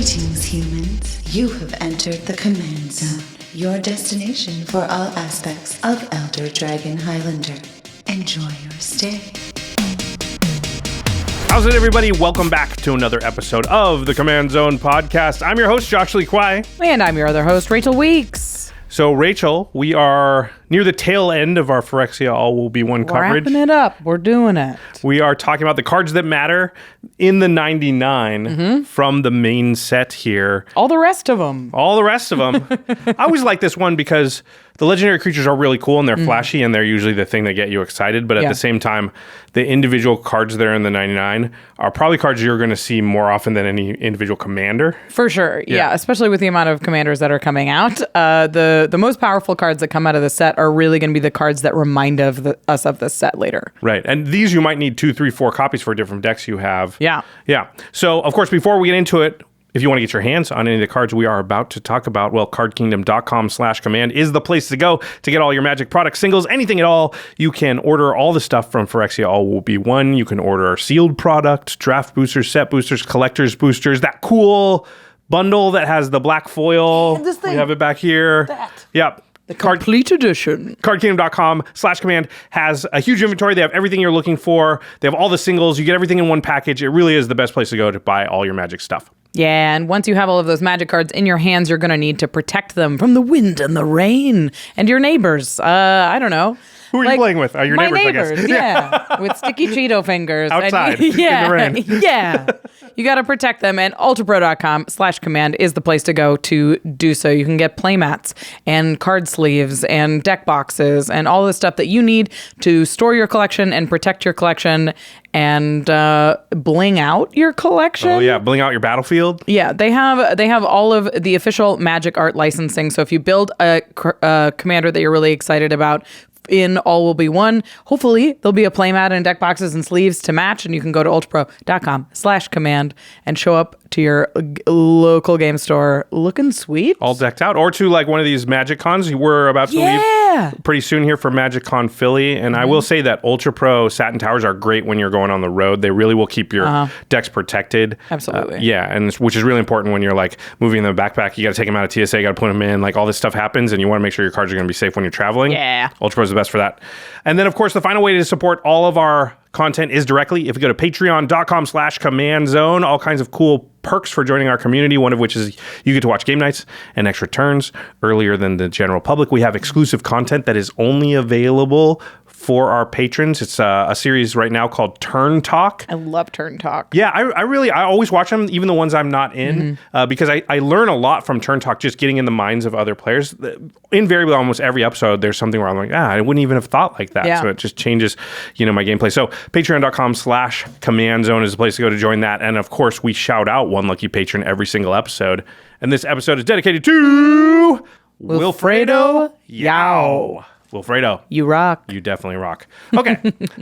Greetings, humans. You have entered the Command Zone, your destination for all aspects of Elder Dragon Highlander. Enjoy your stay. How's it, everybody? Welcome back to another episode of the Command Zone podcast. I'm your host, Josh Lee Kwai. And I'm your other host, Rachel Weeks. So, Rachel, we are near the tail end of our Phyrexia All Will Be One coverage. Wrapping it up. We're doing it. We are talking about the cards that matter in the 99 from the main set here. All the rest of them. I always like this one because the legendary creatures are really cool and they're flashy and they're usually the thing that get you excited. But at the same time, the individual cards that are in the 99 are probably cards you're going to see more often than any individual commander. For sure. Yeah. Especially with the amount of commanders that are coming out. The most powerful cards that come out of the set are really going to be the cards that remind us of the set later. Right. And these you might need 2, 3, 4 copies for different decks you have. Yeah. Yeah. So, of course, before we get into it, if you want to get your hands on any of the cards we are about to talk about, well, cardkingdom.com/command is the place to go to get all your Magic products, singles, anything at all. You can order all the stuff from Phyrexia All Will Be One. You can order sealed product, draft boosters, set boosters, collector's boosters, that cool bundle that has the black foil. This thing. We have it back here. Yep. The complete edition. Cardkingdom.com/command has a huge inventory. They have everything you're looking for. They have all the singles. You get everything in one package. It really is the best place to go to buy all your Magic stuff. Yeah, and once you have all of those Magic cards in your hands, you're going to need to protect them from the wind and the rain and your neighbors. I don't know. Who are you playing with? Your my neighbors, I guess. Yeah, with sticky Cheeto fingers. Outside, in the rain. Yeah. You got to protect them, and ultrapro.com/command is the place to go to do so. You can get playmats and card sleeves and deck boxes and all the stuff that you need to store your collection and protect your collection and bling out your collection. Oh yeah, bling out your battlefield. Yeah, they have all of the official Magic art licensing. So if you build a commander that you're really excited about in All Will Be One, hopefully there'll be a playmat and deck boxes and sleeves to match, and you can go to ultrapro.com/command and show up to your local game store looking sweet, all decked out, or to like one of these Magic Cons. We're about to leave pretty soon here for Magic Con Philly, and I will say that Ultra Pro Satin Towers are great when you're going on the road. They really will keep your decks protected. Absolutely. Yeah, and which is really important when you're like moving in the backpack. You got to take them out of TSA, got to put them in. Like all this stuff happens, and you want to make sure your cards are going to be safe when you're traveling. Yeah. Ultra Pro is the best for that. And then, of course, the final way to support all of our content is directly if you go to patreon.com/command-zone. All kinds of cool perks for joining our community, one of which is you get to watch game nights and extra turns earlier than the general public. We have exclusive content that is only available for our patrons. It's a series right now called Turn Talk. I love Turn Talk. Yeah, I always watch them, even the ones I'm not in, because I learn a lot from Turn Talk, just getting in the minds of other players. Invariably, almost every episode, there's something where I'm like, I wouldn't even have thought like that. Yeah. So it just changes, my gameplay. So patreon.com/command-zone is the place to go to join that. And of course, we shout out one lucky patron every single episode. And this episode is dedicated to Wilfredo Yao. Wilfredo. You rock. You definitely rock. Okay,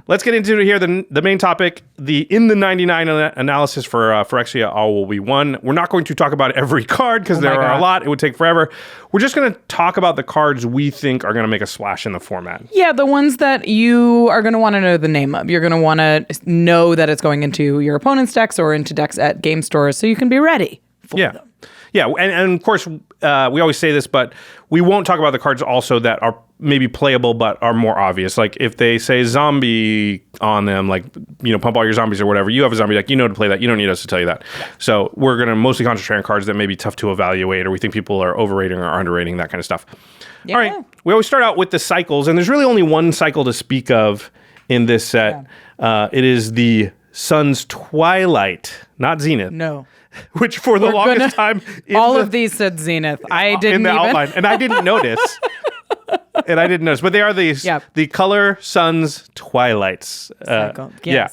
let's get into it here. The main topic, in the 99 analysis for Phyrexia All Will Be One. We're not going to talk about every card because there are a lot. It would take forever. We're just going to talk about the cards we think are going to make a splash in the format. Yeah, the ones that you are going to want to know the name of. You're going to want to know that it's going into your opponent's decks or into decks at game stores so you can be ready for them. Yeah, and of course, we always say this, but we won't talk about the cards also that are maybe playable but are more obvious. Like if they say zombie on them, like, pump all your zombies or whatever, you have a zombie deck, to play that. You don't need us to tell you that. Yeah. So we're going to mostly concentrate on cards that may be tough to evaluate or we think people are overrating or underrating, that kind of stuff. Yeah. All right, we always start out with the cycles, and there's really only one cycle to speak of in this set. Yeah. It is the Sun's Twilight, not Zenith. No. Which for the longest time... All of these said Zenith. I didn't in the outline, and I didn't notice. But they are these the color Sun's Twilights. Yes. Yeah.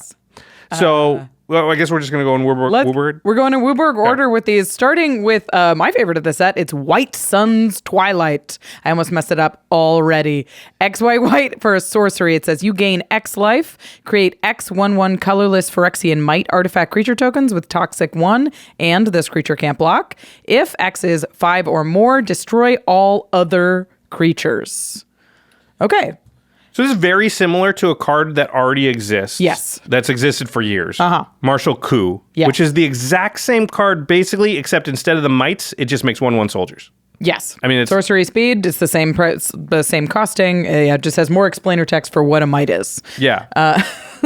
So well, I guess we're just going to go in Wooburg. We're going in Wooburg order with these, starting with my favorite of the set. It's White Sun's Twilight. I almost messed it up already. X, Y, white for a sorcery. It says you gain X life, create X 1/1 colorless Phyrexian Might artifact creature tokens with Toxic 1, and this creature can't block. If X is 5 or more, destroy all other creatures. Okay. So this is very similar to a card that already exists. Yes. That's existed for years. Uh-huh. Martial Coup, Yeah. which is the exact same card basically, except instead of the mites, it just makes 1/1 soldiers. Yes. I mean, it's sorcery speed. It's the same price, the same costing. It just has more explainer text for what a mite is. Yeah.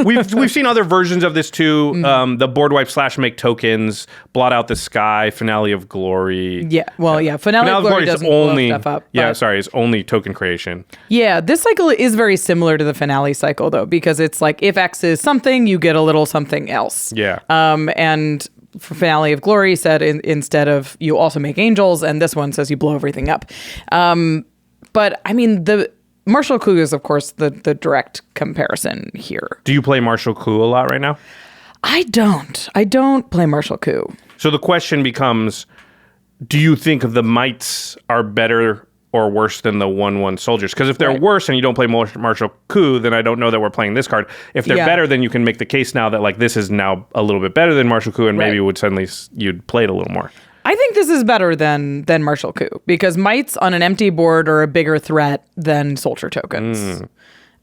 We've seen other versions of this too. The board wipe / make tokens, blot out the sky, finale of glory. Yeah. Well, yeah. Finale of glory doesn't blow stuff up. It's only token creation. Yeah. This cycle is very similar to the finale cycle though, because it's like if X is something, you get a little something else. Yeah. And for finale of glory said instead of you also make angels, and this one says you blow everything up. But I mean the Martial Coup is of course the direct comparison here. Do you play Martial Coup a lot right now? I don't play Martial Coup. So the question becomes, do you think the mites are better or worse than the 1/1 soldiers? Because if they're worse and you don't play Martial Coup, then I don't know that we're playing this card. If they're better, then you can make the case now that like this is now a little bit better than Martial Coup, and maybe you'd play it a little more. I think this is better than Martial Coup because mites on an empty board are a bigger threat than soldier tokens.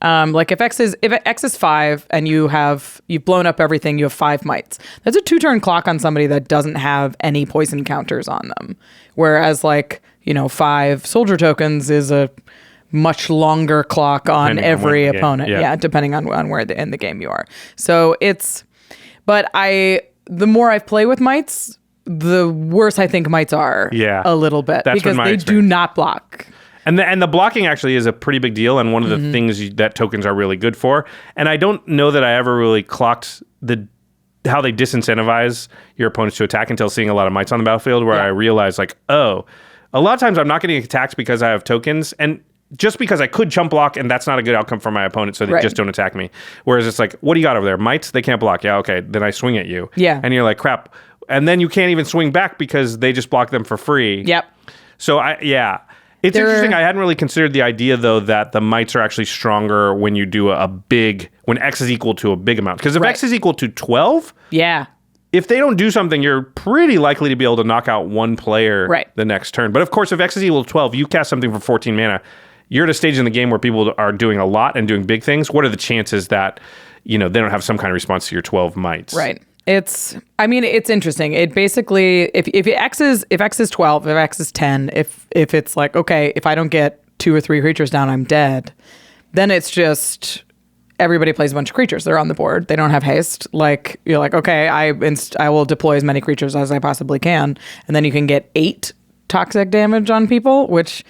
Like if X is 5 and you've blown up everything, you have 5 mites. That's a 2-turn clock on somebody that doesn't have any poison counters on them. Whereas 5 soldier tokens is a much longer clock on every opponent. Yeah, depending on where in the game you are. So the more I play with mites, the worse I think mites are. Yeah, a little bit because they do not block. And the blocking actually is a pretty big deal, and one of the things that tokens are really good for. And I don't know that I ever really clocked how they disincentivize your opponents to attack until seeing a lot of mites on the battlefield, where I realized a lot of times I'm not getting attacked because I have tokens, and just because I could chump block, and that's not a good outcome for my opponent, so they just don't attack me. Whereas it's like, what do you got over there? Mites? They can't block. Yeah, okay. Then I swing at you. Yeah. And you're like, crap. And then you can't even swing back because they just block them for free. Yep. So It's interesting. I hadn't really considered the idea, though, that the mites are actually stronger when you do when X is equal to a big amount. Because if X is equal to 12, if they don't do something, you're pretty likely to be able to knock out one player the next turn. But of course, if X is equal to 12, you cast something for 14 mana. You're at a stage in the game where people are doing a lot and doing big things. What are the chances that they don't have some kind of response to your 12 mites? Right. It's interesting. It basically, if X is 12, if X is 10, if it's like, okay, if I don't get 2 or 3 creatures down, I'm dead, then it's just everybody plays a bunch of creatures. They're on the board. They don't have haste. Like, you're like, okay, I will deploy as many creatures as I possibly can. And then you can get 8 toxic damage on people, which...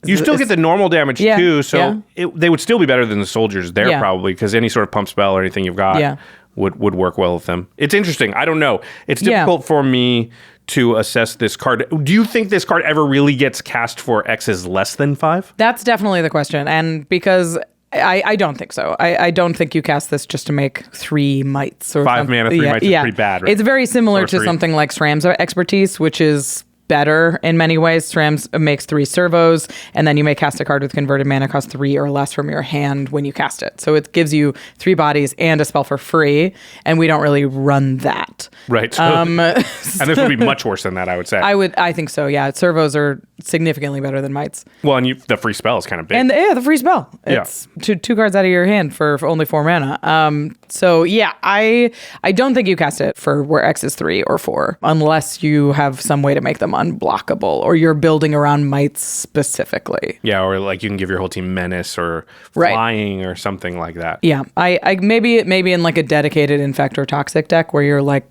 You still get the normal damage too, so they would still be better than the soldiers there probably, because any sort of pump spell or anything you've got would work well with them. It's interesting. I don't know. It's difficult for me to assess this card. Do you think this card ever really gets cast for X's less than 5? That's definitely the question, and because... I don't think so. I don't think you cast this just to make 3 mites or 5 mana, 3 mites is pretty bad, right? It's very similar to something like SRAM's expertise, which is better in many ways. SRAM's makes 3 servos, and then you may cast a card with converted mana cost 3 or less from your hand when you cast it. So it gives you 3 bodies and a spell for free, and we don't really run that. Right. So, and this would be much worse than that, I would say. I think so, yeah. Servos are significantly better than mites. Well, and the free spell is kind of big. And the free spell. It's 2 cards out of your hand for only 4 mana. So yeah, I don't think you cast it for where X is 3 or 4, unless you have some way to make them unblockable, or you're building around mites specifically. Yeah, or like you can give your whole team menace or flying or something like that. Yeah, I maybe in like a dedicated infect or toxic deck where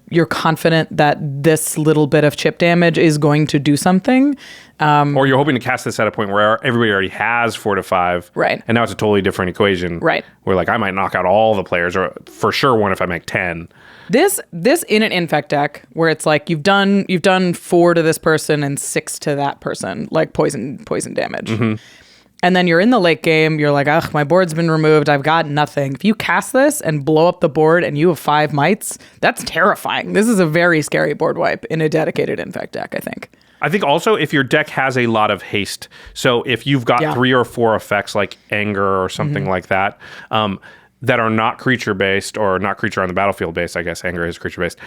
you're confident that this little bit of chip damage is going to do something. Or you're hoping to cast this at a point where everybody already has 4 to 5. Right. And now it's a totally different equation. Right. Where like I might knock out all the players, or for sure one if I make 10. This in an infect deck where it's like you've done 4 to this person and 6 to that person, like poison damage. Mm-hmm. And then you're in the late game, you're like, ugh, my board's been removed, I've got nothing. If you cast this and blow up the board and you have 5 mites, that's terrifying. This is a very scary board wipe in a dedicated infect deck, I think. I think also if your deck has a lot of haste, so if you've got 3 or 4 effects like anger or something like that, that are not creature-based or not creature on the battlefield based, I guess anger is creature-based,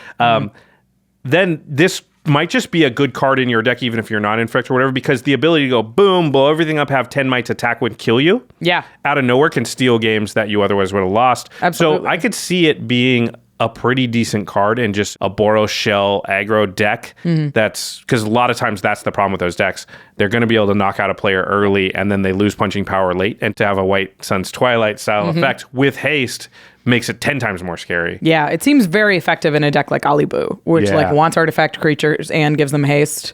then this might just be a good card in your deck, even if you're not infect or whatever, because the ability to go boom, blow everything up, have 10 mites, attack would kill you. Yeah. Out of nowhere can steal games that you otherwise would have lost. Absolutely. So I could see it being a pretty decent card in just a Boros Shell aggro deck. That's because a lot of times that's the problem with those decks. They're going to be able to knock out a player early and then they lose punching power late. And to have a White Sun's Twilight style effect with haste makes it 10 times more scary. Yeah, it seems very effective in a deck like Alibu, which like wants artifact creatures and gives them haste.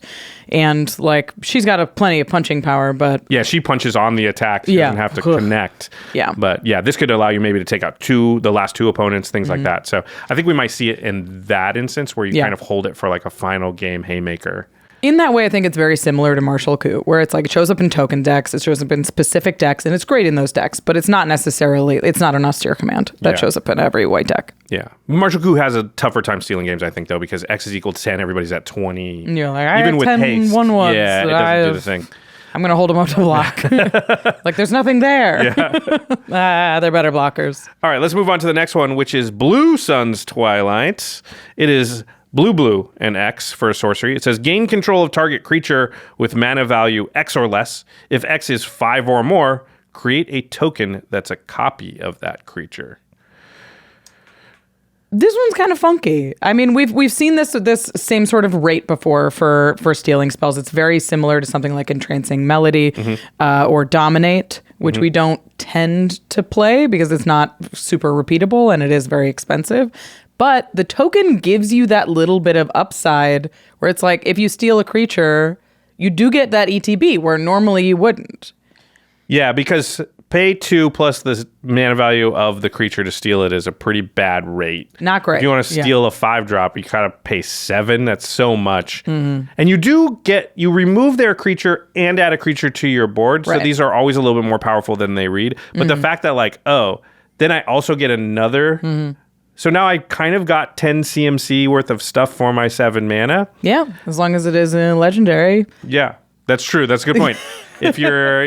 And like she's got plenty of punching power, but yeah, she punches on the attack. She doesn't have to connect. Yeah. But yeah, this could allow you maybe to take out the last two opponents, things like that. So I think we might see it in that instance where you kind of hold it for like a final game haymaker. In that way, I think it's very similar to Martial Coup, where it's like it shows up in token decks, it shows up in specific decks, and it's great in those decks, but it's not an austere command that shows up in every white deck. Yeah. Martial Coup has a tougher time stealing games, I think, though, because X is equal to 10, everybody's at 20. And you're like, I even have with 10 haste. 1/1s. Yeah, it doesn't do the thing. I'm going to hold them up to block. Like, there's nothing there. Yeah. They're better blockers. All right, let's move on to the next one, which is Blue Sun's Twilight. It is blue, and X for a sorcery. It says gain control of target creature with mana value X or less. If X is 5 or more, create a token that's a copy of that creature. This one's kind of funky. I mean, we've seen this same sort of rate before for stealing spells. It's very similar to something like Entrancing Melody or Dominate, which we don't tend to play because it's not super repeatable and it is very expensive. But the token gives you that little bit of upside where it's like if you steal a creature, you do get that ETB where normally you wouldn't. Yeah, because pay 2 plus the mana value of the creature to steal it is a pretty bad rate. Not great. If you want to steal a 5-drop, you kind of pay 7. That's so much. And you remove their creature and add a creature to your board. So these are always a little bit more powerful than they read. But the fact that like, then I also get another... So now I kind of got 10 CMC worth of stuff for my 7 mana. Yeah, as long as it is a legendary. Yeah, that's true. That's a good point. If you're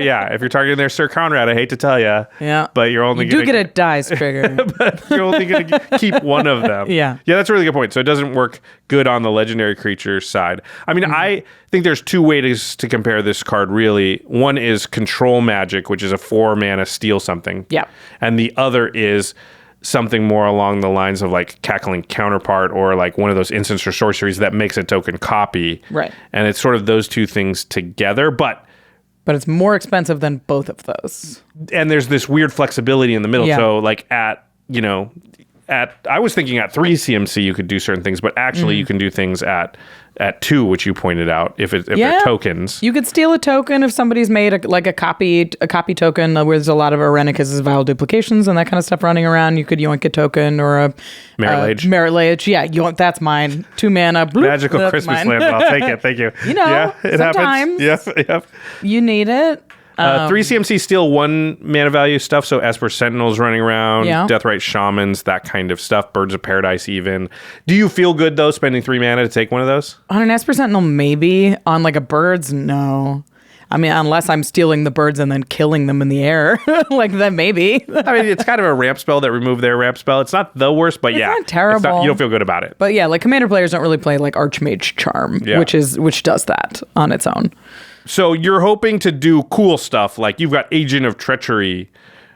targeting their Sir Conrad, I hate to tell you. Yeah. But you're only going to get a dice trigger. But you're only going to keep one of them. Yeah. Yeah, that's a really good point. So it doesn't work good on the legendary creature side. I mean, I think there's 2 ways to compare this card, really. One is Control Magic, which is a 4 mana steal something. Yeah. And the other is something more along the lines of like Cackling Counterpart or like one of those instants or sorceries that makes a token copy. Right. And it's sort of those 2 things together, but it's more expensive than both of those. And there's this weird flexibility in the middle. Yeah. So like I was thinking at 3 CMC you could do certain things, but actually you can do things at 2, which you pointed out, if they're tokens. You could steal a token if somebody's made a copy token where there's a lot of Arenicus' Vile Duplications and that kind of stuff running around. You could yoink a token or a Merit Lage. Yeah, that's mine. 2 mana. Bloop, Magical Christmas Land. I'll take it. Thank you. It happens. Yep. You need it. 3 CMC steal 1 mana value stuff, so Esper Sentinels running around, Deathrite Shamans, that kind of stuff, Birds of Paradise even. Do you feel good, though, spending 3 mana to take one of those? On an Esper Sentinel, maybe. On like a Birds, no. I mean, unless I'm stealing the birds and then killing them in the air. Like, then maybe. I mean, it's kind of a ramp spell that removed their ramp spell. It's not the worst, but it's not terrible. You don't feel good about it. But yeah, like Commander players don't really play like Archmage Charm, which does that on its own. So you're hoping to do cool stuff, like you've got Agent of Treachery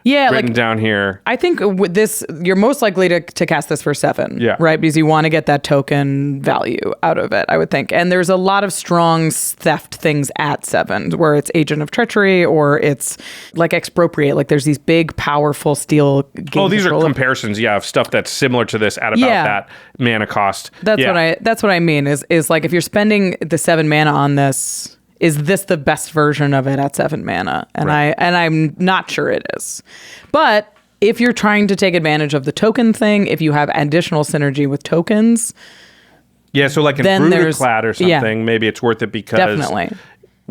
written down here. I think with this, you're most likely to cast this for 7, right? Because you want to get that token value out of it, I would think. And there's a lot of strong theft things at 7, where it's Agent of Treachery or it's like Expropriate. Like there's these big, powerful steal games. Oh, these are comparisons, of stuff that's similar to this at about that mana cost. That's what I mean is like if you're spending the 7 mana on this, is this the best version of it at 7 mana? And I'm not sure it is. But if you're trying to take advantage of the token thing, if you have additional synergy with tokens, so like in Broodclad or something, maybe it's worth it because definitely.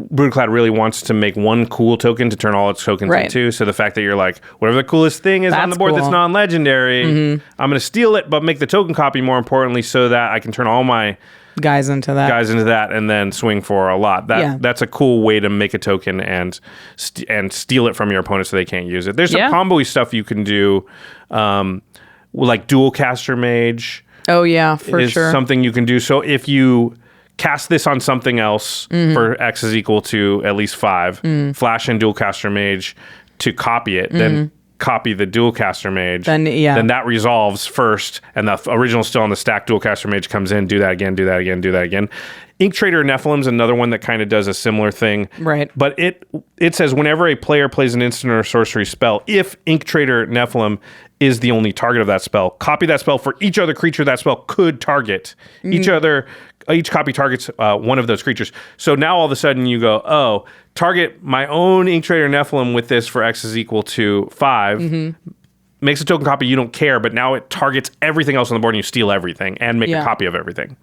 Broodclad really wants to make 1 cool token to turn all its tokens into. So the fact that you're like, whatever the coolest thing is on the board that's non-legendary, I'm going to steal it, but make the token copy more importantly so that I can turn all my guys into that and then swing for a lot. That's a cool way to make a token and steal it from your opponent so they can't use it. There's some combo-y stuff you can do, like Dual Caster Mage. Oh yeah, for is sure. Something you can do. So if you cast this on something else for X is equal to at least 5, flash in Dualcaster Mage to copy it, then copy the Dualcaster Mage, then that resolves first, and the original's still on the stack. Dualcaster Mage comes in, do that again, do that again, do that again. Ink Trader Nephilim's another one that kind of does a similar thing. Right. But it says whenever a player plays an instant or sorcery spell, if Ink Trader Nephilim is the only target of that spell, copy that spell for each other creature that spell could target. Each copy targets one of those creatures. So now all of a sudden you go, oh, target my own Ink Trader Nephilim with this for X is equal to 5. Makes a token copy, you don't care, but now it targets everything else on the board and you steal everything and make a copy of everything.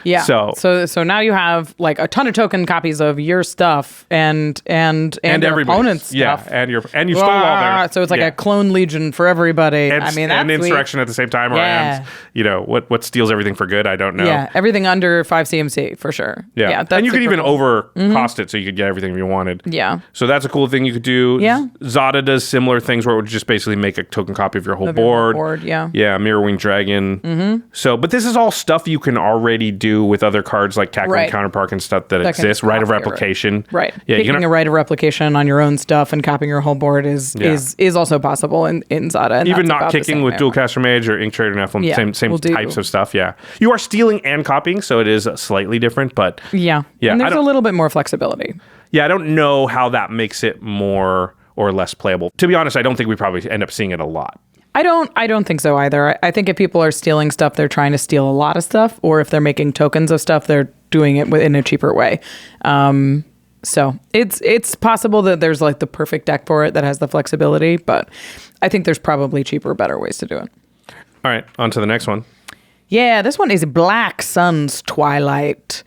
Yeah. So now you have like a ton of token copies of your stuff and your opponent's stuff. Yeah, and you stole all their. So it's like a clone legion for everybody. And, I mean, and that's insurrection at the same time. Yeah. What steals everything for good? I don't know. Yeah, everything under 5 CMC for sure. Yeah, and you could even over cost it so you could get everything you wanted. Yeah. So that's a cool thing you could do. Yeah. Zada does similar things where it would just basically make a token copy of your whole board. Yeah, Mirrorwing Dragon. So, but this is all stuff you can already do with other cards like Cackling Counterpark and stuff that exists. Right of replication. Right. Yeah, Picking a right of replication on your own stuff and copying your whole board is also possible in Zada. And even not kicking with Dualcaster Mage or Ink Trader Nephilim, same types of stuff. Yeah, you are stealing and copying, so it is slightly different. But yeah. And there's a little bit more flexibility. Yeah, I don't know how that makes it more or less playable. To be honest, I don't think we probably end up seeing it a lot. I don't think so either. I think if people are stealing stuff, they're trying to steal a lot of stuff, or if they're making tokens of stuff, they're doing it in a cheaper way. So it's possible that there's like the perfect deck for it that has the flexibility, but I think there's probably cheaper, better ways to do it. All right, on to the next one. Yeah, this one is Black Sun's Twilight.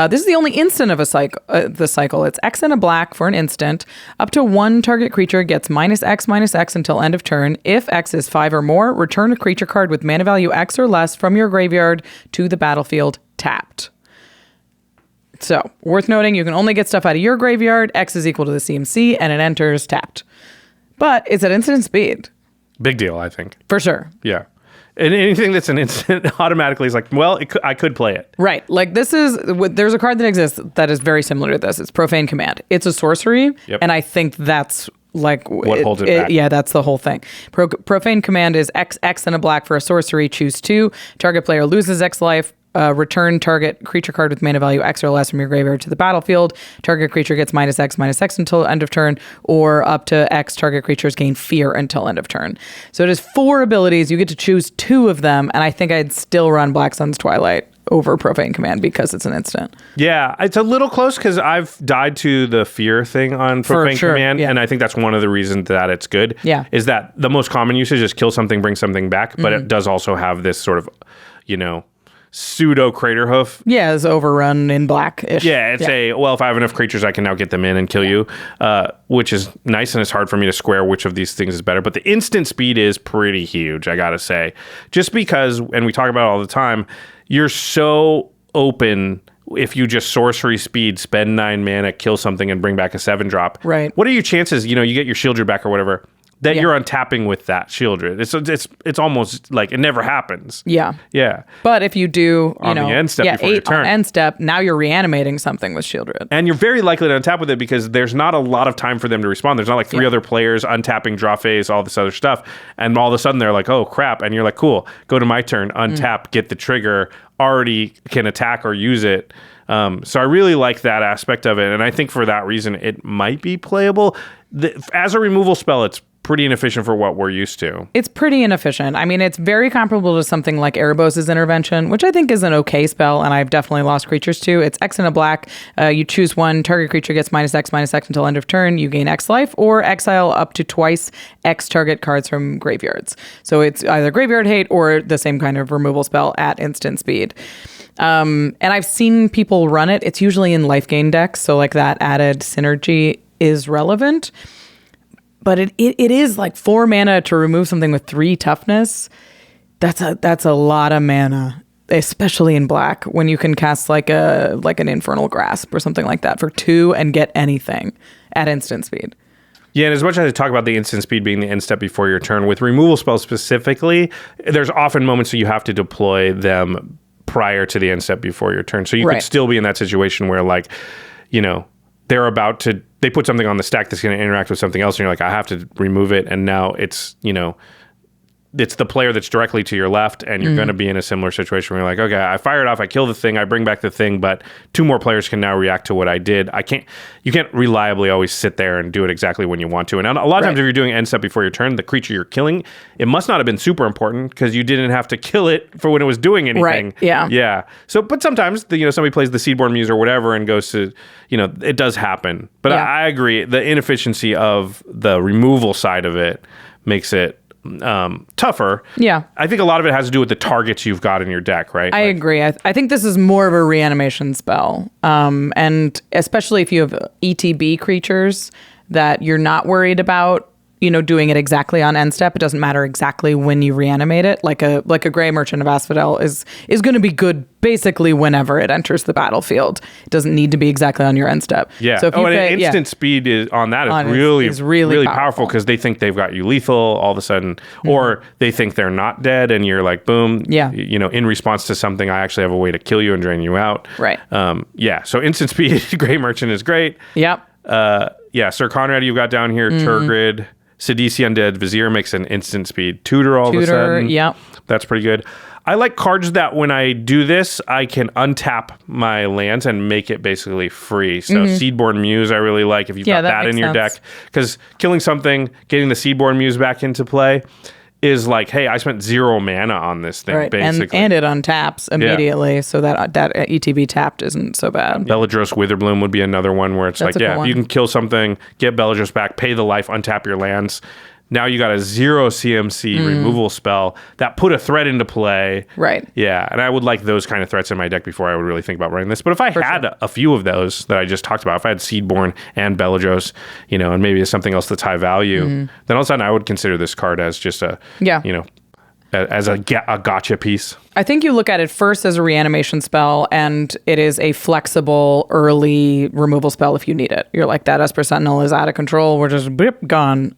This is the only instant of the cycle. It's X and a black for an instant. Up to one target creature gets -X until end of turn. If X is 5 or more, return a creature card with mana value X or less from your graveyard to the battlefield tapped. So, worth noting, you can only get stuff out of your graveyard. X is equal to the CMC, and it enters tapped. But it's at instant speed. Big deal, I think. For sure. Yeah. And anything that's an instant automatically is like, well, I could play it. Right. Like there's a card that exists that is very similar to this. It's Profane Command. It's a sorcery. Yep. And I think that's like what holds it back. Yeah, that's the whole thing. Profane Command is X and a black for a sorcery. Choose 2. Target player loses X life. Return target creature card with mana value X or less from your graveyard to the battlefield. Target creature gets -X until end of turn, or up to X target creatures gain fear until end of turn. So it is 4 abilities. You get to choose 2 of them, and I think I'd still run Black Sun's Twilight over Profane Command because it's an instant. Yeah, it's a little close because I've died to the fear thing on Profane Command, and I think that's one of the reasons that it's good. Yeah. Is that the most common usage is kill something, bring something back, but it does also have this sort of, pseudo Craterhoof. Yeah, it's overrun in black-ish. Yeah, it's if I have enough creatures, I can now get them in and kill you, which is nice, and it's hard for me to square which of these things is better. But the instant speed is pretty huge, I gotta say. Just because, and we talk about it all the time, you're so open if you just sorcery speed, spend 9 mana, kill something, and bring back a 7-drop. Right. What are your chances, you get your Shieldred back or whatever, that you're untapping with that Shieldred? It's almost like it never happens. Yeah. Yeah. But if you do, on the end step before your 8 turn. on end step, now you're reanimating something with Shieldred. And you're very likely to untap with it because there's not a lot of time for them to respond. There's not like 3 other players untapping, draw phase, all this other stuff. And all of a sudden they're like, oh crap. And you're like, cool, go to my turn, untap, get the trigger, already can attack or use it. So I really like that aspect of it. And I think for that reason, it might be playable. As a removal spell, it's pretty inefficient for what we're used to. It's pretty inefficient. I mean, it's very comparable to something like Erebos' Intervention, which I think is an okay spell, and I've definitely lost creatures to. It's X and a black. You choose 1. Target creature gets -X until end of turn. You gain X life, or exile up to twice X target cards from graveyards. So it's either graveyard hate or the same kind of removal spell at instant speed. And I've seen people run it. It's usually in life gain decks, so like that added synergy is relevant. But it is like 4 mana to remove something with 3 toughness. That's a lot of mana, especially in black, when you can cast like an Infernal Grasp or something like that for 2 and get anything at instant speed. Yeah, and as much as I talk about the instant speed being the end step before your turn, with removal spells specifically, there's often moments where you have to deploy them prior to the end step before your turn. So you Right. could still be in that situation where like, they put something on the stack that's going to interact with something else, and you're like, I have to remove it, and now it's the player that's directly to your left, and you're going to be in a similar situation where you're like, okay, I fire it off, I kill the thing, I bring back the thing, but 2 more players can now react to what I did. You can't reliably always sit there and do it exactly when you want to. And a lot of times if you're doing end step before your turn, the creature you're killing, it must not have been super important because you didn't have to kill it for when it was doing anything. Right. Yeah. Yeah. So, but sometimes, somebody plays the Seedborn Muse or whatever and goes to, it does happen. But I agree, the inefficiency of the removal side of it makes it tougher. Yeah. I think a lot of it has to do with the targets you've got in your deck, right? I agree. I think this is more of a reanimation spell. And especially if you have ETB creatures that you're not worried about, doing it exactly on end step. It doesn't matter exactly when you reanimate it. Like a Gray Merchant of Asphodel is going to be good basically whenever it enters the battlefield. It doesn't need to be exactly on your end step. Yeah. So if you and instant speed is really powerful because they think they've got you lethal all of a sudden, or they think they're not dead, and you're like, boom. Yeah. In response to something, I actually have a way to kill you and drain you out. Right. So instant speed, Gray Merchant is great. Yep. Sir Conrad, you've got down here, Turgid. Sidisi Undead Vizier makes an instant speed tutor all of a sudden. Yep. That's pretty good. I like cards that when I do this, I can untap my lands and make it basically free. So Seedborn Muse, I really like if you've got that in your deck. Because killing something, getting the Seedborn Muse back into play is like, hey, I spent 0 mana on this thing, basically. And it untaps immediately, so that ETB tapped isn't so bad. Belladros Witherbloom would be another one where it's That's if you can kill something, get Belladros back, pay the life, untap your lands. Now you got a 0 CMC removal spell that put a threat into play. Right. Yeah, and I would like those kind of threats in my deck before I would really think about running this. But if I had a few of those that I just talked about, if I had Seedborn and Belladros, and maybe something else that's high value, then all of a sudden I would consider this card as just as a gotcha piece. I think you look at it first as a reanimation spell, and it is a flexible early removal spell if you need it. You're like, that Esper Sentinel is out of control. We're just gone.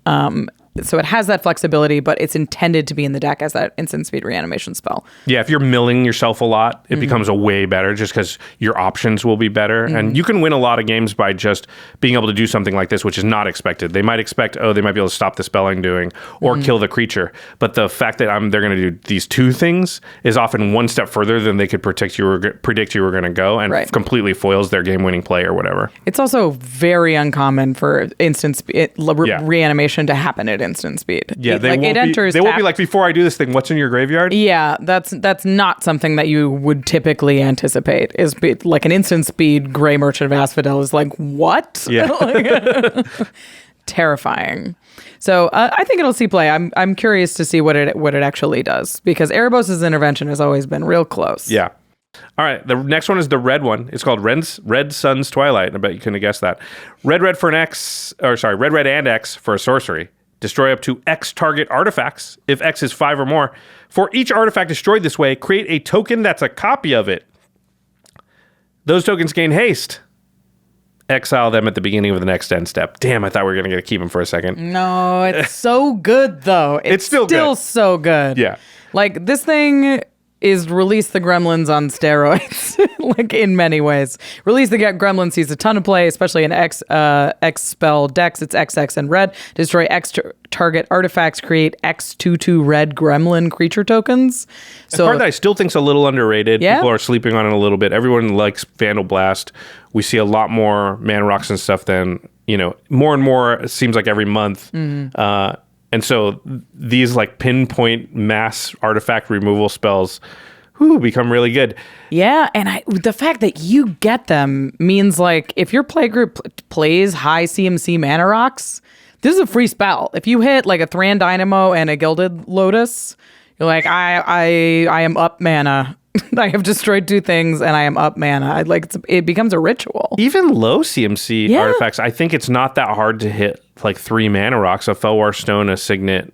So it has that flexibility, but it's intended to be in the deck as that instant speed reanimation spell. Yeah, if you're milling yourself a lot, it becomes a way better just because your options will be better. And you can win a lot of games by just being able to do something like this, which is not expected. They might expect, they might be able to stop the spell I'm doing or kill the creature. But the fact that they're going to do these 2 things is often one step further than they could predict you were going to go, and completely foils their game-winning play or whatever. It's also very uncommon for reanimation to happen at instant speed. Yeah, they won't be like, before I do this thing, what's in your graveyard? Yeah, that's not something that you would typically anticipate. Is like an instant speed Gray Merchant of Asphodel is like, what? Yeah. Terrifying. So I think it'll see play. I'm curious to see what it actually does, because Erebos' intervention has always been real close. Yeah. All right, the next one is the red one. It's called Red Sun's Twilight. I bet you couldn't have guessed that. Red and X for a sorcery. Destroy up to X target artifacts if X is 5 or more. For each artifact destroyed this way, create a token that's a copy of it. Those tokens gain haste. Exile them at the beginning of the next end step. Damn, I thought we were going to keep them for a second. No, it's so good, though. It's still good. So good. Yeah. Like, this thing is Release the Gremlins on steroids, like in many ways. Release the Gremlins sees a ton of play, especially in X spell decks. It's XX and red. Destroy X target artifacts, create X/2/2 red gremlin creature tokens. So, a card that I still think is a little underrated. Yeah? People are sleeping on it a little bit. Everyone likes Vandal Blast. We see a lot more mana rocks and stuff than, more and more, it seems like every month. And so these like pinpoint mass artifact removal spells become really good. Yeah, and the fact that you get them means like if your play group plays high CMC mana rocks, this is a free spell. If you hit like a Thran Dynamo and a Gilded Lotus, you're like, I am up mana. I have destroyed 2 things and I am up mana. It becomes a ritual. Even low CMC artifacts, I think it's not that hard to hit like 3 mana rocks, a Felwar Stone, a Signet,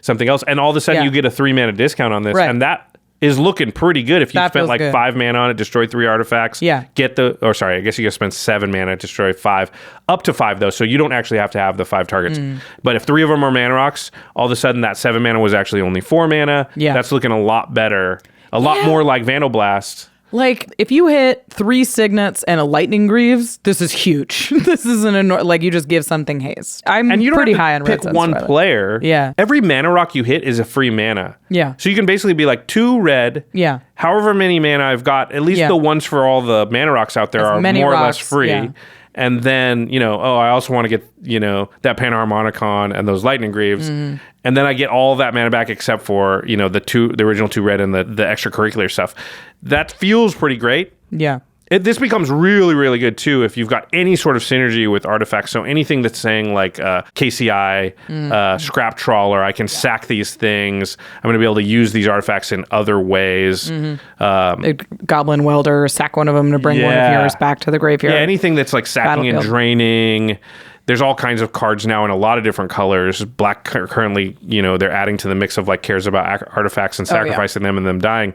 something else. And all of a sudden you get a 3 mana discount on this. Right. And that is looking pretty good if you spent like good. 5 mana on it, destroy 3 artifacts. Yeah. I guess you gotta spend 7 mana, destroy 5. Up to 5 though, so you don't actually have to have the 5 targets. But if 3 of them are mana rocks, all of a sudden that 7 mana was actually only 4 mana. Yeah. That's looking a lot better. A lot more like Vandal Blast. Like, if you hit 3 Signets and a Lightning Greaves, this is huge. This isn't like you just give something haste. I'm And you don't pretty have to high on pick Red Sun's one Twilight. player. Yeah. Every mana rock you hit is a free mana. Yeah. So you can basically be like 2 red. Yeah. However many mana I've got, at least Yeah. the ones for all the mana rocks out there As are many more or less rocks, free. yeah. And then, I also want to get, that Panharmonicon and those Lightning Greaves. Mm-hmm. And then I get all that mana back except for, the original 2 red and the extracurricular stuff. That feels pretty great. Yeah. This becomes really, really good too if you've got any sort of synergy with artifacts. So anything that's saying like KCI, Scrap Trawler, I can sack these things. I'm going to be able to use these artifacts in other ways. Goblin Welder, sack one of them to bring one of yours back to the graveyard. Yeah, anything that's like sacking and draining. There's all kinds of cards now in a lot of different colors. Black currently, they're adding to the mix of like cares about artifacts and sacrificing them and them dying.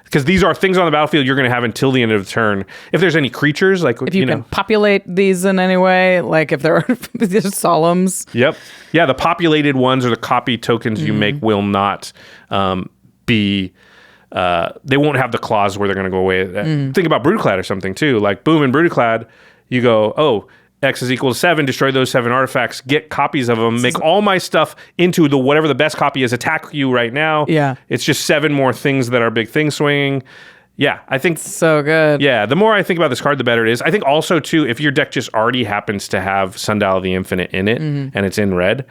Because these are things on the battlefield you're going to have until the end of the turn. If there's any creatures, like if you can populate these in any way, like if there are these solemns. Yep. Yeah, the populated ones or the copy tokens you make will not be. They won't have the clause where they're going to go away. Think about Brutaclad or something too. Like boom, in Brutaclad, you go, oh, X is equal to 7, destroy those 7 artifacts, get copies of them, make all my stuff into whatever the best copy is, attack you right now. Yeah. It's just 7 more things that are big thing swinging. Yeah, I think... So good. Yeah, the more I think about this card, the better it is. I think also, too, if your deck just already happens to have Sundial of the Infinite in it, and it's in red,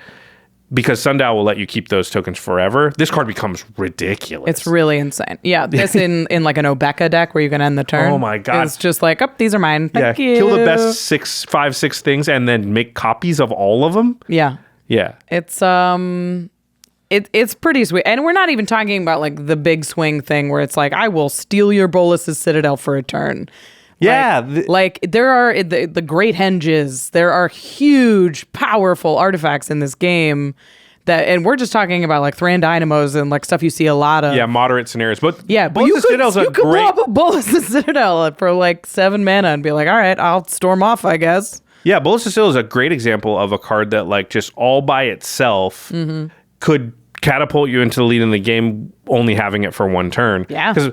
because Sundial will let you keep those tokens forever, this card becomes ridiculous. It's really insane. Yeah, this in like an Obeka deck where you can end the turn. Oh my God. It's just like, oh, these are mine. Thank you. Kill the best 5-6 things and then make copies of all of them. Yeah. Yeah. It's it's pretty sweet. And we're not even talking about like the big swing thing where it's like, I will steal your Bolas's Citadel for a turn. Yeah. Like there are the Great Henges. There are huge, powerful artifacts in this game and we're just talking about like Thran Dynamos and like stuff you see a lot of. Yeah, moderate scenarios. But yeah, but you could blow up a Bolas's Citadel for like 7 mana and be like, all right, I'll storm off, I guess. Yeah, Bolas's Citadel is a great example of a card that like just all by itself could catapult you into the lead in the game, only having it for 1 turn. Yeah. Because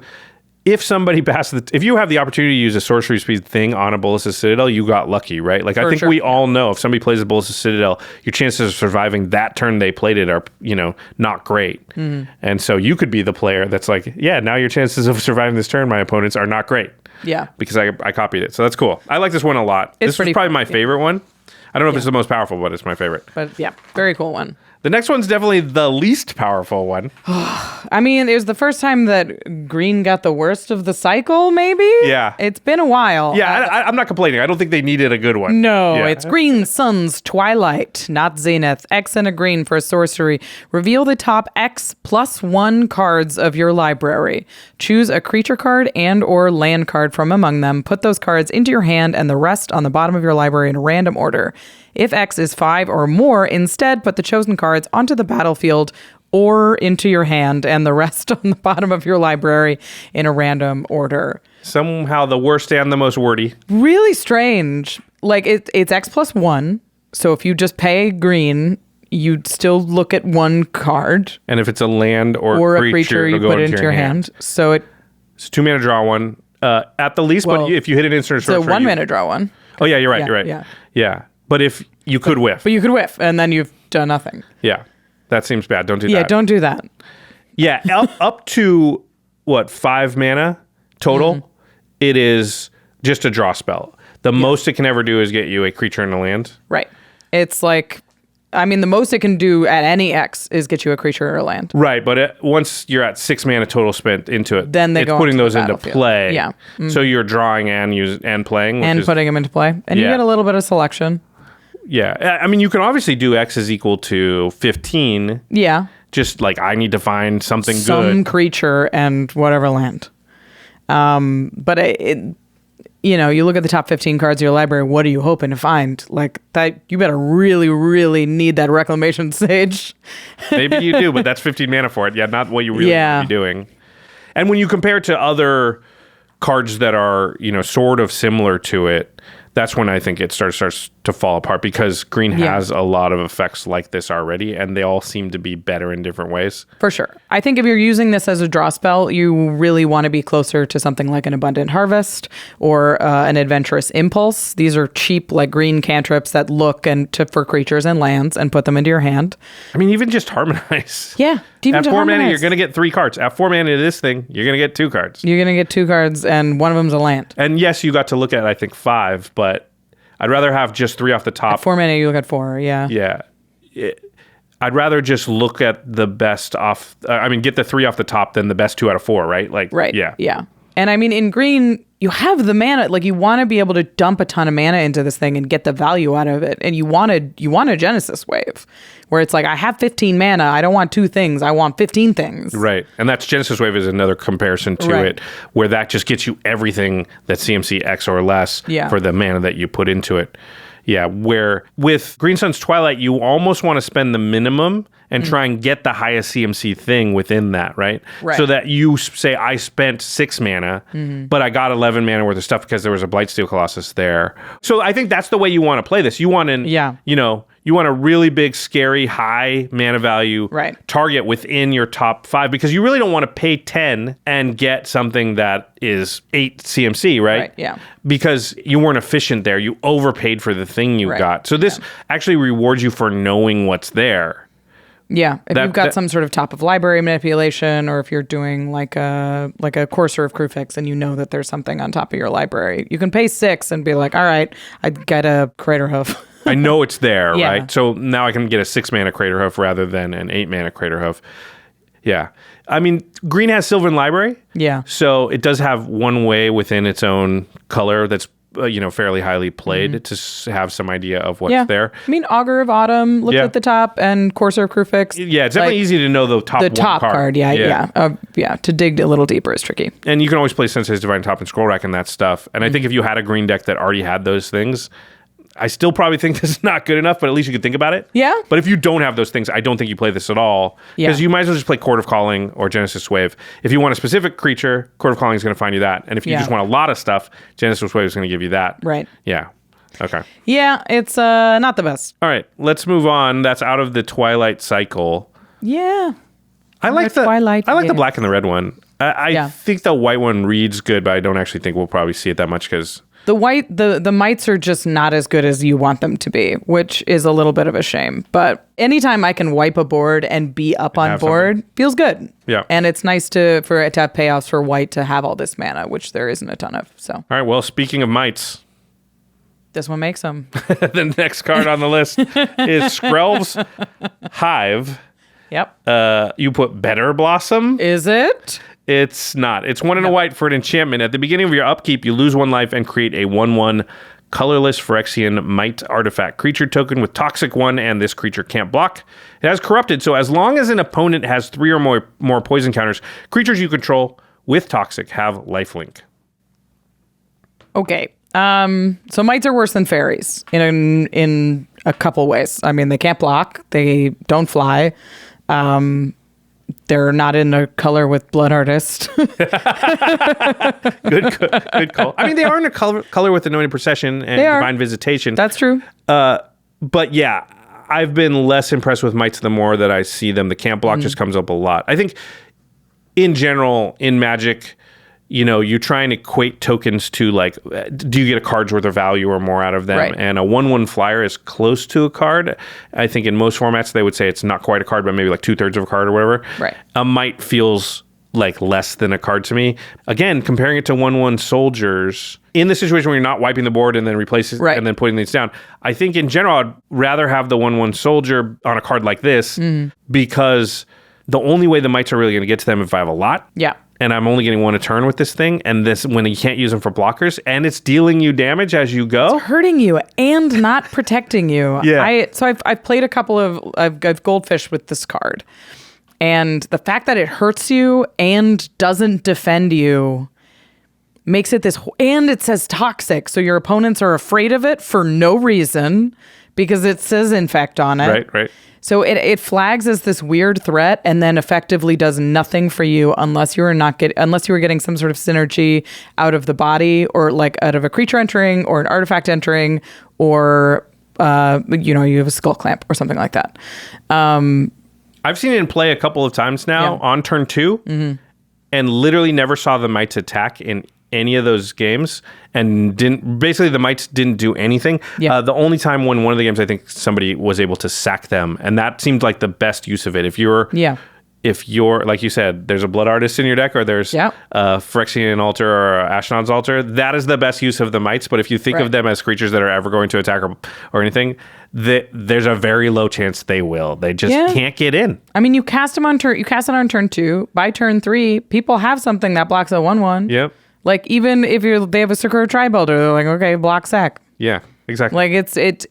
if you have the opportunity to use a sorcery speed thing on a Bolas's Citadel, you got lucky, right? Like I think we all know if somebody plays a Bolas's Citadel, your chances of surviving that turn they played it are, not great. And so you could be the player that's like, yeah, now your chances of surviving this turn, my opponents, are not great. Yeah. Because I copied it. So that's cool. I like this one a lot. This is probably my favorite one. I don't know if it's the most powerful, but it's my favorite. But yeah, very cool one. The next one's definitely the least powerful one. I mean, it was the first time that green got the worst of the cycle, maybe? Yeah. It's been a while. Yeah, I'm not complaining. I don't think they needed a good one. No, Yeah. it's Green Sun's Twilight, not Zenith. X and a green for a sorcery. Reveal the top X+1 cards of your library. Choose a creature card and or land card from among them. Put those cards into your hand and the rest on the bottom of your library in a random order. If X is 5 or more, instead put the chosen cards onto the battlefield or into your hand and the rest on the bottom of your library in a random order. Somehow the worst and the most wordy. Really strange. Like it's X+1. So if you just pay green, you'd still look at 1 card. And if it's a land or a creature, you put it into your hand. So it's 2 mana draw 1 at the least. But if you hit an instant or sorcery, so 1 mana draw 1. Oh yeah, you're right. You're right. Yeah. But if you could whiff. But you could whiff, and then you've done nothing. Yeah. That seems bad. Don't do that. Yeah, don't do that. Yeah, up to, 5 mana total, it is just a draw spell. The most it can ever do is get you a creature and a land. Right. It's like, I mean, the most it can do at any X is get you a creature or a land. Right, but once you're at 6 mana total spent into it, then it's putting those into play. Yeah. So you're drawing and playing. And putting them into play. And you get a little bit of selection. Yeah. I mean, you can obviously do X is equal to 15. Yeah. Just like I need to find something good. Some creature and whatever land. But you look at the top 15 cards of your library, what are you hoping to find? Like that, you better really, really need that Reclamation Sage. Maybe you do, but that's 15 mana for it. Yeah, not what you really want to be doing. And when you compare it to other cards that are, sort of similar to it, that's when I think it starts to fall apart because green has a lot of effects like this already, and they all seem to be better in different ways. For sure. I think if you're using this as a draw spell, you really want to be closer to something like an Abundant Harvest or an Adventurous Impulse. These are cheap, like green cantrips that look for creatures and lands and put them into your hand. I mean, even just Harmonize. Yeah. At 4 mana, you're going to get 3 cards. At 4 mana to this thing, you're going to get 2 cards. You're going to get 2 cards, and one of them's a land. And yes, you got to look at, I think, 5, but I'd rather have just 3 off the top. At 4 mana, you look at 4, yeah. Yeah. I'd rather just look at the best off. Get the 3 off the top than the best 2 out of 4, right? Right. Yeah. Yeah. And I mean, in green, you have the mana. Like, you want to be able to dump a ton of mana into this thing and get the value out of it. And you want a Genesis Wave, where it's like, I have 15 mana. I don't want 2 things. I want 15 things. Right. And that's Genesis Wave is another comparison to it, where that just gets you everything that's CMC X or less for the mana that you put into it. Yeah, where with Green Sun's Twilight, you almost want to spend the minimum and try and get the highest CMC thing within that, right? So that you say, I spent 6 mana, but I got 11 mana worth of stuff because there was a Blightsteel Colossus there. So I think that's the way you want to play this. You want you want a really big, scary, high mana value target within your top 5 because you really don't want to pay 10 and get something that is 8 CMC, right? Yeah. Because you weren't efficient there. You overpaid for the thing you got. So this actually rewards you for knowing what's there. Yeah, if you've got some sort of top of library manipulation, or if you're doing like a Courser of Kruphix and you know that there's something on top of your library, you can pay 6 and be like, all right, I get a Craterhoof. I know it's there, right? So now I can get a 6 mana Craterhoof rather than an 8 mana Craterhoof. Yeah. I mean, green has Sylvan Library. Yeah. So it does have one way within its own color that's fairly highly played to have some idea of what's there. I mean, Augur of Autumn, look at the top, and Courser of Kruphix. Yeah, it's definitely easy to know the top card. To dig a little deeper is tricky. And you can always play Sensei's Divine Top and Scroll Rack and that stuff. And I think if you had a green deck that already had those things, I still probably think this is not good enough, but at least you could think about it. Yeah. But if you don't have those things, I don't think you play this at all. Because you might as well just play Court of Calling or Genesis Wave. If you want a specific creature, Court of Calling is going to find you that. And if you just want a lot of stuff, Genesis Wave is going to give you that. Right. Yeah. Okay. Yeah, it's not the best. All right. Let's move on. That's out of the Twilight cycle. Yeah. I like the black and the red one. I think the white one reads good, but I don't actually think we'll probably see it that much because... The white, the mites are just not as good as you want them to be, which is a little bit of a shame. But anytime I can wipe a board and be up on board, feels good. Yeah. And it's nice to have payoffs for white to have all this mana, which there isn't a ton of. So. All right. Well, speaking of mites. This one makes them. The next card on the list is Skrelv's Hive. Yep. You put Better Blossom. Is it? It's not. It's 1 and a white for an enchantment. At the beginning of your upkeep, you lose 1 life and create a 1/1 colorless Phyrexian Mite artifact creature token with Toxic 1, and this creature can't block. It has Corrupted, so as long as an opponent has 3 or more poison counters, creatures you control with Toxic have lifelink. Okay. So mites are worse than fairies in a couple ways. I mean, they can't block. They don't fly. They're not in a color with Blood Artist. Good call. I mean, they are in a color with Anointed Procession and Divine Visitation. That's true. But yeah, I've been less impressed with mites the more that I see them. The camp block just comes up a lot. I think in general, in Magic, you try and equate tokens to like, do you get a card's worth of value or more out of them? Right. And a 1/1 flyer is close to a card. I think in most formats, they would say it's not quite a card, but maybe like 2/3 of a card or whatever. Right. A mite feels like less than a card to me. Again, comparing it to 1/1 soldiers, in the situation where you're not wiping the board and then replacing and then putting things down, I think in general, I'd rather have the 1/1 soldier on a card like this because the only way the mites are really going to get to them if I have a lot. Yeah. And I'm only getting 1 a turn with this thing, and this when you can't use them for blockers, and it's dealing you damage as you go. It's hurting you and not protecting you. Yeah. I've played a couple of I've goldfish with this card, and the fact that it hurts you and doesn't defend you makes it this, and it says toxic, so your opponents are afraid of it for no reason because it says infect on it. Right. So it flags as this weird threat and then effectively does nothing for you unless you were getting some sort of synergy out of the body or like out of a creature entering or an artifact entering or you have a skull clamp or something like that. I've seen it in play a couple of times now on turn 2, and literally never saw the mites attack in any of those games, and the mites didn't do anything. Yeah. The only time when one of the games I think somebody was able to sack them, and that seemed like the best use of it. If you're like you said, there's a Blood Artist in your deck, or there's Phyrexian Altar or Ashnod's Altar, that is the best use of the mites. But if you think of them as creatures that are ever going to attack or anything, there's a very low chance they will. They just can't get in. I mean, you cast it on turn 2. By turn 3, people have something that blocks a 1/1. Yep. Like, even if they have a Sakura Tri-Builder, they're like, okay, block sack. Yeah, exactly. Like,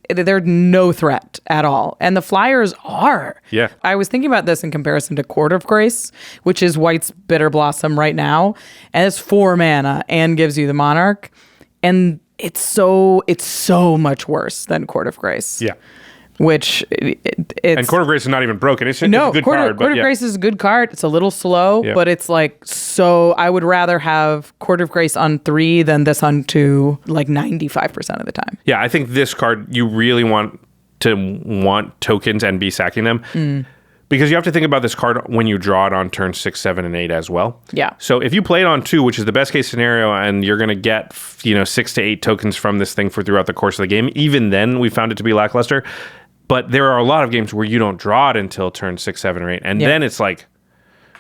they're no threat at all. And the flyers are. Yeah. I was thinking about this in comparison to Court of Grace, which is White's Bitter Blossom right now. And it's 4 mana and gives you the Monarch. And it's so much worse than Court of Grace. Yeah. Which and Court of Grace is not even broken. It's a good card. Court of Grace is a good card. It's a little slow, but it's like, so I would rather have Court of Grace on 3 than this on 2, like 95% of the time. Yeah, I think this card, you really want tokens and be sacking them. Because you have to think about this card when you draw it on turn 6, 7, and 8 as well. Yeah. So if you play it on 2, which is the best case scenario, and you're going to get 6 to 8 tokens from this thing throughout the course of the game, even then we found it to be lackluster. But there are a lot of games where you don't draw it until turn 6, 7, or 8, and then it's like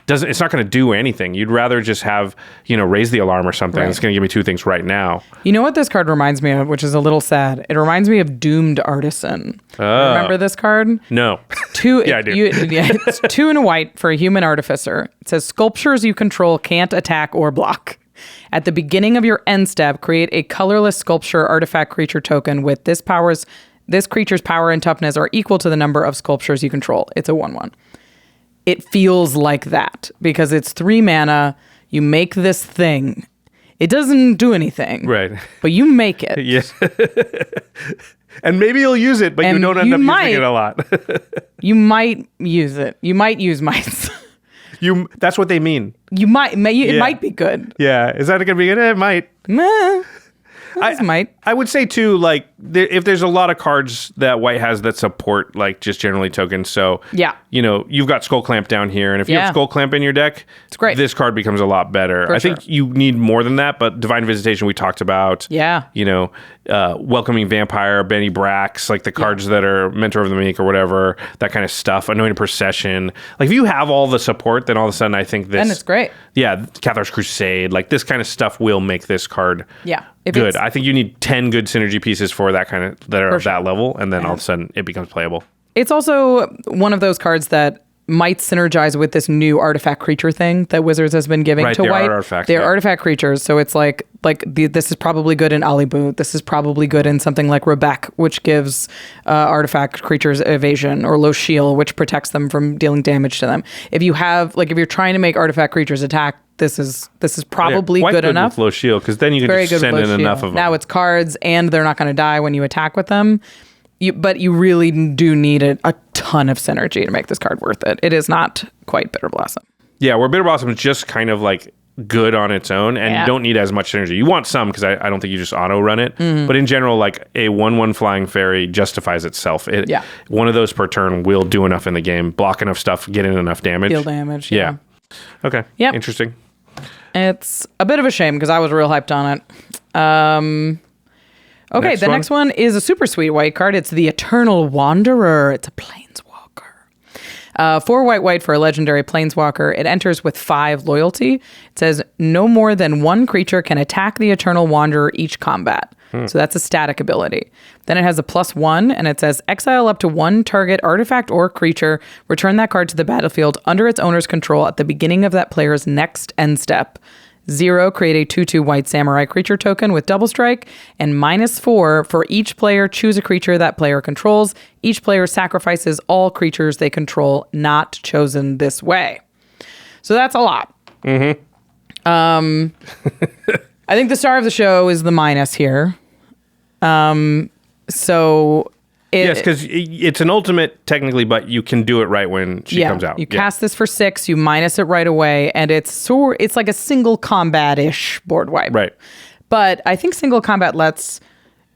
it's not going to do anything. You'd rather just have raise the alarm or something. Right. It's going to give me 2 things right now. You know what this card reminds me of, which is a little sad. It reminds me of Doomed Artisan. Remember this card? No. 2. Yeah, I do. It's 2 and a white for a human artificer. It says sculptures you control can't attack or block. At the beginning of your end step, create a colorless sculpture artifact creature token with this creature's power and toughness are equal to the number of sculptures you control. It's a 1/1. It feels like that because it's 3 mana. You make this thing. It doesn't do anything. Right. But you make it. Yeah. And maybe you'll use it, but you don't end up using it a lot. You might use it. You might use mites. That's what they mean. You might. It might be good. Yeah. Is that going to be good? It might. I would say too, like if there's a lot of cards that White has that support like just generally tokens. So you've got Skull Clamp down here, and if you have Skull Clamp in your deck, it's great. This card becomes a lot better. I think you need more than that, but Divine Visitation we talked about. Yeah. Welcoming Vampire, Benny Brax, like the cards that are Mentor of the Meek or whatever, that kind of stuff. Anointed Procession. Like if you have all the support, then all of a sudden I think this. And it's great. Yeah, Cathar's Crusade, like this kind of stuff will make this card. Yeah. Good. I think you need 10 good synergy pieces for that kind of that are of that level, and then all of a sudden it becomes playable. It's also one of those cards that might synergize with this new artifact creature thing that Wizards has been giving to White. They're artifact creatures, so it's like this is probably good in Alibu. This is probably good in something like Rebek, which gives artifact creatures evasion, or Lochiel, which protects them from dealing damage to them. If you're trying to make artifact creatures attack, this is probably good enough. With Lochiel, because then you can just send in enough of them. Now it's cards, and they're not going to die when you attack with them. But you really do need a ton of synergy to make this card worth it. It is not quite Bitter Blossom. Yeah, where Bitter Blossom is just kind of like good on its own, and you don't need as much synergy. You want some, because I don't think you just auto run it. Mm-hmm. But in general, like a 1/1 flying fairy justifies itself. One of those per turn will do enough in the game, block enough stuff, get in enough damage. Deal damage. Yeah. Okay. Yep. Interesting. It's a bit of a shame because I was real hyped on it. Okay, the next one is a super sweet white card. It's the Eternal Wanderer. It's a planeswalker. 4 white for a legendary planeswalker. It enters with 5 loyalty. It says no more than 1 creature can attack the Eternal Wanderer each combat. So that's a static ability. Then it has a +1, and it says exile up to 1 target artifact or creature. Return that card to the battlefield under its owner's control at the beginning of that player's next end step. 0, create a 2/2 white samurai creature token with double strike, and -4 for each player, choose a creature that player controls. Each player sacrifices all creatures they control not chosen this way. So that's a lot. Mm-hmm. I think the star of the show is the minus here. Yes, because it's an ultimate technically, but you can do it right when she comes out. You cast this for 6, you minus it right away, and it's like a single combat-ish board wipe. Right. But I think single combat lets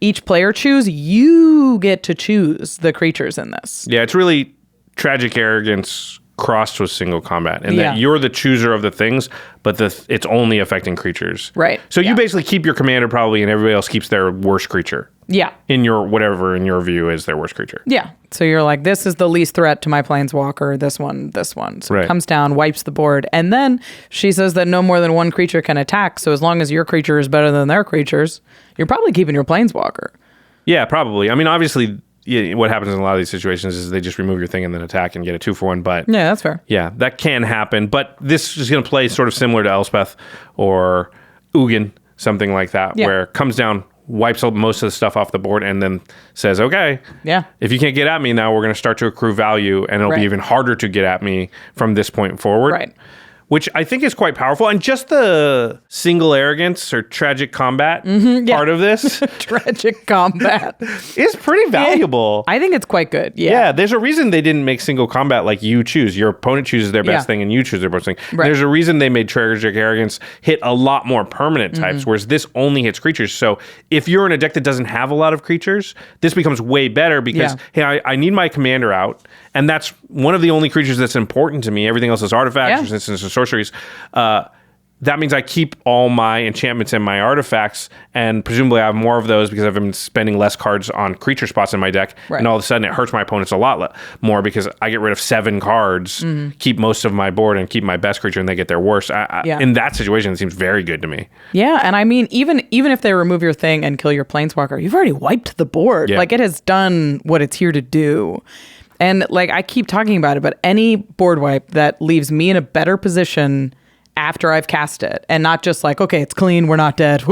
each player choose. You get to choose the creatures in this. Yeah, it's really tragic arrogance crossed with single combat, and Yeah. that you're the chooser of the things, but it's only affecting creatures. Right. So you Yeah. basically keep your commander probably, and everybody else keeps their worst creature. Yeah. In your whatever in your view is their worst creature. Yeah. So you're like, this is the least threat to my planeswalker, this one. So Right. it comes down, wipes the board. And then she says that no more than one creature can attack. So as long as your creature is better than their creatures, you're probably keeping your planeswalker. Yeah, probably. I mean, obviously, what happens in a lot of these situations is they just remove your thing and then attack and get a 2-for-1. But Yeah, that's fair. yeah, that can happen. But this is going to play sort of similar to Elspeth or Ugin, something like that, Yeah. where it comes down, wipes out most of the stuff off the board, and then says, okay, Yeah. if you can't get at me now, we're going to start to accrue value, and it'll Right. be even harder to get at me from this point forward. Right. Which I think is quite powerful. And just the single arrogance or tragic combat part of this Tragic combat. is pretty valuable. I think it's quite good. Yeah. Yeah, there's a reason they didn't make single combat like you choose. Your opponent chooses their best Yeah. thing and you choose their best thing. Right. There's a reason they made tragic arrogance hit a lot more permanent types, whereas this only hits creatures. So if you're in a deck that doesn't have a lot of creatures, this becomes way better because, hey, I need my commander out, and that's one of the only creatures that's important to me. Everything else is artifacts, Yeah. resistance, and sorceries. That means I keep all my enchantments and my artifacts, and presumably I have more of those because I've been spending less cards on creature spots in my deck. Right. And all of a sudden it hurts my opponents a lot more because I get rid of 7 cards, keep most of my board, and keep my best creature, and they get their worst. Yeah. In that situation, it seems very good to me. Yeah, and I mean, even if they remove your thing and kill your planeswalker, you've already wiped the board. Yeah. Like, it has done what it's here to do. And like, I keep talking about it, but any board wipe that leaves me in a better position after I've cast it, and not just like, okay, it's clean, we're not dead,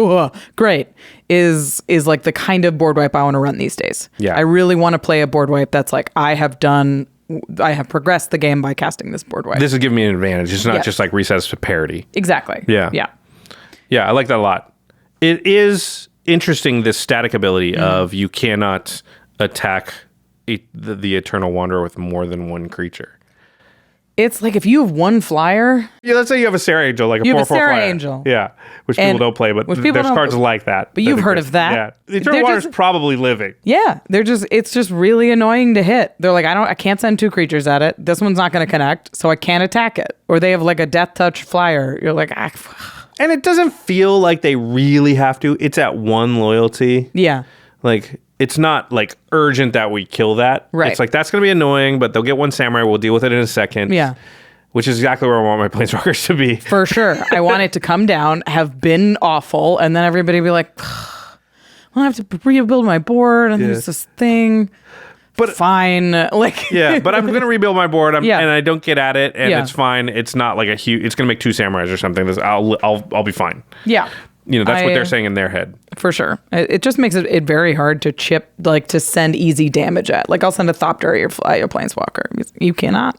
great, is like the kind of board wipe I want to run these days. Yeah. I really want to play a board wipe that's like, I have progressed the game by casting this board wipe. This is giving me an advantage. It's not Yes. just like resets to parity. Exactly. Yeah. Yeah. Yeah, I like that a lot. It is interesting, this static ability of you cannot attack the Eternal Wanderer with more than one creature. It's like if you have one flyer. Yeah, let's say you have a Sarah Angel, like a 4/4 You have a Sarah flyer. Angel. Yeah, which people And don't play, but which people there's don't- cards like that. But you've that heard exist. of that. Yeah, the Eternal They're Wanderer's just- probably living. Yeah, it's just really annoying to hit. They're like, I can't send 2 creatures at it. This one's not going to connect, so I can't attack it. Or they have like a death touch flyer. You're like, And it doesn't feel like they really have to. It's at 1 loyalty. yeah, Like, it's not like urgent that we kill that. Right. It's like, that's going to be annoying, but they'll get 1 samurai. We'll deal with it in a second. yeah, Which is exactly where I want my planeswalkers to be. for sure. I want it to come down, have been awful, and then everybody be like, well, I have to rebuild my board, and there's this thing. But Fine, like yeah, but I'm going to rebuild my board, Yeah. and I don't get at it, and Yeah. it's fine. It's not like a huge. It's going to make 2 samurais or something. I'll be fine. yeah. You know, that's what I- they're saying in their head. For sure. It just makes it very hard to chip, like to send easy damage at. Like I'll send a Thopter at your planeswalker. You cannot.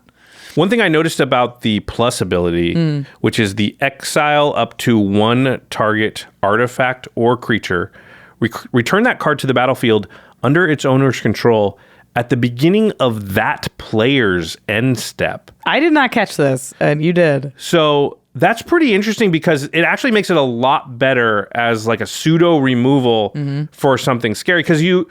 One thing I noticed about the plus ability, which is the exile up to 1 target artifact or creature, return that card to the battlefield under its owner's control at the beginning of that player's end step. I did not catch this, and you did. So that's pretty interesting because it actually makes it a lot better as like a pseudo removal for something scary. Because you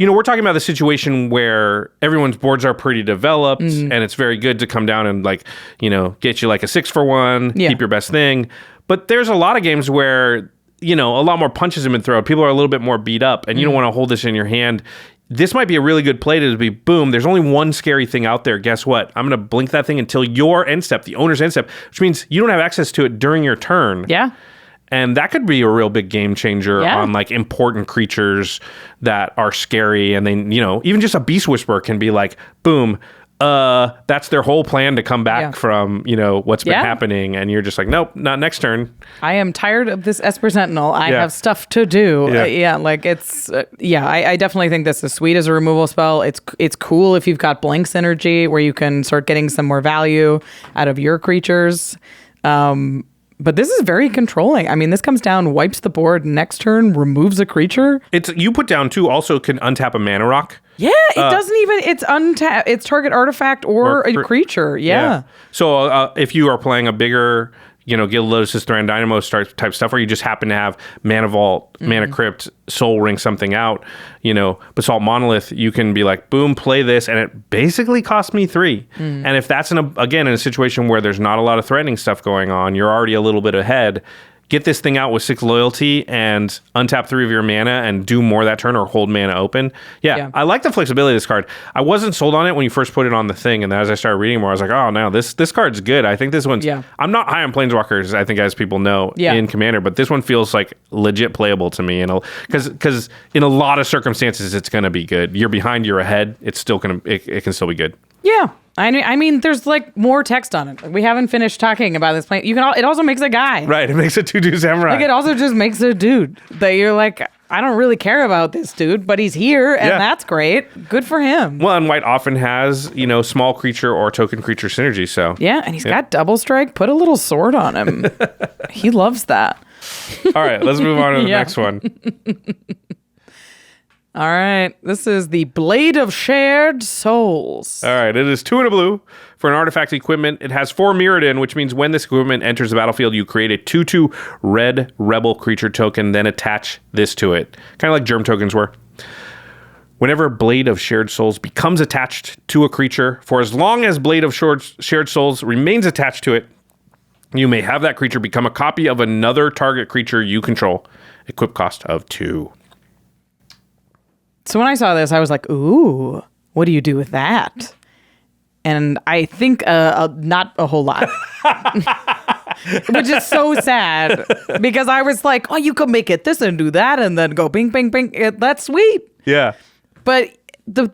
know, we're talking about the situation where everyone's boards are pretty developed and it's very good to come down and like, you know, get you like a 6-for-1, Yeah. keep your best thing. But there's a lot of games where, you know, a lot more punches have been thrown. People are a little bit more beat up and you don't want to hold this in your hand. This might be a really good play to be, boom, there's only one scary thing out there. Guess what? I'm going to blink that thing until your end step, the owner's end step, which means you don't have access to it during your turn. Yeah. And that could be a real big game changer Yeah. on like important creatures that are scary. And then, you know, even just a Beast Whisperer can be like, boom, that's their whole plan to come back Yeah. from, you know, what's been Yeah. happening. And you're just like, nope, not next turn. I am tired of this Esper Sentinel. I Yeah. have stuff to do. Yeah. Like it's, I definitely think this is sweet as a removal spell. It's cool if you've got Blink synergy where you can start getting some more value out of your creatures. But this is very controlling. I mean, this comes down, wipes the board, next turn, removes a creature. It's you put down too, also can untap a mana rock. Yeah, it doesn't even, it's target artifact or a creature. Yeah. So if you are playing a bigger Guild Lotus's Thran Dynamo type stuff, where you just happen to have Mana Vault, Mana Crypt, Soul Ring something out, Basalt Monolith, you can be like, boom, play this, and it basically cost me 3. And if that's in a situation where there's not a lot of threatening stuff going on, you're already a little bit ahead. Get this thing out with 6 loyalty and untap 3 of your mana and do more that turn or hold mana open. Yeah, I like the flexibility of this card. I wasn't sold on it when you first put it on the thing, and then as I started reading more, I was like, oh, no, this card's good. I think this one's... Yeah. I'm not high on Planeswalkers, I think, as people know, in Commander, but this one feels like legit playable to me. Because in a lot of circumstances, it's going to be good. You're behind, you're ahead. It's still going to... It can still be good. Yeah. I mean, there's like more text on it. We haven't finished talking about this plane. It also makes a guy. Right. It makes a 2/2 samurai. Like, it also just makes a dude that you're like, I don't really care about this dude, but he's here, and that's great. Good for him. Well, and white often has, small creature or token creature synergy. So yeah, and he's got double strike. Put a little sword on him. He loves that. All right, let's move on to the next one. All right, this is the Blade of Shared Souls. All right, it is 2 and a blue for an artifact equipment. It has 4 Mirrodin, which means when this equipment enters the battlefield, you create a 2/2 red rebel creature token, then attach this to it. Kind of like Germ tokens were. Whenever Blade of Shared Souls becomes attached to a creature, for as long as Blade of Shared Souls remains attached to it, you may have that creature become a copy of another target creature you control. Equip cost of 2. So when I saw this, I was like, ooh, what do you do with that? And I think not a whole lot. Which is so sad. Because I was like, oh, you could make it this and do that and then go bing, bing, bing. That's sweet. Yeah. But the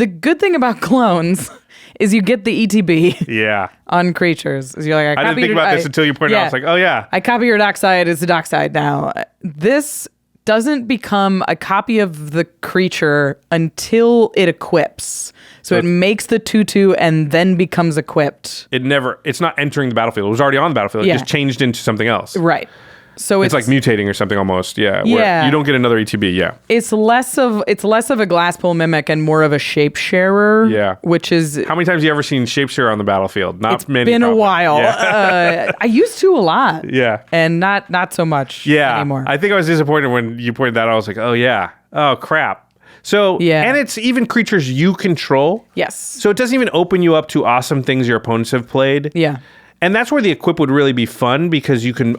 good thing about clones is you get the ETB on creatures. You're like, I didn't think about this until you pointed out. I was like, oh, yeah. I copy your dockside. It's the dockside now. This doesn't become a copy of the creature until it equips. So it makes the 2/2 and then becomes equipped. It's not entering the battlefield. It was already on the battlefield. It just changed into something else. Right. So it's like mutating or something almost. Yeah. Where you don't get another ETB. Yeah. It's less of a Glasspool Mimic and more of a Shape Sharer. Yeah. Which is... How many times have you ever seen Shape Sharer on the battlefield? Not many. It's been a while. Yeah. I used to a lot. Yeah. And not so much anymore. I think I was disappointed when you pointed that out. I was like, oh yeah. Oh crap. So, and it's even creatures you control. Yes. So it doesn't even open you up to awesome things your opponents have played. Yeah. And that's where the equip would really be fun because you can,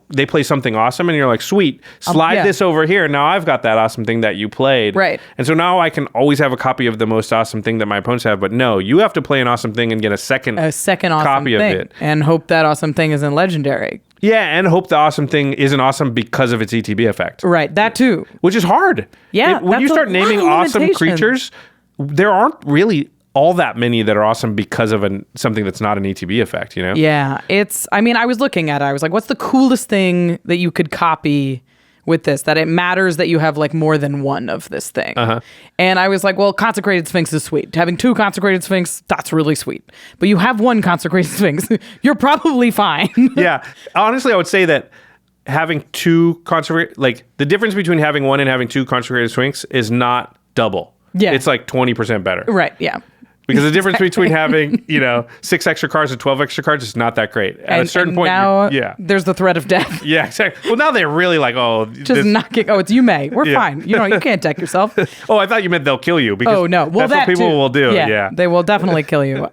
they play something awesome and you're like, sweet, slide this over here. Now I've got that awesome thing that you played. Right. And so now I can always have a copy of the most awesome thing that my opponents have. But no, you have to play an awesome thing and get a second awesome copy thing, of it. And hope that awesome thing isn't legendary. Yeah, and hope the awesome thing isn't awesome because of its ETB effect. Right, that too. Which is hard. Yeah. When you start naming awesome creatures, there aren't really all that many that are awesome because of something that's not an ETB effect, Yeah, I was looking at it. I was like, what's the coolest thing that you could copy with this, that it matters that you have like more than one of this thing? And I was like, well, Consecrated Sphinx is sweet. Having 2 Consecrated Sphinx, that's really sweet. But you have 1 Consecrated Sphinx, you're probably fine. Yeah. Honestly, I would say that having 2 consecrated, like the difference between having 1 and having 2 Consecrated Sphinx is not double. Yeah. It's like 20% better. Right, yeah. Because the difference between having, 6 extra cards and 12 extra cards is not that great. At a certain point, now there's the threat of death. Yeah, exactly. Well, now they're really like, knocking. Oh, it's you may. We're fine. You can't deck yourself. Oh, I thought you meant they'll kill you. Because oh no, well that's what people will do. Yeah, they will definitely kill you.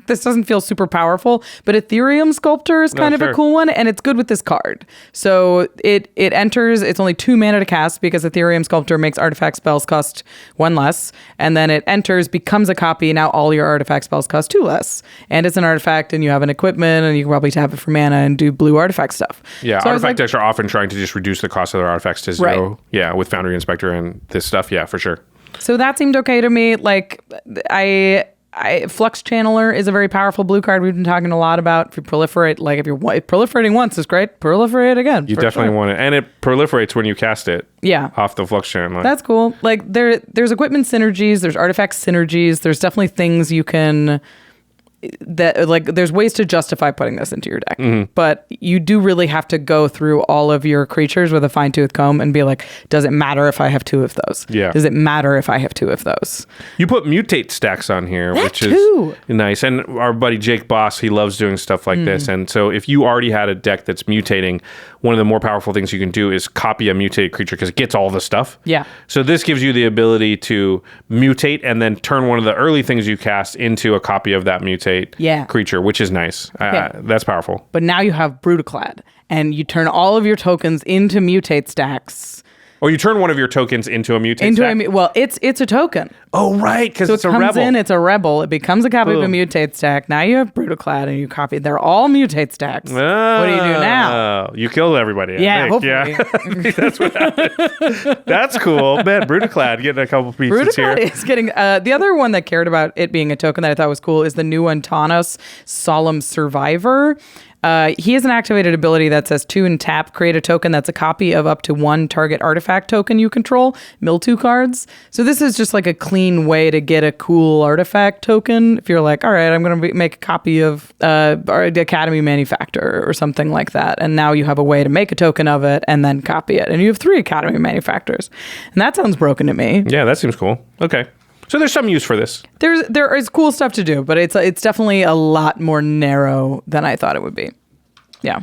This doesn't feel super powerful, but Ethereum Sculptor is kind of a cool one, and it's good with this card. So it enters. It's only 2 mana to cast because Ethereum Sculptor makes artifact spells cost 1 less, and then it enters, becomes a copy. Now all your artifact spells cost 2 less. And it's an artifact, and you have an equipment, and you can probably tap it for mana and do blue artifact stuff. Yeah, so artifact decks are often trying to just reduce the cost of their artifacts to 0. Right. Yeah, with Foundry Inspector and this stuff. Yeah, for sure. So that seemed okay to me. Like, Flux Channeler is a very powerful blue card we've been talking a lot about. If you proliferate, if you're proliferating once is great, proliferate again. You definitely want it. And it proliferates when you cast it. Yeah. Off the Flux Channeler. That's cool. Like there's equipment synergies, there's artifact synergies, there's definitely things you can that like there's ways to justify putting this into your deck, but you do really have to go through all of your creatures with a fine-tooth comb and be like, does it matter if I have 2 of those? Yeah. Does it matter if I have 2 of those? You put mutate stacks on here, which too. is nice. And our buddy Jake Boss, he loves doing stuff like this. And so if you already had a deck that's mutating, one of the more powerful things you can do is copy a mutated creature because it gets all the stuff. Yeah. So this gives you the ability to mutate and then turn one of the early things you cast into a copy of that mutate creature, which is nice. That's powerful. But now you have Brutaclad, and you turn all of your tokens into mutate stacks. Or you turn one of your tokens into a mutate stack? Well, it's a token. Oh, right, because it's a rebel. So it comes in, it's a rebel. It becomes a copy of a mutate stack. Now you have Brutaclad, and you copy. They're all mutate stacks. What do you do now? You killed everybody, I think. Yeah, that's what happened. That's cool. Man, Brutaclad getting a couple pieces here. Brutaclad is getting... the other one that cared about it being a token that I thought was cool is the new one, Tanos, Solemn Survivor. He has an activated ability that says 2 and tap, create a token that's a copy of up to 1 target artifact token you control, mill 2 cards. So this is just like a clean way to get a cool artifact token. If you're like, all right, I'm going to make a copy of the Academy Manufactor or something like that. And now you have a way to make a token of it and then copy it. And you have 3 Academy Manufactors. And that sounds broken to me. Yeah, that seems cool. Okay. So there's some use for this. There is cool stuff to do, but it's definitely a lot more narrow than I thought it would be. Yeah.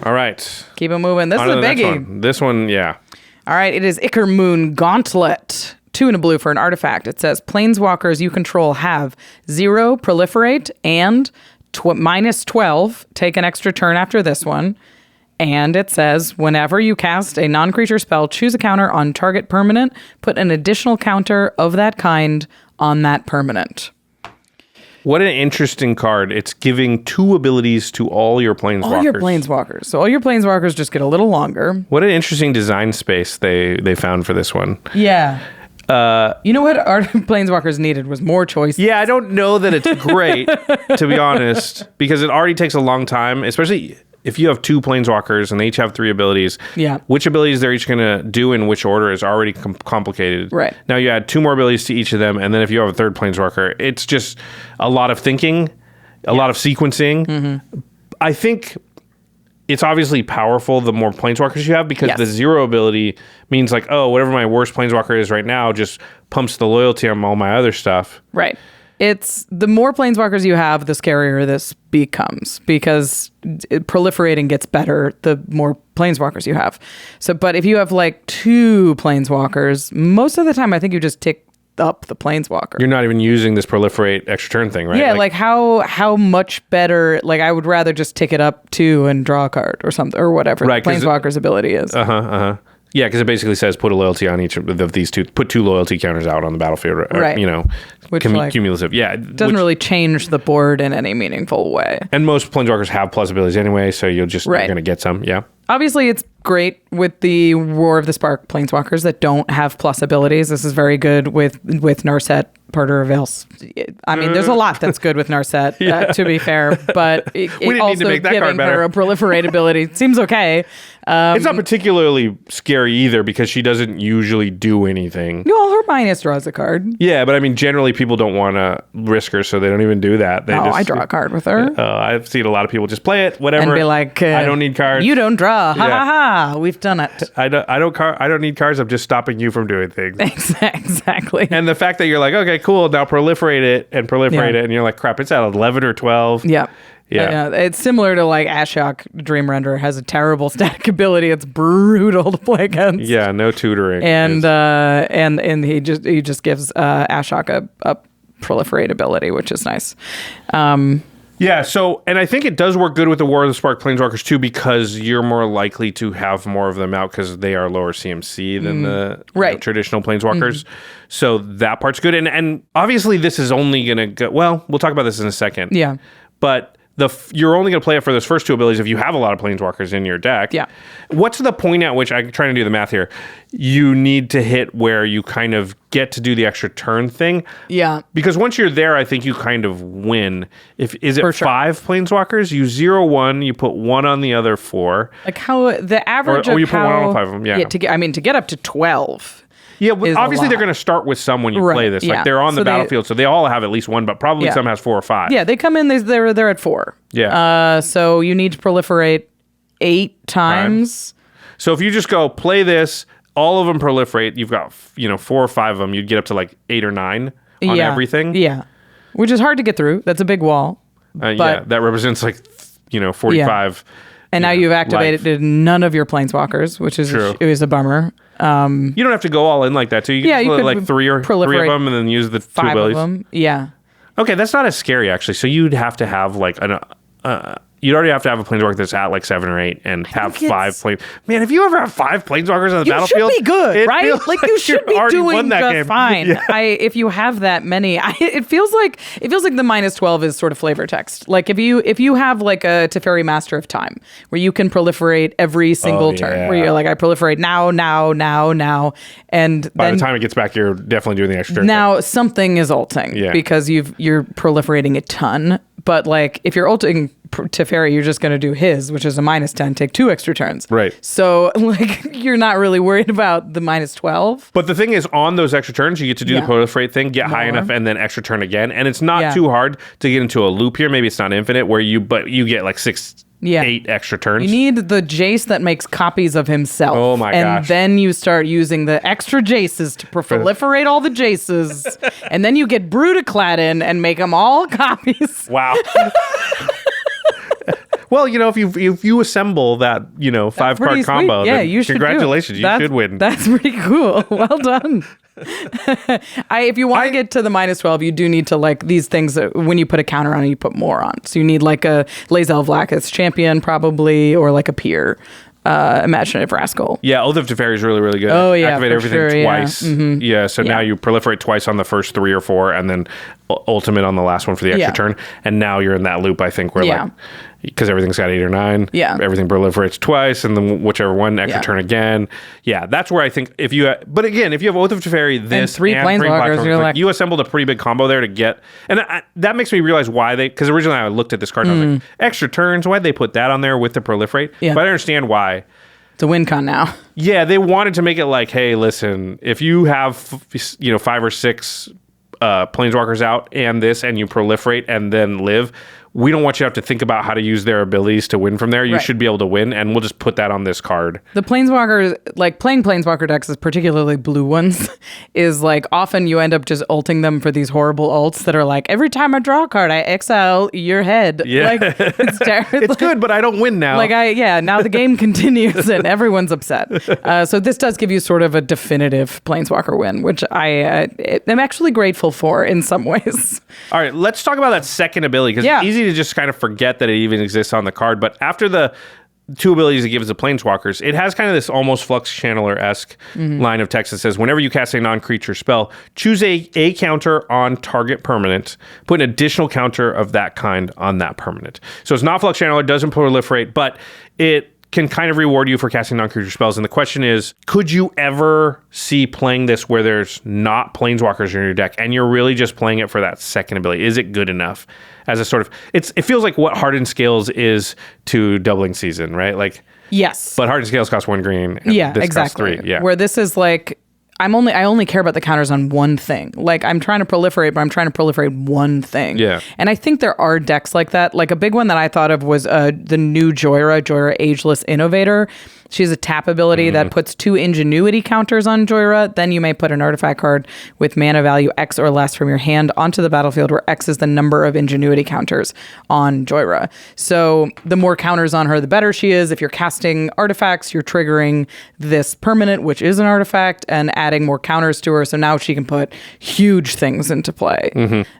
All right. Keep it moving. This is a biggie. This one, yeah. All right. It is Ichor Moon Gauntlet. 2 and a blue for an artifact. It says planeswalkers you control have 0 proliferate and -12. Take an extra turn after this one. And it says, whenever you cast a non-creature spell, choose a counter on target permanent, put an additional counter of that kind on that permanent. What an interesting card. It's giving 2 abilities to all your planeswalkers. All your planeswalkers. So all your planeswalkers just get a little longer. What an interesting design space they found for this one. Yeah. You know what our planeswalkers needed was more choice. Yeah, I don't know that it's great, to be honest, because it already takes a long time, especially... If you have 2 planeswalkers and they each have 3 abilities, which abilities they're each going to do in which order is already complicated. Right. Now you add 2 more abilities to each of them, and then if you have a 3rd planeswalker, it's just a lot of thinking, a lot of sequencing. Mm-hmm. I think it's obviously powerful the more planeswalkers you have because the 0 ability means like, oh, whatever my worst planeswalker is right now just pumps the loyalty on all my other stuff. Right. It's the more planeswalkers you have, the scarier this becomes because proliferating gets better the more planeswalkers you have. So, but if you have like 2 planeswalkers, most of the time I think you just tick up the planeswalker. You're not even using this proliferate extra turn thing, right? Yeah, like how much better, like I would rather just tick it up 2 and draw a card or something or whatever the planeswalker's ability is. Yeah, because it basically says put a loyalty on each of these 2. Put 2 loyalty counters out on the battlefield. Right. You know, which cumulative. Yeah. Doesn't really change the board in any meaningful way. And most planeswalkers have plus abilities anyway, so you're going to get some. Yeah. Obviously, it's great with the Roar of the Spark planeswalkers that don't have plus abilities. This is very good with Narset, Parter of Vales. I mean, there's a lot that's good with Narset, to be fair, but it also giving her a proliferate ability seems okay. It's not particularly scary either because she doesn't usually do anything. No, her minus draws a card. Yeah, but I mean, generally people don't want to risk her, so they don't even do that. I draw a card with her. I've seen a lot of people just play it, whatever. And be like, I don't need cards. You don't draw. Ha ha ha. We've done it. I don't need cards. I'm just stopping you from doing things. Exactly. And the fact that you're like, okay, cool, now proliferate it, and you're like, crap, it's at 11 or 12. Yeah. Yeah, it's similar to like Ashok Dream Renderer has a terrible static ability. It's brutal to play against. Yeah, no tutoring. And he just gives Ashok a proliferate ability, which is nice. Yeah, so, and I think it does work good with the War of the Spark Planeswalkers too, because you're more likely to have more of them out because they are lower CMC than the traditional Planeswalkers. Mm-hmm. So that part's good. And obviously this is only going to go, well, we'll talk about this in a second. Yeah. But you're only going to play it for those first 2 abilities if you have a lot of Planeswalkers in your deck. Yeah. What's the point at which, I'm trying to do the math here, you need to hit where you kind of get to do the extra turn thing? Yeah. Because once you're there, I think you kind of win. Is it for sure. 5 Planeswalkers? You 0-1, you put 1 on the other 4. Like how the average or you put 1 on all 5 of them, yeah. To get up to 12. Yeah, but obviously they're going to start with some when you play this. Like they're on the battlefield, so they all have at least one, but probably some has 4 or 5. Yeah, they come in, they're at 4. Yeah. So you need to proliferate 8 times. So if you just go play this, all of them proliferate, you've got 4 or 5 of them, you'd get up to like 8 or 9 on everything. Yeah. Which is hard to get through. That's a big wall. That represents like 45. And now you've activated none of your planeswalkers, which is a bummer. You don't have to go all in like that too. You can play like 3 of them and then use the 2 5 abilities. of them. Yeah. Okay, that's not as scary actually. So you'd have to have like you'd already have to have a planeswalker that's at like 7 or 8 and have 5 planes. Man, if you ever have 5 planeswalkers on the battlefield, you should be good, right? Like you should be doing just fine. Yeah. If you have that many, it feels like the -12 is sort of flavor text. Like if you have like a Teferi Master of Time where you can proliferate every single turn, where you're like, I proliferate now, and by the time it gets back, you're definitely doing the extra turn. Now something is ulting because you're proliferating a ton. But like if you're ulting Teferi, you're just going to do his, which is a -10, take 2 extra turns. Right. So like you're not really worried about the -12. But the thing is, on those extra turns, you get to do the proliferate thing, get high enough, and then extra turn again. And it's not too hard to get into a loop here. Maybe it's not infinite, where you get like 8 extra turns. You need the Jace that makes copies of himself. Oh my gosh. And then you start using the extra Jaces to proliferate all the Jaces. And then you get Brutaclad in and make them all copies. Wow. Well, if you assemble that, 5-card combo, then you should congratulations, you should win. That's pretty cool. Well done. If you want to get to the -12, you do need to like these things. When you put a counter on it, you put more on. So you need like a Lae'zel Vlaakith's Champion probably, or like a Peer. Imaginative Rascal. Yeah, Oath of Teferi is really, really good. Oh, yeah, Activate everything twice. Yeah, mm-hmm. So now you proliferate twice on the first 3 or 4, and then ultimate on the last one for the extra turn. And now you're in that loop, I think, where like, because everything's got 8 or 9, everything proliferates twice, and then whichever one, extra turn again. Yeah, that's where I think if you have Oath of Teferi, this and 3 planeswalkers, you're like, you assembled a pretty big combo there to get, and that makes me realize why because originally I looked at this card and I was like, extra turns, why'd they put that on there with the proliferate? Yeah. But I understand why. It's a win con now. Yeah, they wanted to make it like, hey, listen, if you have 5 or 6 planeswalkers out and you proliferate and then live, we don't want you to have to think about how to use their abilities to win from there. You should be able to win, and we'll just put that on this card. The planeswalkers, like playing planeswalker decks, particularly blue ones, is like often you end up just ulting them for these horrible ults that are like, every time I draw a card, I exile your head. Yeah. Like, it's terrible. It's good, but I don't win now. Now the game continues and everyone's upset. So this does give you sort of a definitive planeswalker win, which I am actually grateful for in some ways. All right, let's talk about that second ability, because it's easy to just kind of forget that it even exists on the card. But after the 2 abilities it gives the planeswalkers, it has kind of this almost Flux Channeler-esque line of text that says, whenever you cast a non-creature spell, choose a counter on target permanent, put an additional counter of that kind on that permanent. So it's not Flux Channeler, doesn't proliferate, but it can kind of reward you for casting non-creature spells. And the question is, could you ever see playing this where there's not planeswalkers in your deck and you're really just playing it for that second ability? Is it good enough as a sort of, it feels like what Hardened Scales is to Doubling Season, right? Like, yes. But Hardened Scales cost 1 green. And this exactly. costs 3. Yeah. Where this is like, I only care about the counters on one thing. Like I'm trying to proliferate, but I'm trying to proliferate one thing. Yeah. And I think there are decks like that. Like a big one that I thought of was the new Joyra Ageless Innovator. She has a tap ability that puts 2 ingenuity counters on Joyra. Then you may put an artifact card with mana value X or less from your hand onto the battlefield, where X is the number of ingenuity counters on Joyra. So the more counters on her, the better she is. If you're casting artifacts, you're triggering this permanent, which is an artifact, and adding more counters to her. So now she can put huge things into play.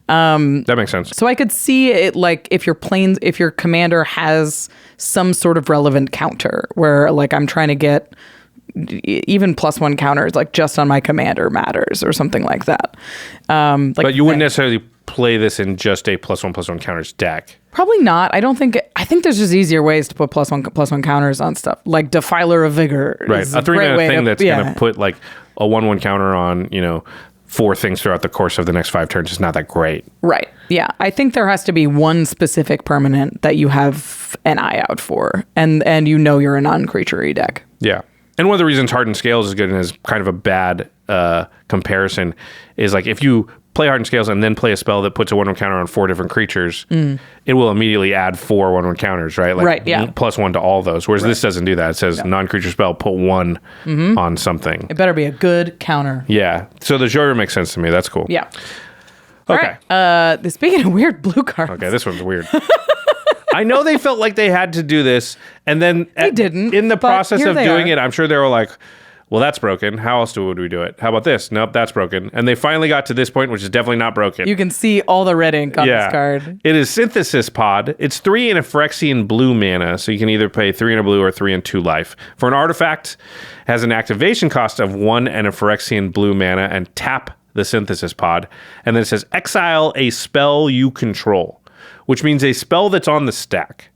That makes sense. So I could see it like if your commander has some sort of relevant counter where like I'm trying to get even +1 counters like just on my commander matters or something like that. But you wouldn't necessarily play this in just a +1/+1 counters deck. Probably not. I think there's just easier ways to put +1/+1 counters on stuff like Defiler of Vigor. Right. A 3-mana thing that's going to put like a 1/1 counter on, 4 things throughout the course of the next 5 turns is not that great. Right. Yeah. I think there has to be one specific permanent that you have an eye out for, and you're a non-creature-y deck. Yeah. And one of the reasons Hardened Scales is good and is kind of a bad comparison is like if you play Hardened Scales and then play a spell that puts a 1/1 counter on 4 different creatures, it will immediately add 4 1/1 counters, right? Like Right, yeah. +1 to all those. Whereas this doesn't do that. It says non-creature spell, put 1 on something. It better be a good counter. Yeah. So the genre makes sense to me. That's cool. Yeah. Okay. All right. Speaking of weird blue cards. Okay, this one's weird. I know they felt like they had to do this, and then They didn't, in the but process here of they doing are. it, I'm sure they were like, well, that's broken. How else would we do it? How about this? Nope, that's broken. And they finally got to this point, which is definitely not broken. You can see all the red ink on this card. It is Synthesis Pod. It's 3 in a Phyrexian blue mana, so you can either pay 3 in a blue or 3 in 2 life. For an artifact, it has an activation cost of 1 and a Phyrexian blue mana, and tap the Synthesis Pod. And then it says, exile a spell you control, which means a spell that's on the stack.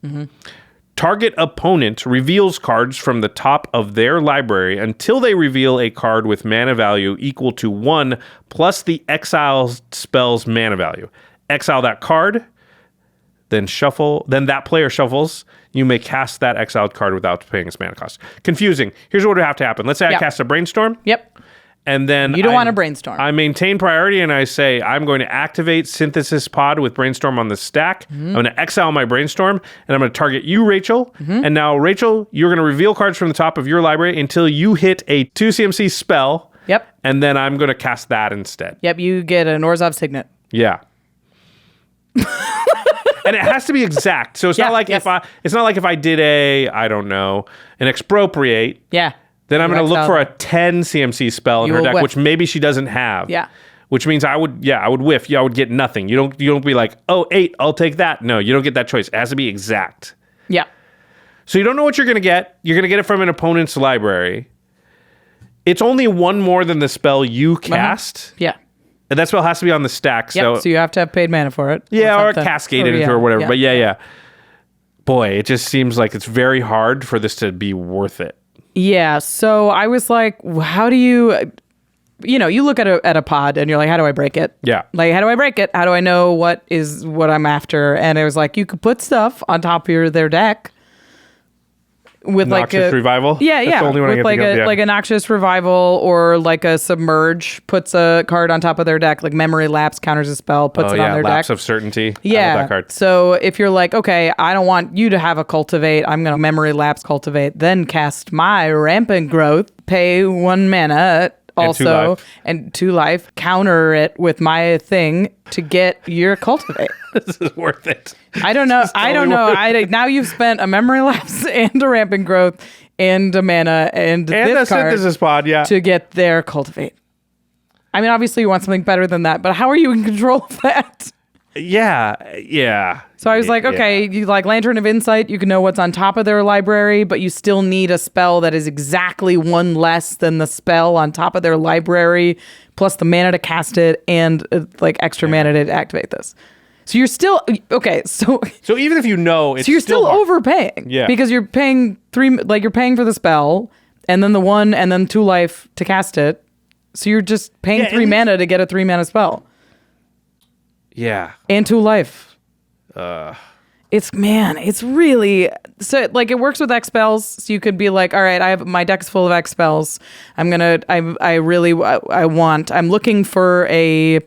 Target opponent reveals cards from the top of their library until they reveal a card with mana value equal to 1 plus the exile spell's mana value. Exile that card, then shuffle. Then that player shuffles. You may cast that exiled card without paying its mana cost. Confusing. Here's what would have to happen. Let's say I cast a Brainstorm. Yep. And then You don't want to Brainstorm. I maintain priority and I say, I'm going to activate Synthesis Pod with Brainstorm on the stack. I'm going to exile my Brainstorm and I'm going to target you, Rachel. And now, Rachel, you're going to reveal cards from the top of your library until you hit a 2 CMC spell. Yep. And then I'm going to cast that instead. Yep. You get an Orzhov Signet. Yeah. And it has to be exact. So it's not like if I did an expropriate. Yeah. Then I'm You going to look exile for a them. 10 CMC spell in You her will deck, whiff. which maybe she doesn't have. Yeah. Which means I would whiff. Yeah, I would get nothing. You don't be like, oh, 8, I'll take that. No, you don't get that choice. It has to be exact. Yeah. So you don't know what you're going to get. You're going to get it from an opponent's library. It's only 1 more than the spell you cast. Yeah. And that spell has to be on the stack. Yep. So you have to have paid mana for it. Yeah, or something. cascaded into or whatever. But yeah. Boy, it just seems like it's very hard for this to be worth it. Yeah. So I was like, how do you look at a pod and you're like, how do I break it? Yeah. Like, how do I break it? How do I know what I'm after? And it was like, you could put stuff on top of their deck with Noxious Revival? Yeah, That's the only one I with can think of, yeah. like a Noxious Revival or like a Submerge puts a card on top of their deck, like Memory Lapse counters a spell, puts it on their Lapse deck. of Certainty. I love Yeah. that card. So if you're like, okay, I don't want you to have a Cultivate, I'm going to Memory Lapse Cultivate, then cast my Rampant Growth, pay 1 mana also, and 2 life, counter it with my thing to get your Cultivate. This is worth it. I don't know. Now you've spent a Memory Lapse and a Rampant Growth and a mana and this a card Synthesis Pod, yeah. to get their Cultivate. I mean, obviously you want something better than that, but how are you in control of that? Yeah. So I was like, okay, you like Lantern of Insight, you can know what's on top of their library, but you still need a spell that is exactly 1 less than the spell on top of their library, plus the mana to cast it and like extra mana to activate this. So you're still okay. So even if you know, it's so you're still hard. overpaying, Yeah, because you're paying 3, like you're paying for the spell, and then the 1, and then 2 life to cast it. So you're just paying 3 mana to get a 3 mana spell. Yeah, And 2 life. It's really so like it works with X spells. So you could be like, all right, my deck is full of X spells. I'm looking for a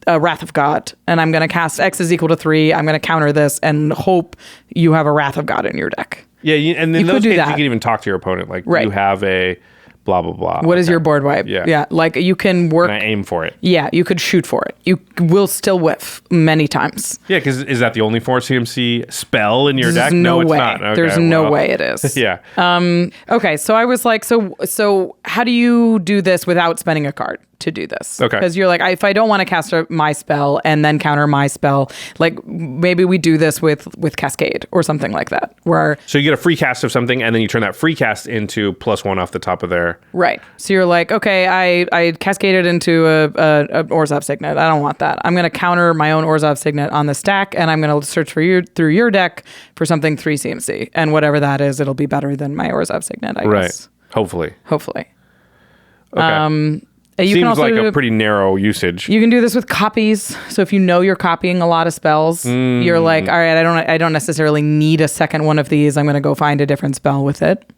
Wrath of God, and I'm gonna cast X is equal to 3. I'm gonna counter this and hope you have a Wrath of God in your deck. Yeah, and in You those could do cases, that. you can even talk to your opponent. Like, Right. you have a blah, blah, blah. What is your board wipe? Yeah. Like you can work. And I aim for it. Yeah, you could shoot for it. You will still whiff many times. Yeah, because is that the only 4 CMC spell in your There's deck? no it's way. not. Okay, There's no well. way it is. Yeah. Okay, so I was like, so how do you do this without spending a card to do this? Okay. Because you're like, if I don't want to cast my spell and then counter my spell, like maybe we do this with Cascade or something like that, where So you get a free cast of something, and then you turn that free cast into +1 off the top of there. right. So you're like, okay, I cascaded into a Orzhov Signet. I don't want that. I'm going to counter my own Orzhov Signet on the stack, and I'm going to search through your deck for something 3 CMC, and whatever that is, it'll be better than my Orzhov Signet, I Right. guess. Hopefully. Hopefully. Okay. You Seems can also like do a pretty narrow usage. You can do this with copies. So if you know you're copying a lot of spells, you're like, all right, I don't necessarily need a second one of these. I'm going to go find a different spell with it.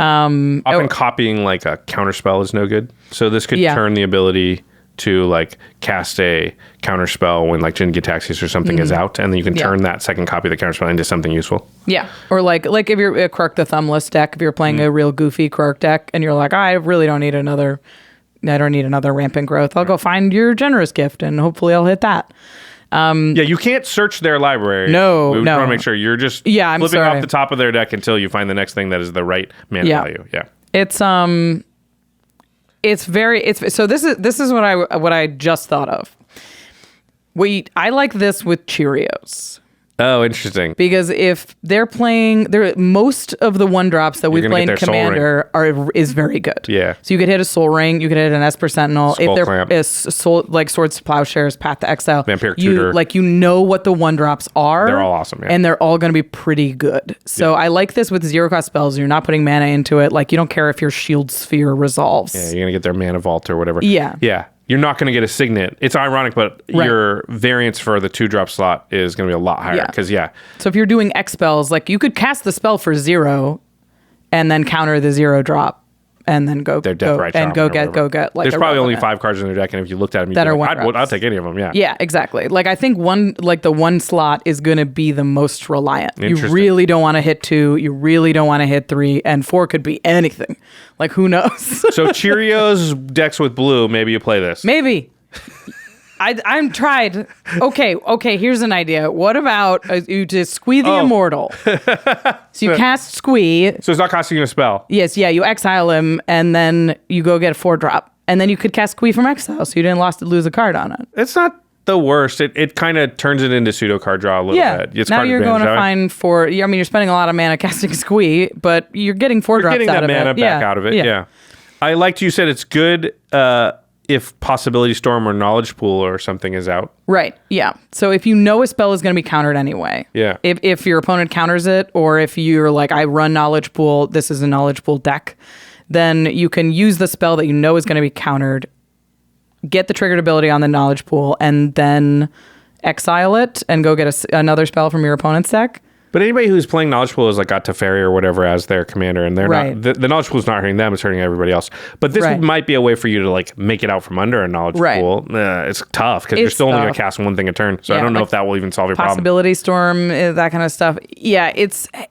Often copying like a counterspell is no good. So this could turn the ability to like cast a counterspell when like Jin-Gitaxias or something is out, and then you can turn that second copy of the counterspell into something useful. Yeah. Or like if you're a Krark the Thumbless deck, if you're playing a real goofy Krark deck and you're like, I really don't need another rampant growth. I'll go find your generous gift and hopefully I'll hit that. You can't search their library. No, we want to make sure you're just flipping off the top of their deck until you find the next thing that is the right mana value. Yeah. So this is what I just thought of. I like this with Cheerios. Oh, interesting. Because if they're playing, most of the 1-drops that we play in Commander is very good. Yeah. So you could hit a Soul Ring, you could hit an Esper Sentinel. Skull if Clamp. they're Swords to Plowshares, Path to Exile, Vampiric Tutor. You know what the 1-drops are. They're all awesome, yeah. And they're all going to be pretty good. So I like this with 0-cost spells. You're not putting mana into it. Like, you don't care if your Shield Sphere resolves. Yeah, you're going to get their Mana Vault or whatever. Yeah. Yeah. You're not going to get a Signet. It's ironic, but your variance for the 2-drop slot is going to be a lot higher. Because, So if you're doing X spells, like you could cast the spell for 0 and then counter the 0-drop and then go get like there's probably only 5 cards in their deck, and if you looked at them, you'd be like, I'll take any of them. Yeah, exactly. Like I think the one slot is going to be the most reliant. You really don't want to hit 2, you really don't want to hit 3, and 4 could be anything. Like who knows? So Cheerios decks with blue, maybe you play this. Maybe. I'm tried. Okay. Here's an idea. What about you just Squee the Immortal? So you cast Squee. So it's not costing you a spell. Yes, you exile him, and then you go get a 4-drop, and then you could cast Squee from exile, so you didn't lose a card on it. It's not the worst. It kind of turns it into pseudo card draw a little bit. It's now you're going to find 4. I mean, you're spending a lot of mana casting Squee, but you're getting 4-drops out of it. Getting that mana back out of it. Yeah. I liked you said it's good. If Possibility Storm or Knowledge Pool or something is out. Right, yeah. So if you know a spell is going to be countered anyway. Yeah. If your opponent counters it, or if you're like, I run Knowledge Pool, this is a Knowledge Pool deck, then you can use the spell that you know is going to be countered, get the triggered ability on the Knowledge Pool, and then exile it and go get another spell from your opponent's deck. But anybody who's playing Knowledge Pool has like got Teferi or whatever as their commander, and they're not. The Knowledge Pool is not hurting them; it's hurting everybody else. But this might be a way for you to like make it out from under a Knowledge Pool. It's tough because you're still only going to cast one thing a turn. So I don't know if that will even solve your problem. Possibility Storm, that kind of stuff. Yeah,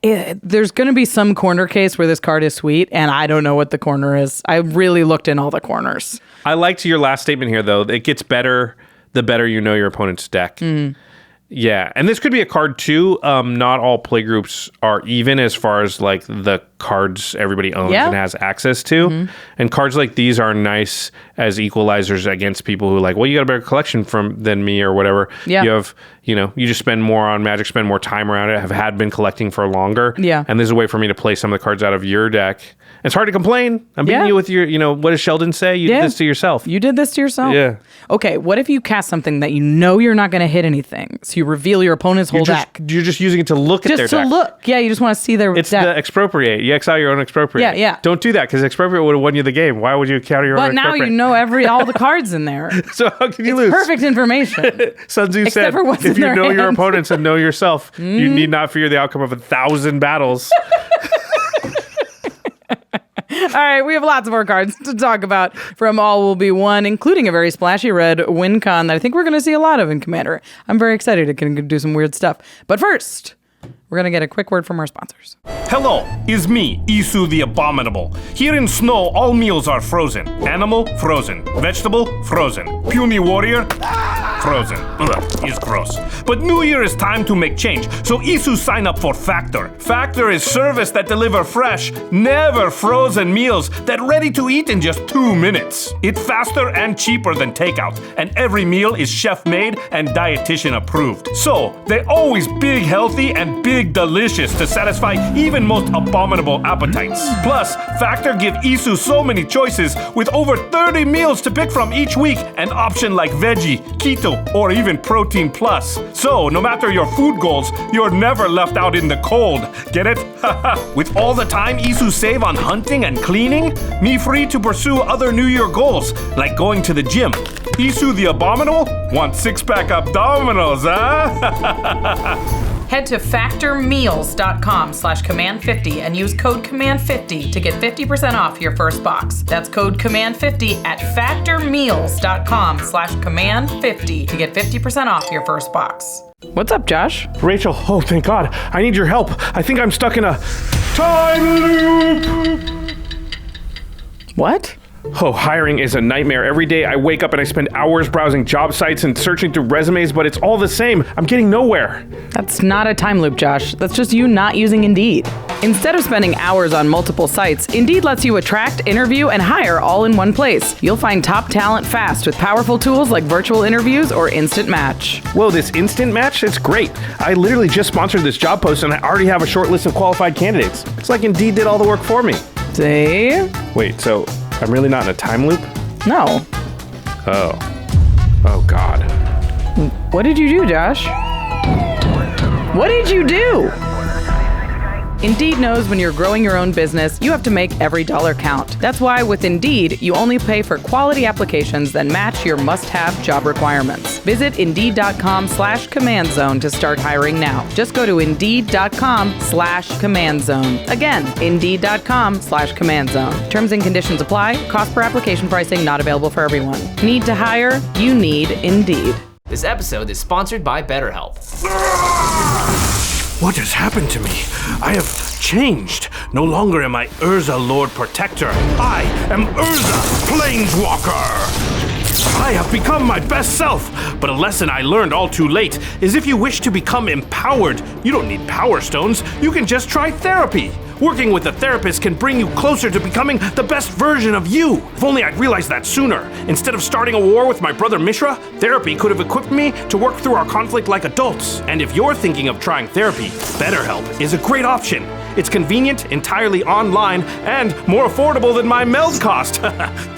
there's going to be some corner case where this card is sweet, and I don't know what the corner is. I really looked in all the corners. I liked your last statement here, though. It gets better the better you know your opponent's deck. Mm. Yeah, and this could be a card too. Not all playgroups are even as far as like the cards everybody owns and has access to. Mm-hmm. And cards like these are nice as equalizers against people who like, well, you got a better collection than me or whatever. Yeah. You have, you just spend more on Magic, spend more time around it, have been collecting for longer. Yeah. And this is a way for me to play some of the cards out of your deck. It's hard to complain. I'm beating you with your, what does Sheldon say? You did this to yourself. You did this to yourself. Yeah. Okay, what if you cast something that you know you're not going to hit anything? So you reveal your opponent's whole deck. You're just using it to look at their deck. Just to look. Yeah, you just want to see their deck. It's the expropriate. You exile your own expropriate. Yeah. Don't do that because expropriate would have won you the game. Why would you counter your own expropriate? But now you know all the cards in there. So how can you lose? Perfect information. Sun Tzu said, if you know your opponents and know yourself, you need not fear the outcome of 1,000 battles. All right, we have lots more cards to talk about from All Will Be One, including a very splashy red win con that I think we're going to see a lot of in Commander. I'm very excited. It can do some weird stuff. But first, we're going to get a quick word from our sponsors. Hello, it's me, Isu the Abominable. Here in snow, all meals are frozen. Animal, frozen. Vegetable, frozen. Puny warrior, frozen. Ugh, it's gross. But New Year is time to make change, so Isu sign up for Factor. Factor is service that deliver fresh, never frozen meals that ready to eat in just 2 minutes. It's faster and cheaper than takeout, and every meal is chef made and dietitian approved. So, they always big healthy and big delicious to satisfy even most abominable appetites. Plus, Factor give Isu so many choices with over 30 meals to pick from each week, an option like veggie, keto, or even protein plus. So, no matter your food goals, you're never left out in the cold. Get it? With all the time Isu save on hunting and cleaning, me free to pursue other New Year goals, like going to the gym. Isu the Abominable wants 6-pack abdominals, huh? Head to factormeals.com/command50 and use code command50 to get 50% off your first box. That's code command50 at factormeals.com/command50 to get 50% off your first box. What's up, Josh? Rachel, oh, thank God. I need your help. I think I'm stuck in a time loop. What? Oh, hiring is a nightmare. Every day I wake up and I spend hours browsing job sites and searching through resumes, but it's all the same. I'm getting nowhere. That's not a time loop, Josh. That's just you not using Indeed. Instead of spending hours on multiple sites, Indeed lets you attract, interview, and hire all in one place. You'll find top talent fast with powerful tools like virtual interviews or Instant Match. Whoa, this Instant Match? It's great. I literally just sponsored this job post and I already have a short list of qualified candidates. It's like Indeed did all the work for me. See? Wait, so I'm really not in a time loop? No. Oh God. What did you do, Josh? What did you do? Indeed knows when you're growing your own business, you have to make every dollar count. That's why with Indeed, you only pay for quality applications that match your must-have job requirements. Visit Indeed.com/CommandZone to start hiring now. Just go to Indeed.com/CommandZone. Again, Indeed.com/CommandZone. Terms and conditions apply. Cost per application pricing not available for everyone. Need to hire? You need Indeed. This episode is sponsored by BetterHelp. What has happened to me? I have changed. No longer am I Urza Lord Protector. I am Urza Planeswalker. I have become my best self, but a lesson I learned all too late is if you wish to become empowered, you don't need power stones, you can just try therapy. Working with a therapist can bring you closer to becoming the best version of you. If only I'd realized that sooner. Instead of starting a war with my brother Mishra, therapy could have equipped me to work through our conflict like adults. And if you're thinking of trying therapy, BetterHelp is a great option. It's convenient, entirely online, and more affordable than my meld cost.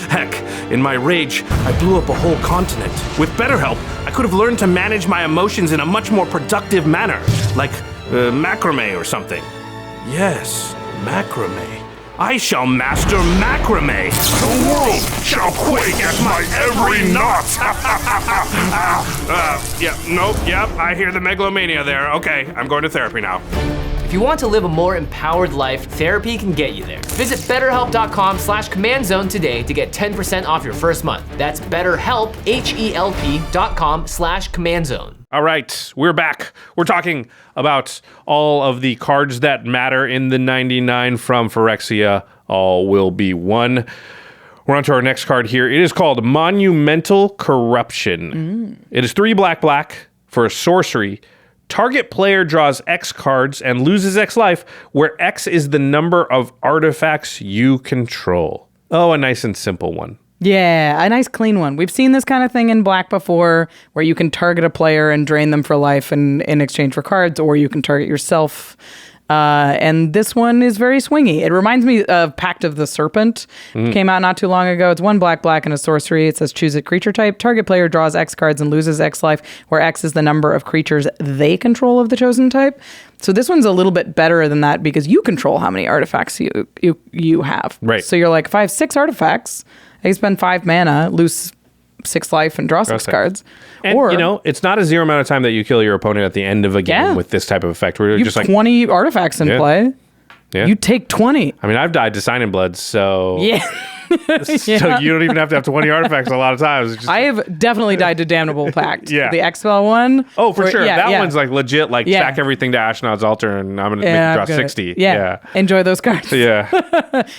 Heck, in my rage, I blew up a whole continent. With BetterHelp, I could have learned to manage my emotions in a much more productive manner, like macrame or something. Yes, macrame. I shall master macrame. The world shall quake at my every knot. I hear the megalomania there. Okay, I'm going to therapy now. If you want to live a more empowered life, therapy can get you there. Visit BetterHelp.com/CommandZone today to get 10% off your first month. That's BetterHelp, HELP.com/CommandZone. All right, we're back. We're talking about all of the cards that matter in the 99 from Phyrexia. All will be one. We're on to our next card here. It is called Monumental Corruption. It is 3 black for a sorcery. Target player draws X cards and loses X life, where X is the number of artifacts you control. Oh, a nice and simple one. Yeah, a nice clean one. We've seen this kind of thing in Black before, where you can target a player and drain them for life in exchange for cards, or you can target yourself. And this one is very swingy. It reminds me of Pact of the Serpent. Came out not too long ago. It's 1 black and a sorcery. It says choose a creature type. Target player draws X cards and loses X life, where X is the number of creatures they control of the chosen type. So this one's a little bit better than that because you control how many artifacts you have. Right. So you're like, if I have 6 artifacts, I can spend 5 mana, lose 6 life, and draw 6 cards. And, or, it's not a zero amount of time that you kill your opponent at the end of a game with this type of effect. Where you're you just have like 20 artifacts in play. Yeah. You take 20. I mean, I've died to Sign in Blood, so... Yeah. So you don't even have to have 20 artifacts a lot of times. It's just, I have definitely died to Damnable Pact. Yeah. The X-Spell one. Oh, for sure. That one's like legit, like stack everything to Ashnod's altar and I'm going to make you draw 60. Yeah. Enjoy those cards. Yeah.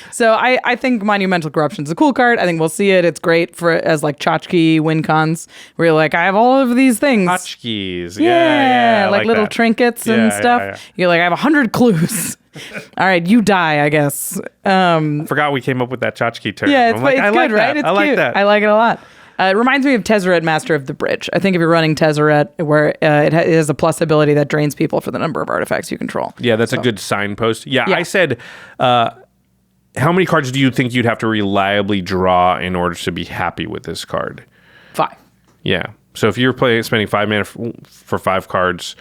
So I think Monumental Corruption is a cool card. I think we'll see it. It's great for as like tchotchke win cons where you're like, I have all of these things. Tchotchkes. Yeah. Like little that. trinkets and stuff. Yeah. You're like, I have 100 clues. All right, you die, I guess. I forgot we came up with that tchotchke term. Yeah, it's good, right? It's I like cute. that. I like it a lot. It reminds me of Tezzeret, Master of the Bridge. I think if you're running Tezzeret, where it has a plus ability that drains people for the number of artifacts you control. Yeah, that's a good signpost. Yeah, I said, how many cards do you think you'd have to reliably draw in order to be happy with this card? 5. Yeah. So if you're spending 5 mana for 5 cards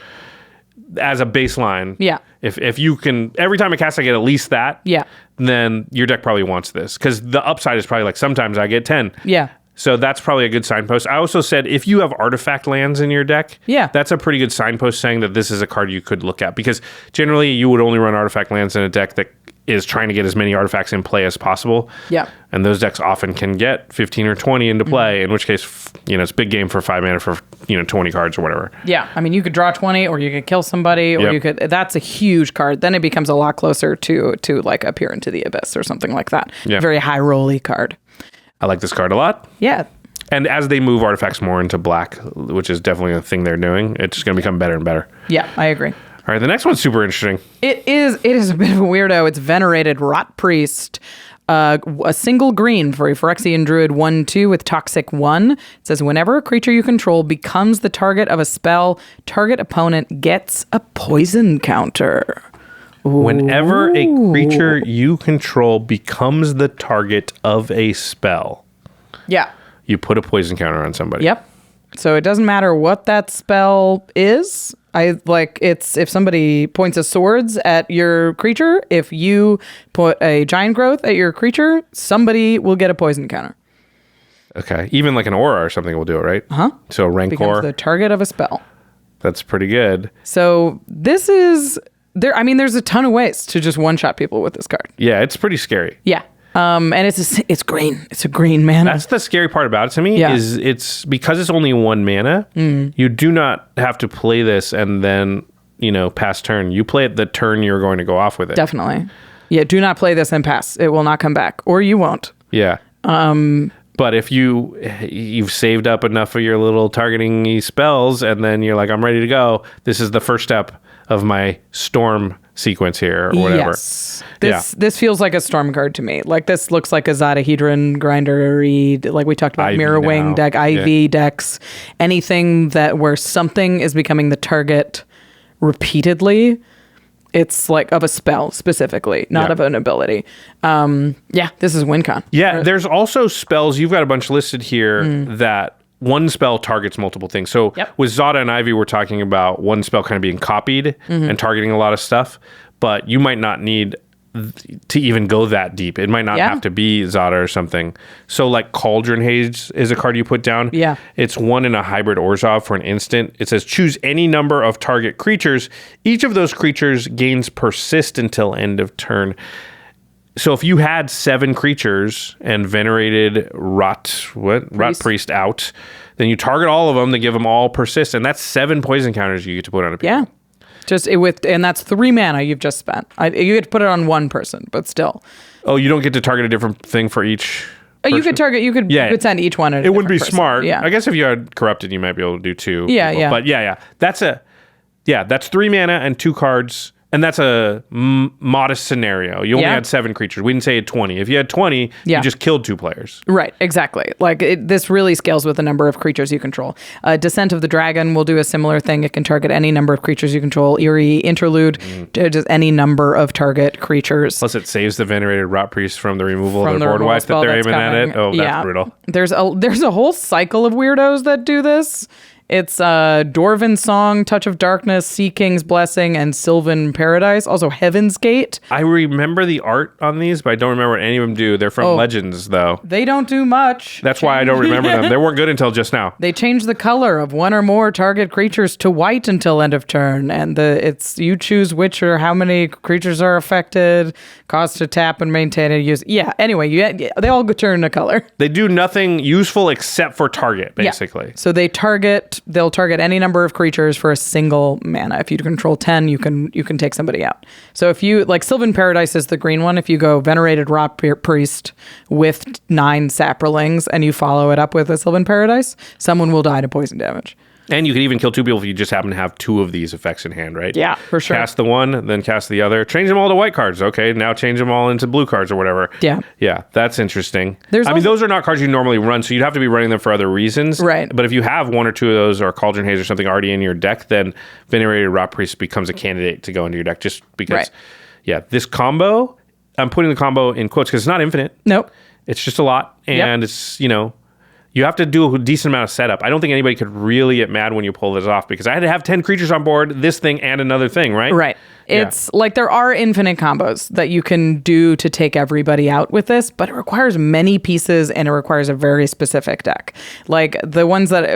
as a baseline, if you can, every time I cast I get at least that, then your deck probably wants this because the upside is probably like sometimes I get 10. Yeah. So that's probably a good signpost. I also said if you have artifact lands in your deck, that's a pretty good signpost saying that this is a card you could look at, because generally you would only run artifact lands in a deck that is trying to get as many artifacts in play as possible. Yeah. And those decks often can get 15 or 20 into play, in which case, it's big game for 5 mana for, 20 cards or whatever. Yeah. I mean, you could draw 20 or you could kill somebody or you could, that's a huge card. Then it becomes a lot closer to like Appear into the Abyss or something like that. Yeah. Very high rolly card. I like this card a lot. Yeah. And as they move artifacts more into black, which is definitely a thing they're doing, it's just going to become better and better. Yeah, I agree. All right, the next one's super interesting. It is a bit of a weirdo. It's Venerated Rot Priest. A single green for a Phyrexian Druid 1/2 with Toxic 1. It says, whenever a creature you control becomes the target of a spell, target opponent gets a poison counter. Whenever a creature you control becomes the target of a spell, you put a poison counter on somebody. Yep. So it doesn't matter what that spell is. It's if somebody points a swords at your creature, if you put a giant growth at your creature, somebody will get a poison counter. Okay. Even like an aura or something will do it, right? Uh-huh. So Rancor. Becomes the target of a spell. That's pretty good. So this is there. I mean, there's a ton of ways to just one-shot people with this card. Yeah, it's pretty scary. Yeah. And it's green. It's a green mana. That's the scary part about it to me, is it's because it's only 1 mana, you do not have to play this and then, pass turn. You play it the turn you're going to go off with it. Definitely. Yeah, do not play this and pass. It will not come back. Or you won't. Yeah. But if you've saved up enough of your little targeting spells and then you're like, I'm ready to go, this is the first step of my storm sequence here or whatever. Yes. This feels like a storm card to me. Like this looks like a Zadahedron grindery, like we talked about, Ivy Mirror Wing now. deck, IV decks, anything that where something is becoming the target repeatedly. It's like of a spell specifically, not of an ability. This is WinCon. Yeah, there's also spells. You've got a bunch listed here that one spell targets multiple things. So with Zada and Ivy, we're talking about one spell kind of being copied and targeting a lot of stuff, but you might not need to even go that deep. It might not have to be Zada or something. So like Cauldron Haze is a card you put down. Yeah. It's 1 in a hybrid Orzhov for an instant. It says choose any number of target creatures. Each of those creatures gains persist until end of turn. So if you had 7 creatures and Venerated Rot Priest out, then you target all of them to give them all persist, and that's 7 poison counters you get to put on a people. Yeah. And that's 3 mana you've just spent. You get to put it on one person, but still. Oh, you don't get to target a different thing for each person? You could send each one at a It wouldn't be person. smart. Yeah. I guess if you had Corrupted, you might be able to do 2. Yeah. But that's 3 mana and 2 cards. And that's a modest scenario. You only had 7 creatures. We didn't say 20. If you had 20, you just killed 2 players. Right, exactly. Like this really scales with the number of creatures you control. Descent of the Dragon will do a similar thing. It can target any number of creatures you control. Eerie Interlude, just any number of target creatures. Plus, it saves the Venerated Rot Priest from the removal of the board wipe that they're aiming at it. Oh, that's brutal. There's a whole cycle of weirdos that do this. It's Dwarven Song, Touch of Darkness, Sea King's Blessing, and Sylvan Paradise. Also Heaven's Gate. I remember the art on these, but I don't remember what any of them do. They're from Legends, though. They don't do much. That's why I don't remember them. They weren't good until just now. They change the color of one or more target creatures to white until end of turn, and you choose which or how many creatures are affected. Cost to tap and maintain and use. Yeah. Anyway, they all turn a color. They do nothing useful except for target, basically. Yeah. So they'll target any number of creatures for a single mana. If you control 10, you can take somebody out. So if you like Sylvan Paradise is the green one. If you go Venerated Rot Priest with 9 Saprolings and you follow it up with a Sylvan Paradise, someone will die to poison damage. And you can even kill 2 people if you just happen to have 2 of these effects in hand, right? Yeah, for sure. Cast the one, then cast the other. Change them all to white cards. Okay, now change them all into blue cards or whatever. Yeah. Yeah, that's interesting. There's those are not cards you normally run, so you'd have to be running them for other reasons. Right. But if you have 1 or 2 of those or Cauldron Haze or something already in your deck, then Venerated Rot Priest becomes a candidate to go into your deck just because, this combo, I'm putting the combo in quotes because it's not infinite. Nope. It's just a lot, and it's, you have to do a decent amount of setup. I don't think anybody could really get mad when you pull this off because I had to have 10 creatures on board, this thing and another thing, right? Right. It's like there are infinite combos that you can do to take everybody out with this, but it requires many pieces and it requires a very specific deck. Like the ones that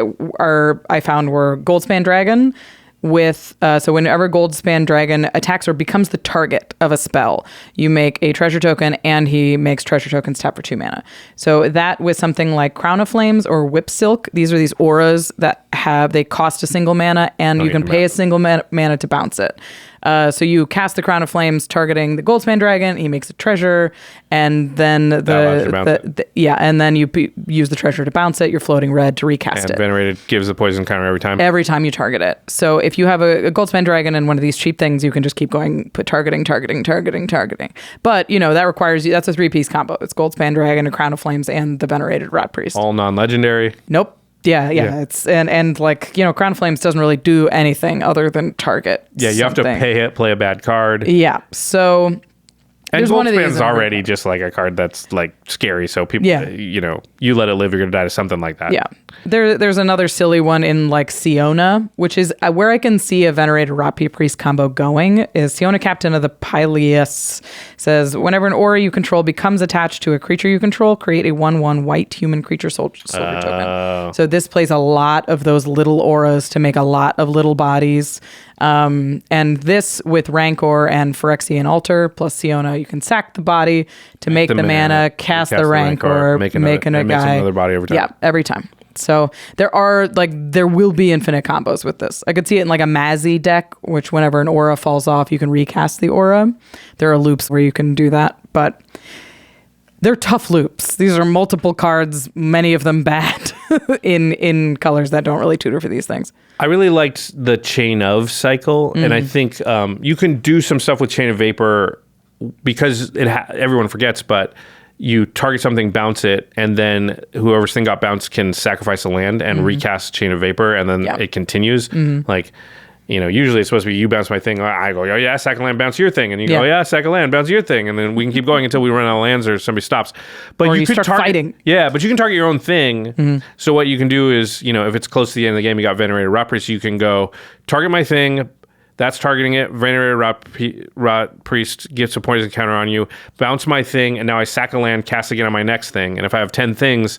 I found were Goldspan Dragon with so whenever Goldspan Dragon attacks or becomes the target of a spell, you make a treasure token and he makes treasure tokens tap for 2 mana. So that with something like Crown of Flames or Whip Silk, these are these auras that they cost a single mana and you can pay a single mana to bounce it. So you cast the Crown of Flames targeting the Goldspan Dragon, he makes a treasure, and then and then you use the treasure to bounce it, you're floating red to recast it. Venerated gives the poison counter every time? Every time you target it. So if you have a Goldspan Dragon and one of these cheap things, you can just keep going, put targeting. But, that requires you, that's a 3-piece combo. It's Goldspan Dragon, a Crown of Flames, and the Venerated Rot Priest. All non-legendary? Nope. Yeah. It's and like Crown of Flames doesn't really do anything other than target. Yeah, you have to play a bad card. Yeah, so. And Goldspan's already just like a card that's like scary. So people, you let it live, you're gonna die to something like that. Yeah. There's another silly one in like Siona, which is where I can see a Venerated Rot Priest combo going. Is Siona, Captain of the Pyleus, says whenever an aura you control becomes attached to a creature you control, create a 1/1 white human creature soldier token. So this plays a lot of those little auras to make a lot of little bodies. And this with Rancor and Phyrexia and Altar plus Siona, you can sack the body to make the mana, cast the Rancor, make another body every time. Yeah, every time. So there will be infinite combos with this. I could see it in like a Mazzy deck, which whenever an aura falls off, you can recast the aura. There are loops where you can do that, but they're tough loops. These are multiple cards, many of them bad in colors that don't really tutor for these things. I really liked the Chain of cycle, and I think you can do some stuff with Chain of Vapor because everyone forgets, but you target something, bounce it, and then whoever's thing got bounced can sacrifice a land and recast Chain of Vapor, and then it continues. Like, usually it's supposed to be you bounce my thing. I go, oh yeah, sack a land, bounce your thing. And you go, yeah, sack a land, bounce your thing. And then we can keep going until we run out of lands or somebody stops. But you start fighting. Yeah, but you can target your own thing. So what you can do is, if it's close to the end of the game, you got Venerated Rot Priest, you can go, target my thing, that's targeting it. Venerated Rot Priest gets a poison counter on you, bounce my thing, and now I sack a land, cast again on my next thing. And if I have 10 things,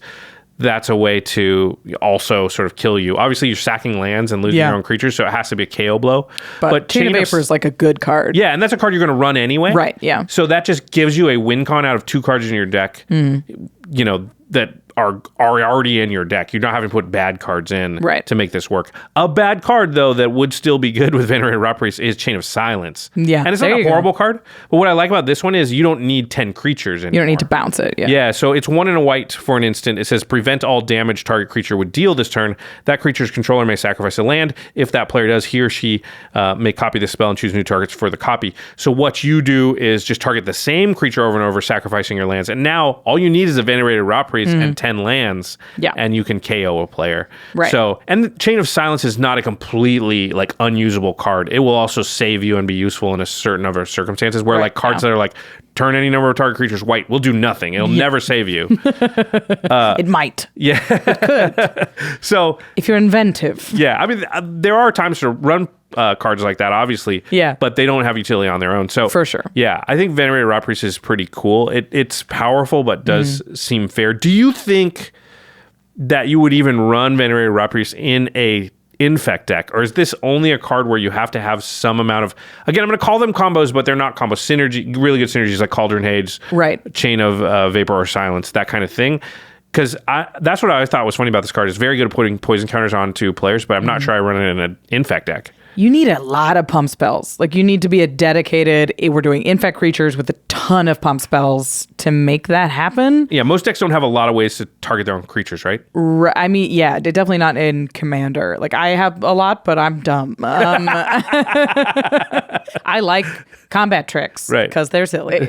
that's a way to also sort of kill you. Obviously, you're sacking lands and losing your own creatures, so it has to be a KO blow. But Chain of Vapor is like a good card. Yeah, and that's a card you're going to run anyway. Right, yeah. So that just gives you a win con out of 2 cards in your deck, that are already in your deck. You're not having to put bad cards in to make this work. A bad card, though, that would still be good with Venerated Rot Priest is Chain of Silence. Yeah, and it's not a horrible card, but what I like about this one is you don't need 10 creatures anymore. You don't need to bounce it. Yeah, so it's 1 and a white for an instant. It says prevent all damage target creature would deal this turn. That creature's controller may sacrifice a land. If that player does, he or she may copy the spell and choose new targets for the copy. So what you do is just target the same creature over and over, sacrificing your lands. And now all you need is a Venerated Rot Priest and 10 lands. Yeah. And you can KO a player. Right. So, and the Chain of Silence is not a completely like unusable card. It will also save you and be useful in a certain other circumstances where like cards that are like turn any number of target creatures white will do nothing. It'll never save you. It might. Yeah. It could. So if you're inventive. Yeah. I mean, there are times to run cards like that, obviously. Yeah. But they don't have utility on their own. So for sure. Yeah. I think Venerated Rot Priest is pretty cool. It's powerful, but does seem fair. Do you think that you would even run Venerated Rot Priest in a infect deck, or is this only a card where you have to have some amount of, again, I'm going to call them combos, but they're not combos, synergy, really good synergies like Cauldron Hades, Chain of Vapor or Silence, that kind of thing. Because that's what I thought was funny about this card. It's very good at putting poison counters onto players, but I'm not sure I run it in an infect deck. You need a lot of pump spells. Like you need to be a dedicated, we're doing infect creatures with a ton of pump spells to make that happen. Yeah, most decks don't have a lot of ways to target their own creatures, right? I mean, yeah, definitely not in Commander. Like I have a lot, but I'm dumb. I like combat tricks because they're silly.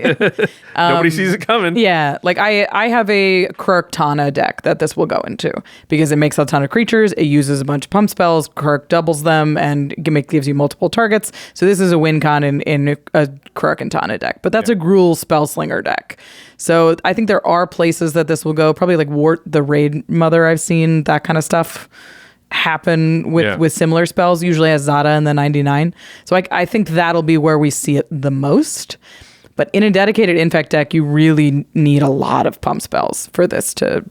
Nobody sees it coming. Yeah, like I have a Kirk Tana deck that this will go into because it makes a ton of creatures. It uses a bunch of pump spells. Kirk doubles them and gives you multiple targets. So this is a win con in a Kirk and Tana deck. But that's a Gruul Spellslinger deck. So I think there are places that this will go. Probably like Wart the Raid Mother I've seen, that kind of stuff. happen with similar spells, usually as Zada in the 99. So I think that'll be where we see it the most. But in a dedicated Infect deck, you really need a lot of pump spells for this to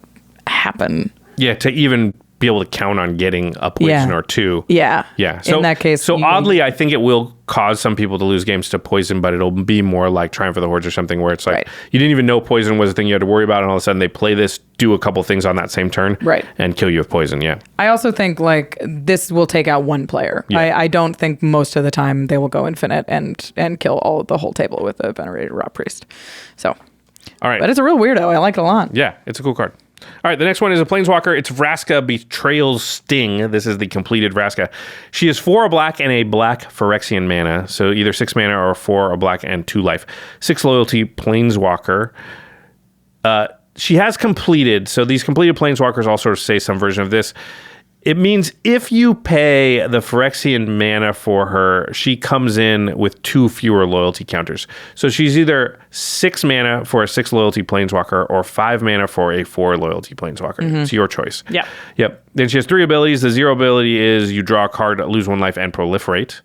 happen. Yeah, to even be able to count on getting a poison or two. Yeah. Yeah. So, in that case. So oddly, I think it will cause some people to lose games to poison, but it'll be more like Triumph of the Hordes or something where it's like you didn't even know poison was a thing you had to worry about, and all of a sudden they play this, do a couple things on that same turn, and kill you with poison. Yeah. I also think like this will take out one player. Yeah. I don't think most of the time they will go infinite and kill the whole table with a Venerated Raw Priest. So, all right. But it's a real weirdo. I like it a lot. Yeah, it's a cool card. All right, the next one is a Planeswalker. It's Vraska Betrayal's Sting. This is the completed Vraska. She is 4 black and a black Phyrexian mana, so either 6 mana or 4 a black and 2 life. 6 loyalty Planeswalker. She has completed, so these completed Planeswalkers all sort of say some version of this. It means if you pay the Phyrexian mana for her, she comes in with 2 fewer loyalty counters. So she's either 6 mana for a 6 loyalty Planeswalker or 5 mana for a 4 loyalty Planeswalker. It's your choice. Yeah. Yep. Then she has 3 abilities. The 0 ability is you draw a card, lose 1 life, and proliferate.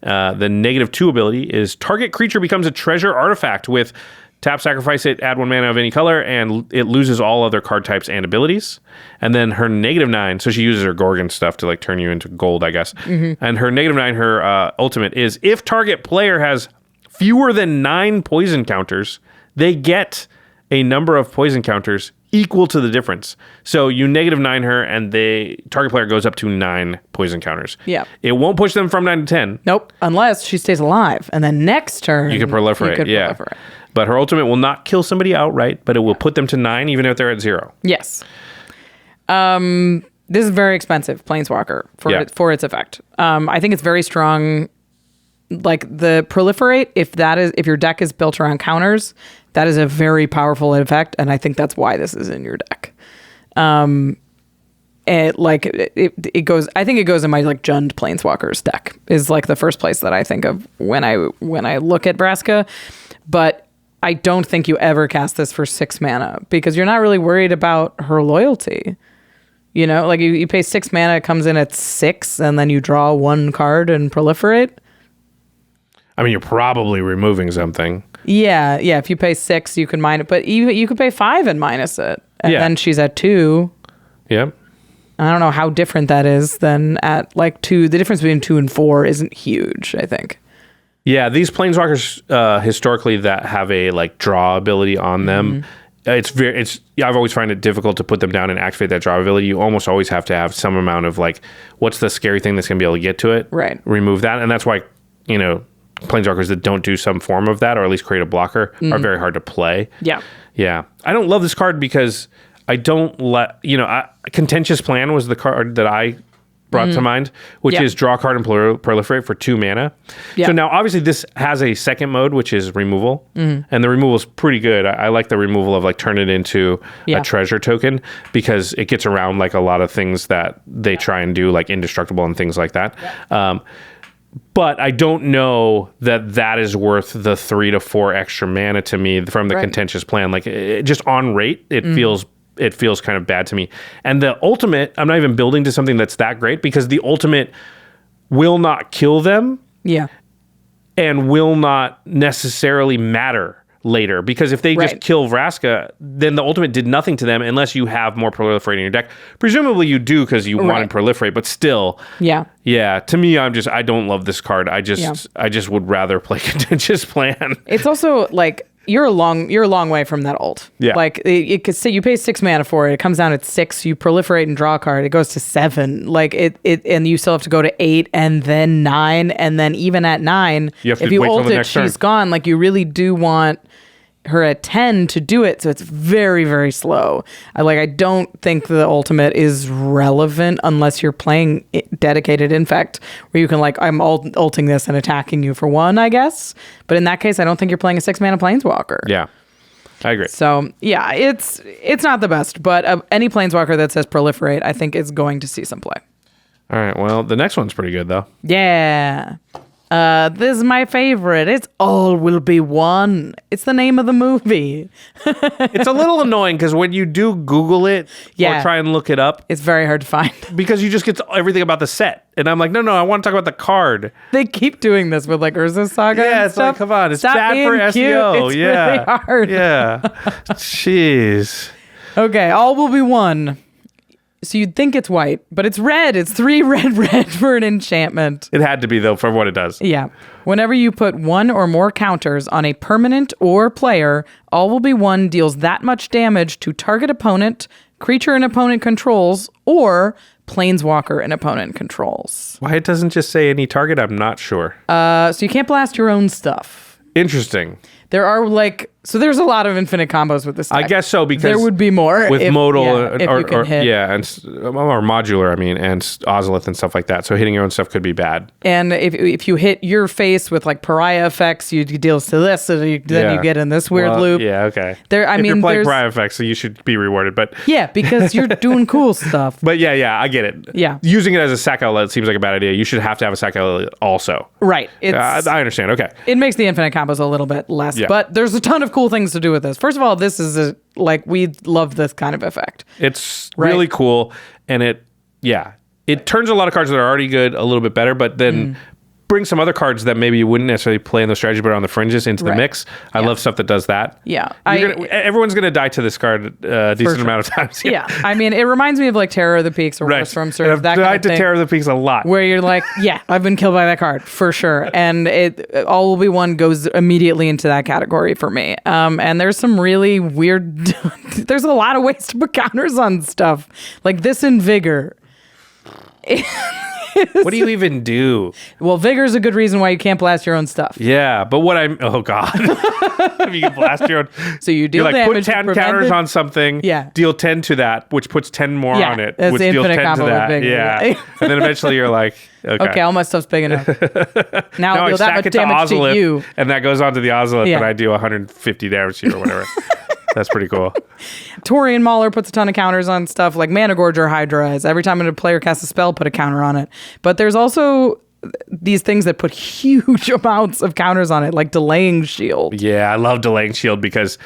The -2 ability is target creature becomes a treasure artifact with tap, sacrifice it, add 1 mana of any color, and it loses all other card types and abilities. And then her -9, so she uses her Gorgon stuff to like turn you into gold, I guess. And her -9, her ultimate is if target player has fewer than 9 poison counters, they get a number of poison counters equal to the difference. So you -9 her, and target player goes up to 9 poison counters. Yeah. It won't push them from 9 to 10. Nope, unless she stays alive. And then next turn, You can proliferate, proliferate. But her ultimate will not kill somebody outright, but it will put them to 9 even if they're at 0. Yes. This is very expensive, Planeswalker, for its effect. I think it's very strong. Like the proliferate, if your deck is built around counters, that is a very powerful effect, and I think that's why this is in your deck. It goes. I think it goes in my like Jund Planeswalkers deck is like the first place that I think of when I look at Vraska, but I don't think you ever cast this for 6 mana because you're not really worried about her loyalty. You know, like you pay 6 mana, it comes in at 6, and then you draw 1 card and proliferate. I mean, you're probably removing something. Yeah. If you pay 6, you can mine it, but you could pay 5 and minus it, and then she's at 2. Yep. I don't know how different that is than at like 2. The difference between 2 and 4 isn't huge, I think. Yeah, these Planeswalkers historically that have a like draw ability on them, I've always found it difficult to put them down and activate that draw ability. You almost always have to have some amount of like, what's the scary thing that's going to be able to get to it? Right. Remove that, and that's why Planeswalkers that don't do some form of that or at least create a blocker are very hard to play. Yeah. Yeah. I don't love this card because I don't Contentious Plan was the card that I brought to mind, which is draw a card and proliferate for 2 mana. Yeah. So now obviously this has a second mode, which is removal, and the removal is pretty good. I like the removal of like turn it into a treasure token because it gets around like a lot of things that they try and do, like indestructible and things like that. Yeah. But I don't know that is worth the 3 to 4 extra mana to me from the Contentious Plan. Like just on rate, it feels kind of bad to me. And the ultimate, I'm not even building to something that's that great because the ultimate will not kill them. Yeah. And will not necessarily matter later because if they just kill Vraska, then the ultimate did nothing to them unless you have more proliferate in your deck. Presumably you do because you want to proliferate, but still. Yeah. Yeah. To me, I don't love this card. I just would rather play Contentious Plan. It's also like you're a long way from that ult. Yeah. Like it could say you pay 6 mana for it. It comes down at 6. You proliferate and draw a card. It goes to 7. Like it and you still have to go to 8 and then 9 and then even at 9, if you ult it, she's gone. Like you really do want her at 10 to do it, so it's very, very slow. I don't think the ultimate is relevant unless you're playing dedicated Infect, where you can I'm ulting this and attacking you for 1, I guess. But in that case, I don't think you're playing a 6 mana Planeswalker. Yeah, I agree. So yeah, it's not the best, but any Planeswalker that says proliferate, I think is going to see some play. All right, well, the next one's pretty good though. Yeah. This is my favorite. It's All Will Be One. It's the name of the movie. It's a little annoying because when you do Google it or try and look it up, it's very hard to find. Because you just get everything about the set. And I'm like, no, I want to talk about the card. They keep doing this with like Urza Saga. Yeah, and it's stuff. like, come on, it's Stop bad for being cute. SEO. It's Yeah. really hard. Yeah. Jeez. Okay, All Will Be One. So you'd think it's white, but it's red. It's 3 red for an enchantment. It had to be, though, for what it does. Yeah. Whenever you put one or more counters on a permanent or player, All Will Be One deals that much damage to target opponent, creature an opponent controls, or planeswalker an opponent controls. Why it doesn't just say any target, I'm not sure. So you can't blast your own stuff. Interesting. There are there's a lot of infinite combos with this deck. I guess so, because there would be more with modal if you can hit. or modular, and Ozolith and stuff like that. So hitting your own stuff could be bad. And if you hit your face with like pariah effects, you deal to this, so then you get in this weird loop. Yeah, okay. If you're playing pariah effects, so you should be rewarded. But yeah, because you're doing cool stuff. But yeah, I get it. Yeah, using it as a sack outlet seems like a bad idea. You should have to have a sack outlet also. Right. I understand. Okay. It makes the infinite combos a little bit less, but there's a ton of cool things to do with this. First of all, this is we love this kind of effect. It's really cool, and it turns a lot of cards that are already good a little bit better, but then bring some other cards that maybe you wouldn't necessarily play in the strategy, but are on the fringes into the mix. I love stuff that does that. Yeah. Everyone's going to die to this card a decent amount of times. Yeah. I mean, it reminds me of like Terror of the Peaks or worse from sort of that kind of thing. I've died to Terror of the Peaks a lot. Where you're like, yeah, I've been killed by that card for sure. And All Will Be One goes immediately into that category for me. And there's some really weird, there's a lot of ways to put counters on stuff. Like this in Vigor. What do you even do? Well, Vigor is a good reason why you can't blast your own stuff. Yeah, but oh God. If you can blast your own. So you deal damage. Put 10 counters on something, deal 10 to that, which puts 10 more on it, that's which the deals 10 infinite to combo that. with Vigor. Yeah. And then eventually you're like, okay, all my stuff's big enough. Now I I'll deal that stack much it to damage Ozolith, to you. and that goes on to the Ozolith, and I do 150 damage to you or whatever. That's pretty cool. Torian Mauler puts a ton of counters on stuff like Mana Gorge or Hydra. Every time a player casts a spell, put a counter on it. But there's also these things that put huge amounts of counters on it, like Delaying Shield. Yeah, I love Delaying Shield because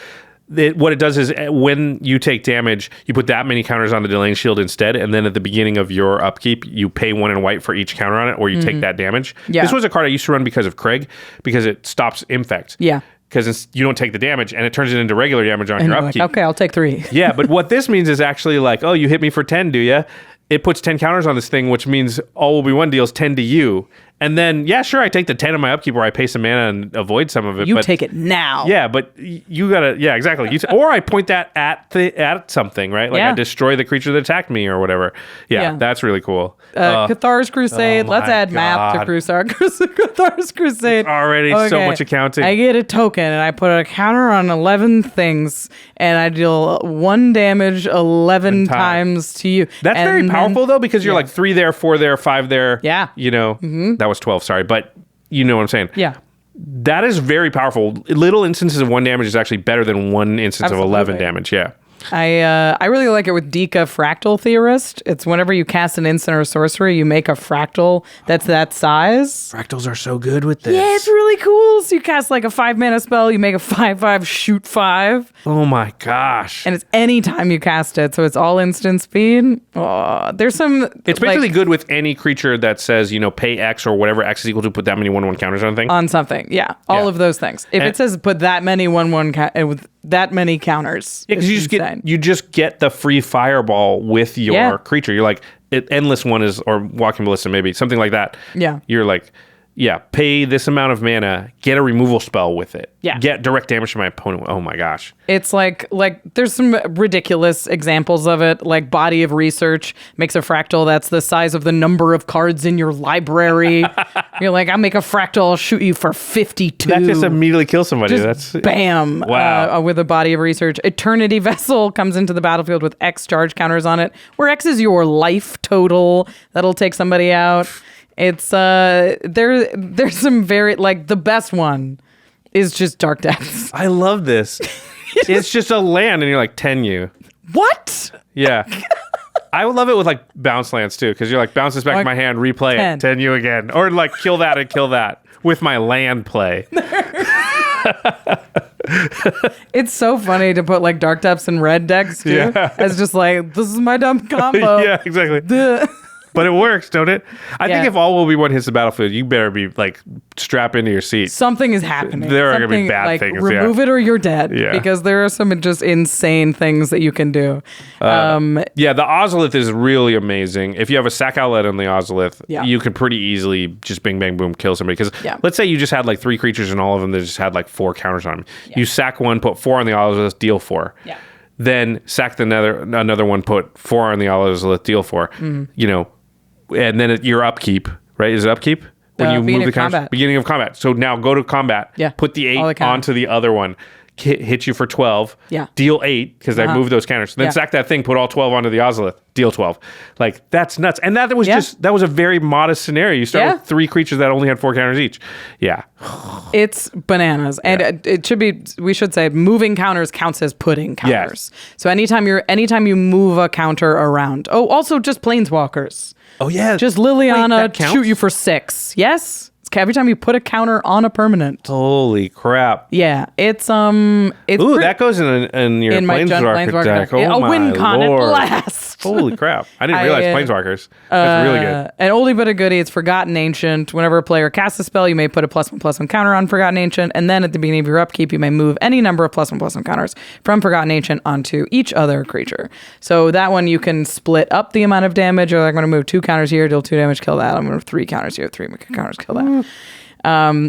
what it does is when you take damage, you put that many counters on the Delaying Shield instead, and then at the beginning of your upkeep, you pay 1 in white for each counter on it, or you take that damage. Yeah. This was a card I used to run because of Craig, because it stops Infect. Yeah. Because you don't take the damage, and it turns it into regular damage on your upkeep. Like, okay, I'll take 3. Yeah, but what this means is actually like, oh, you hit me for 10, do you? It puts 10 counters on this thing, which means All Will Be One deals 10 to you. And then, yeah, sure, I take the 10 of my upkeep where I pay some mana and avoid some of it. You take it now. Yeah, but you gotta, yeah, exactly. Or I point that at something, right? Like I destroy the creature that attacked me or whatever. Yeah, that's really cool. Cathar's Crusade. Let's add math to Cathar's Crusade. Already so much accounting. I get a token and I put a counter on 11 things and I deal 1 damage 11 times to you. That's very powerful though, because you're like 3 there, 4 there, 5 there. Yeah. You know, that was 12, sorry, but you know what I'm saying. Yeah. That is very powerful. Little instances of 1 damage is actually better than 1 instance of 11 damage. Yeah. I really like it with Dika Fractal Theorist. It's whenever you cast an instant or sorcery, you make a fractal that's that size. Fractals are so good with this. Yeah, it's really cool. So you cast like a 5-mana spell, you make a 5/5 shoot 5. Oh my gosh. And it's any time you cast it, so it's all instant speed. Oh, there's some... It's basically good with any creature that says, you know, pay X or whatever X is equal to, put that many 1/1 counters on a thing. On something, yeah. All of those things. If it says put that many 1/1 with that many counters, because you just get the free fireball with your creature. You're like, Endless One is, or Walking Ballista maybe, something like that. Yeah. You're like, yeah, pay this amount of mana, get a removal spell with it. Yeah. Get direct damage to my opponent. Oh my gosh. It's like there's some ridiculous examples of it, like Body of Research makes a fractal that's the size of the number of cards in your library. You're like, I'll make a fractal, I'll shoot you for 52. That just immediately kills somebody. That's bam. Wow. With a Body of Research. Eternity Vessel comes into the battlefield with X charge counters on it, where X is your life total. That'll take somebody out. It's there's some very, like, the best one is just Dark Depths. I love this. It's just a land and you're like, 10 you. What? Yeah. I would love it with like bounce lands too, because you're like bounce this back in my hand, replay 10. it, 10 you again, or like kill that and kill that with my land play. It's so funny to put like dark depths and red decks too. Yeah. As just like, this is my dumb combo. Yeah, exactly. Duh. But it works, don't it? I Yeah. think if all will be one hits the battlefield, you better be like strap into your seat. Something is happening. There are gonna be Something, bad like, things, Remove yeah. it or you're dead. Yeah. Because there are some just insane things that you can do. Yeah, the Ozolith is really amazing. If you have a sack outlet on the Ozolith, Yeah. you could pretty easily just bing, bang, boom, kill somebody. Because Yeah. let's say you just had like 3 creatures and all of them that just had like 4 counters on them. Yeah. You sack one, put 4 on the Ozolith, deal 4. Yeah. Then sack another one, put 4 on the Ozolith, deal 4. Mm-hmm. You know, and then your upkeep, right? Is it upkeep? When you beginning move the of counters? combat. Beginning of combat. So now go to combat. Yeah. Put the All the 8 counters. onto the other one. Hit you for 12. Yeah. Deal 8 because I moved those counters. Then Yeah. sack that thing, put all 12 onto the Ozolith, deal 12. Like that's nuts. And that was Yeah. that was a very modest scenario. You start Yeah. with 3 creatures that only had 4 counters each. Yeah. It's bananas. And it should be, we should say, moving counters counts as putting counters. So anytime you move a counter around. Oh, also just planeswalkers. Oh yeah. Just Liliana that counts? shoot you for 6. Yes? It's every time you put a counter on a permanent. Holy crap. Yeah. It's Ooh, pretty- that goes in your in my Planeswalker deck. Yeah, Oh a my win con lord. at last. Holy crap. I didn't realize Planeswalkers. That's really good. An oldie but a goodie. It's Forgotten Ancient. Whenever a player casts a spell, you may put a +1/+1 counter on Forgotten Ancient, and then at the beginning of your upkeep, you may move any number of +1/+1 counters from Forgotten Ancient onto each other creature. So that one you can split up the amount of damage. Or like, I'm going to move 2 counters here, deal 2 damage, kill that. I'm going to move 3 counters here, 3 counters, kill that.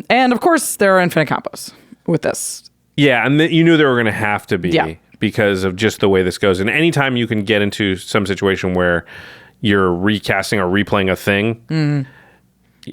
And of course, there are infinite combos with this. Yeah, and you knew there were going to have to be Yeah. because of just the way this goes. And anytime you can get into some situation where you're recasting or replaying a thing,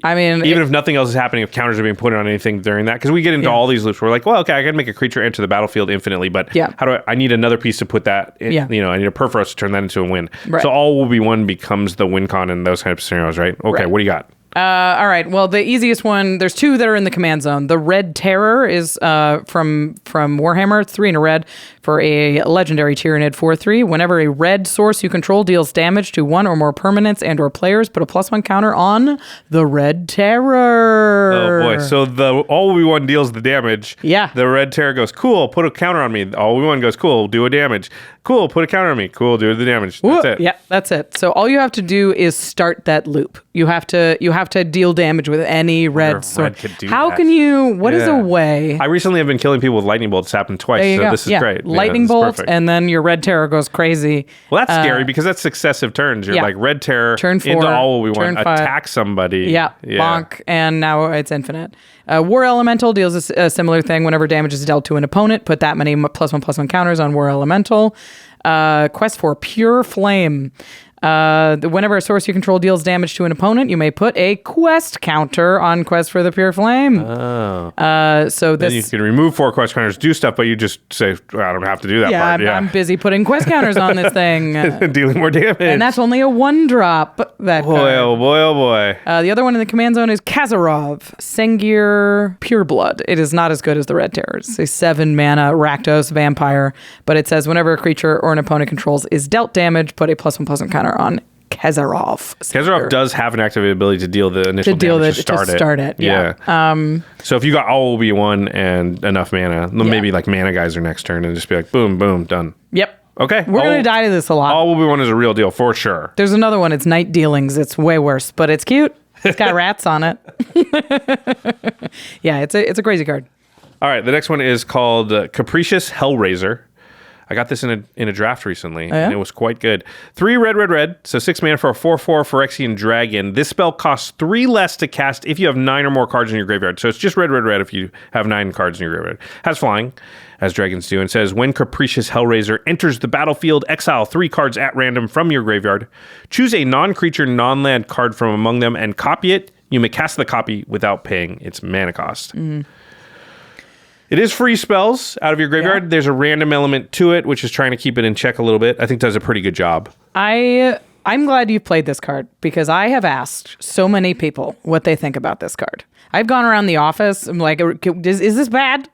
I mean, even if nothing else is happening, if counters are being put on anything during that, because we get into all these loops where we're like, well, okay, I can make a creature enter the battlefield infinitely, but Yeah. how do I need another piece to put that in, Yeah. I need a Perforos to turn that into a win. Right. So all will be one becomes the win con in those types of scenarios, right? Okay, Right. what do you got? all right. Well, the easiest one, there's 2 that are in the command zone. The Red Terror is from Warhammer. It's 3 in a red for a legendary Tyranid 4/3. Whenever a red source you control deals damage to 1 or more permanents and or players, put a +1 counter on the Red Terror. Oh boy! So the all we one deals the damage. Yeah. The Red Terror goes cool. Put a counter on me. All we one goes cool. Do a damage. Cool. Put a counter on me. Cool. Do the damage. That's it. Yeah, that's it. So all you have to do is start that loop. You have to deal damage with any red if sword. red could do How that. can you? What is a Yeah. way? I recently have been killing people with lightning bolts. It's happened twice. There you So go. this is Yeah. great. Yeah, Lightning this is bolt, perfect. and then your Red Terror goes crazy. Well, that's scary because that's successive turns. You're yeah. like Red Terror Turn 4, into all we want. turn 5. Attack somebody. Yeah, bonk, and now it's infinite. War Elemental deals a similar thing. Whenever damage is dealt to an opponent, put that many +1/+1 counters on War Elemental. Quest for Pure Flame. Whenever a source you control deals damage to an opponent, you may put a quest counter on Quest for the Pure Flame. Oh. So Then you this. can remove 4 quest counters, do stuff, but you just say, well, I don't have to do that Yeah, part. I'm busy putting quest counters on this thing. Dealing more damage. And that's only a 1-drop. That boy, card. oh boy, oh boy. The other one in the command zone is Kazarov, Sengir Pureblood. It is not as good as the Red Terror. It's a 7-mana Rakdos vampire, but it says whenever a creature or an opponent controls is dealt damage, put a +1/+1 counter on Kazarov. Kazarov does have an activated ability to deal the initial damage to start it. Yeah. So if you got all Obi-Wan and enough mana, maybe like Mana Geyser next turn and just be like, boom, boom, done. Yep. Okay. We're going to die to this a lot. All Obi-Wan is a real deal for sure. There's another one. It's Night Dealings. It's way worse, but it's cute. It's got rats on it. Yeah, it's a crazy card. All right. The next one is called Capricious Hellraiser. I got this in a draft recently, and it was quite good. 3 red. So 6 mana for a 4/4 Phyrexian Dragon. This spell costs 3 less to cast if you have 9 or more cards in your graveyard. So it's just red if you have 9 cards in your graveyard. Has flying, as dragons do, and says, when Capricious Hellraiser enters the battlefield, exile 3 cards at random from your graveyard. Choose a non-creature, non-land card from among them and copy it. You may cast the copy without paying its mana cost. Mm-hmm. It is free spells out of your graveyard. There's a random element to it, which is trying to keep it in check a little bit. I think does a pretty good job. I'm glad you played this card because I have asked so many people what they think about this card. I've gone around the office. I'm like, is this bad?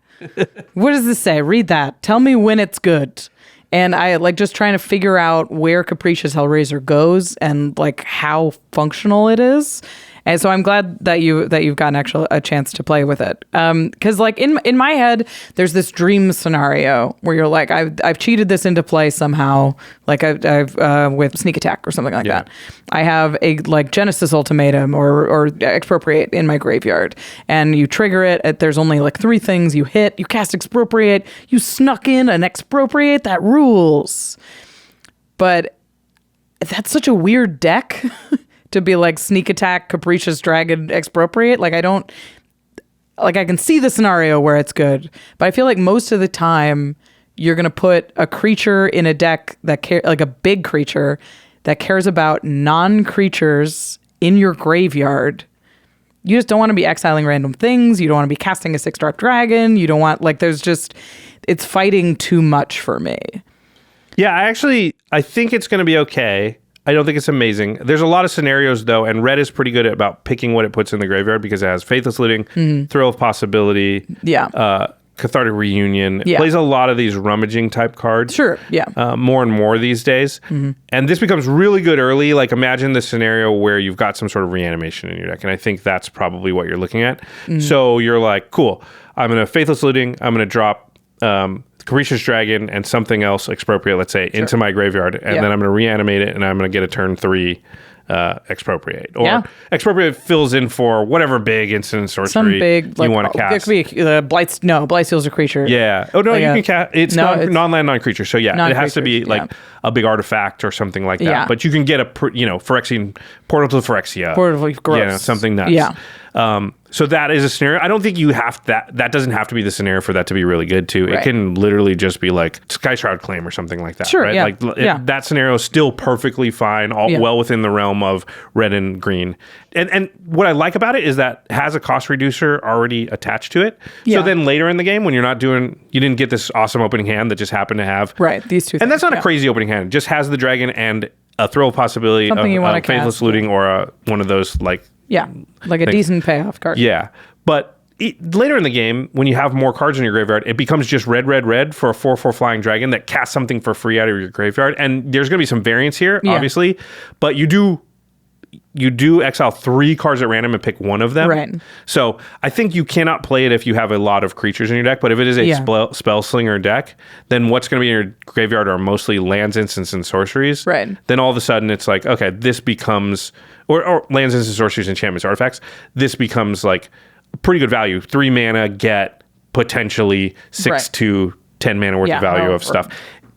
What does this say? Read that. Tell me when it's good. And I like just trying to figure out where Capricious Hellraiser goes and like how functional it is. And so I'm glad that you've gotten a chance to play with it. Because like in my head, there's this dream scenario where you're like, I've cheated this into play somehow, like I've with Sneak Attack or something like that. I have a like Genesis Ultimatum or Expropriate in my graveyard, and you trigger it. There's only like 3 things you hit. You cast Expropriate. You snuck in an Expropriate. That rules. But that's such a weird deck. To be like Sneak Attack, Capricious Dragon, Expropriate. Like I can see the scenario where it's good, but I feel like most of the time you're going to put a creature in a deck like a big creature that cares about non-creatures in your graveyard. You just don't want to be exiling random things. You don't want to be casting a 6-drop dragon. You don't want it's fighting too much for me. Yeah, I think it's going to be okay. I don't think it's amazing. There's a lot of scenarios, though, and Red is pretty good about picking what it puts in the graveyard because it has Faithless Looting, Thrill of Possibility, Cathartic Reunion. It plays a lot of these rummaging type cards. Sure, more and more these days. And this becomes really good early. Like, imagine the scenario where you've got some sort of reanimation in your deck, and I think that's probably what you're looking at. So you're like, cool, I'm going to Faithless Looting, I'm going to drop Capricious Dragon and something else, Expropriate, let's say, into my graveyard, and then I'm going to reanimate it, and I'm going to get a turn 3 Expropriate. Or Expropriate fills in for whatever big instant sorcery some big, you want to cast. It could be Blightsteal's a creature. Yeah. Oh, no, you can cast. It's non-land, non-creature. So, yeah, it has to be like a big artifact or something like that. Yeah. But you can get Phyrexian, Portal to Phyrexia. Gross. Something nuts. Yeah. So that is a scenario. I don't think you have that doesn't have to be the scenario for that to be really good too. It can literally just be like Sky Shroud Claim or something like that. Sure, right? yeah. Like that scenario is still perfectly fine, well within the realm of red and green. And what I like about it is that it has a cost reducer already attached to it. So then later in the game when you didn't get this awesome opening hand that just happened to have these two things. And that's not a crazy opening hand. It just has the dragon and a Thrill of Possibility, something of Faithless Looting, or one of those like a decent payoff card. Yeah. But later in the game, when you have more cards in your graveyard, it becomes just red for a 4/4 flying dragon that casts something for free out of your graveyard. And there's going to be some variance here, obviously. But you do exile 3 cards at random and pick one of them. Right. So I think you cannot play it if you have a lot of creatures in your deck. But if it is a spell slinger deck, then what's going to be in your graveyard are mostly lands, instants, and sorceries. Right. Then all of a sudden it's like, okay, this becomes... Or lands, instants, sorceries, enchantments, artifacts. This becomes like pretty good value. 3 mana, get potentially 6 to 10 mana worth of value of stuff.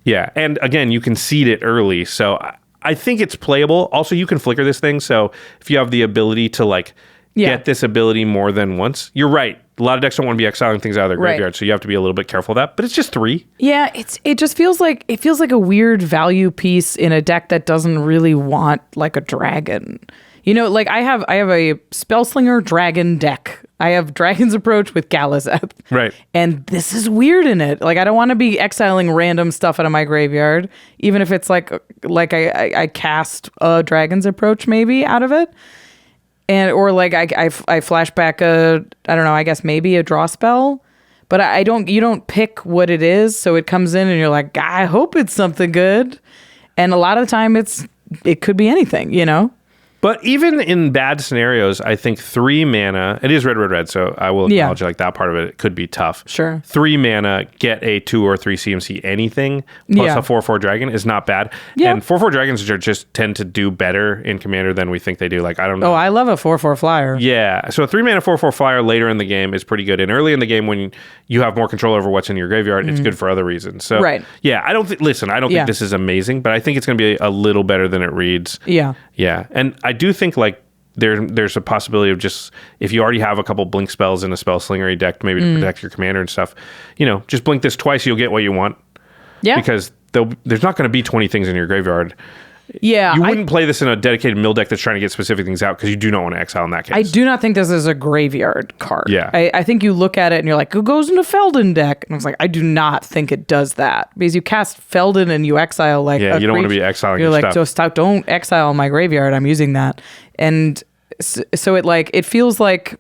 Yeah. And again, you can seed it early. So I think it's playable. Also, you can flicker this thing. So if you have the ability to like get this ability more than once, you're right. A lot of decks don't want to be exiling things out of their graveyard, so you have to be a little bit careful of that. But it's just 3. Yeah, it just feels like a weird value piece in a deck that doesn't really want like a dragon. You know, like I have a Spellslinger dragon deck. I have Dragon's Approach with Galazeth. Right. And this is weird in it. Like I don't want to be exiling random stuff out of my graveyard, even if it's like I cast a Dragon's Approach maybe out of it. And or like I flash back I guess maybe a draw spell, but you don't pick what it is, so it comes in and you're like, I hope it's something good. And a lot of the time it could be anything, you know? But even in bad scenarios, I think 3 mana, it is red, so I will acknowledge like that part of it could be tough. Sure. 3 mana, get a 2 or 3 CMC anything, plus a 4/4 dragon is not bad. Yeah. And 4/4 dragons just tend to do better in Commander than we think they do. Like, I don't know. Oh, I love a 4/4 flyer. Yeah. So a 3 mana 4/4 flyer later in the game is pretty good. And early in the game when you have more control over what's in your graveyard, it's good for other reasons. So yeah, I don't think this is amazing, but I think it's going to be a little better than it reads. Yeah. Yeah. And I do think like there's a possibility of just if you already have a couple blink spells in a spell slingery deck, maybe to protect your commander and stuff, just blink this twice, you'll get what you want. Yeah. Because there's not going to be 20 things in your graveyard. Yeah. You wouldn't play this in a dedicated mill deck that's trying to get specific things out because you do not want to exile in that case. I do not think this is a graveyard card. Yeah. I think you look at it and you're like, who goes in a Feldon deck? And I was like, I do not think it does that. Because you cast Feldon and you exile like you don't want to be exiling your stuff. So stop, don't exile my graveyard. I'm using that. And so it feels like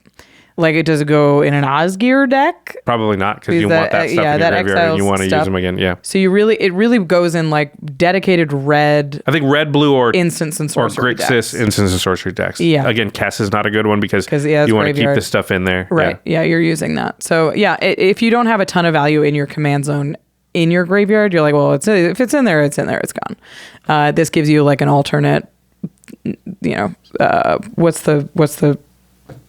Like, does it go in an Osgear deck? Probably not, because you that- want that stuff yeah, in your that graveyard and you exiles want to use stuff. them again. Yeah. So it really goes in like dedicated red I think red, blue, or instants and sorcery Grixis decks. instants and sorcery decks. Yeah. Again, Kess is not a good one because yeah, it's you want to keep graveyard. the stuff in there. Right. Yeah, you're using that. So yeah, if you don't have a ton of value in your command zone in your graveyard, you're like, well, if it's in there, it's in there, it's gone. This gives you like an alternate. What's the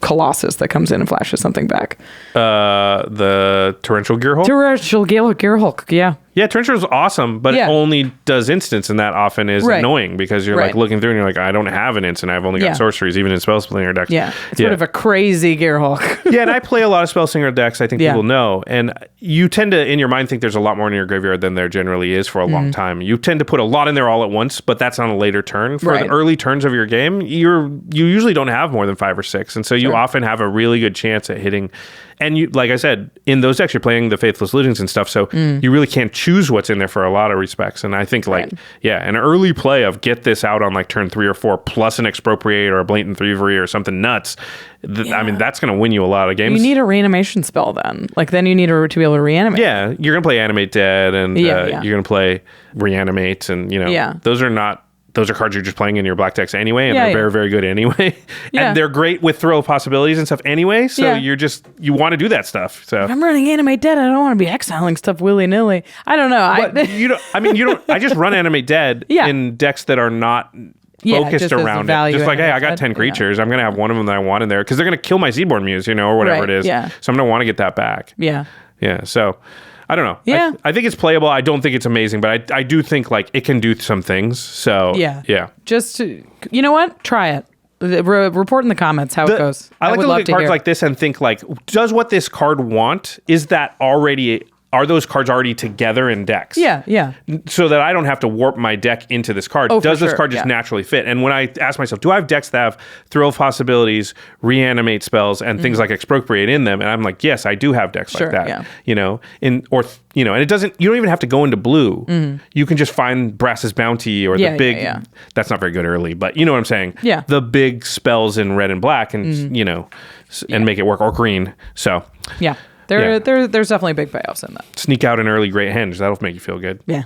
Colossus that comes in and flashes something back? The Torrential Gearhulk? Torrential Gearhulk. Yeah. Yeah, Torrential is awesome, but Yeah. it only does instants, and that often is Right. annoying because you're like Right. looking through and you're like, I don't have an instant. I've only got Yeah. sorceries, even in Spellslinger decks. Yeah. It's sort of a crazy Gearhulk. Yeah, and I play a lot of Spellslinger decks. I think Yeah. people know, and you tend to, in your mind, think there's a lot more in your graveyard than there generally is for a long time. You tend to put a lot in there all at once, but that's on a later turn. For Right. the early turns of your game, you usually don't have more than 5 or 6, and so you often have a really good chance at hitting. And you, like I said, in those decks, you're playing the Faithless Legions and stuff, so you really can't choose what's in there for a lot of respects. And I think, an early play of get this out on like turn 3 or 4 plus an Expropriate or a Blatant Thievery or something nuts. I mean, that's going to win you a lot of games. You need a reanimation spell then. Like, then you need to be able to reanimate. Yeah, you're going to play Animate Dead, and Yeah. you're going to play Reanimate, and those are cards you're just playing in your black decks anyway, and they're very, very good anyway. Yeah. And they're great with throw of possibilities and stuff anyway, so you want to do that stuff. So I'm running Animate Dead. I don't want to be exiling stuff willy-nilly. I don't know. but you don't. I just run Animate Dead in decks that are not focused just as around it. value Just like, hey, I got Animate 10 Dead, creatures. I'm gonna have one of them that I want in there because they're gonna kill my Seedborn Muse, or whatever Right, it is. yeah. So I'm gonna want to get that back. Yeah. Yeah. So I don't know. Yeah. I think it's playable. I don't think it's amazing, but I do think like it can do some things. So yeah. Just, you know what? Try it. Report in the comments how it goes. I like would to love look at cards hear. like this and think like, does what this card want? Are those cards already together in decks? Yeah. So that I don't have to warp my deck into this card. Oh, Does for this sure, card just yeah. naturally fit? And when I ask myself, do I have decks that have throw of possibilities, reanimate spells, and things like expropriate in them? And I'm like, yes, I do have decks Sure, like that. yeah. And it doesn't. You don't even have to go into blue. You can just find Brass's Bounty or the big. Yeah. That's not very good early, but you know what I'm saying. Yeah. The big spells in red and black, and and make it work, or green. So Yeah. There's definitely big payoffs in that. sneak out an early Great Henge. That'll make you feel good. Yeah.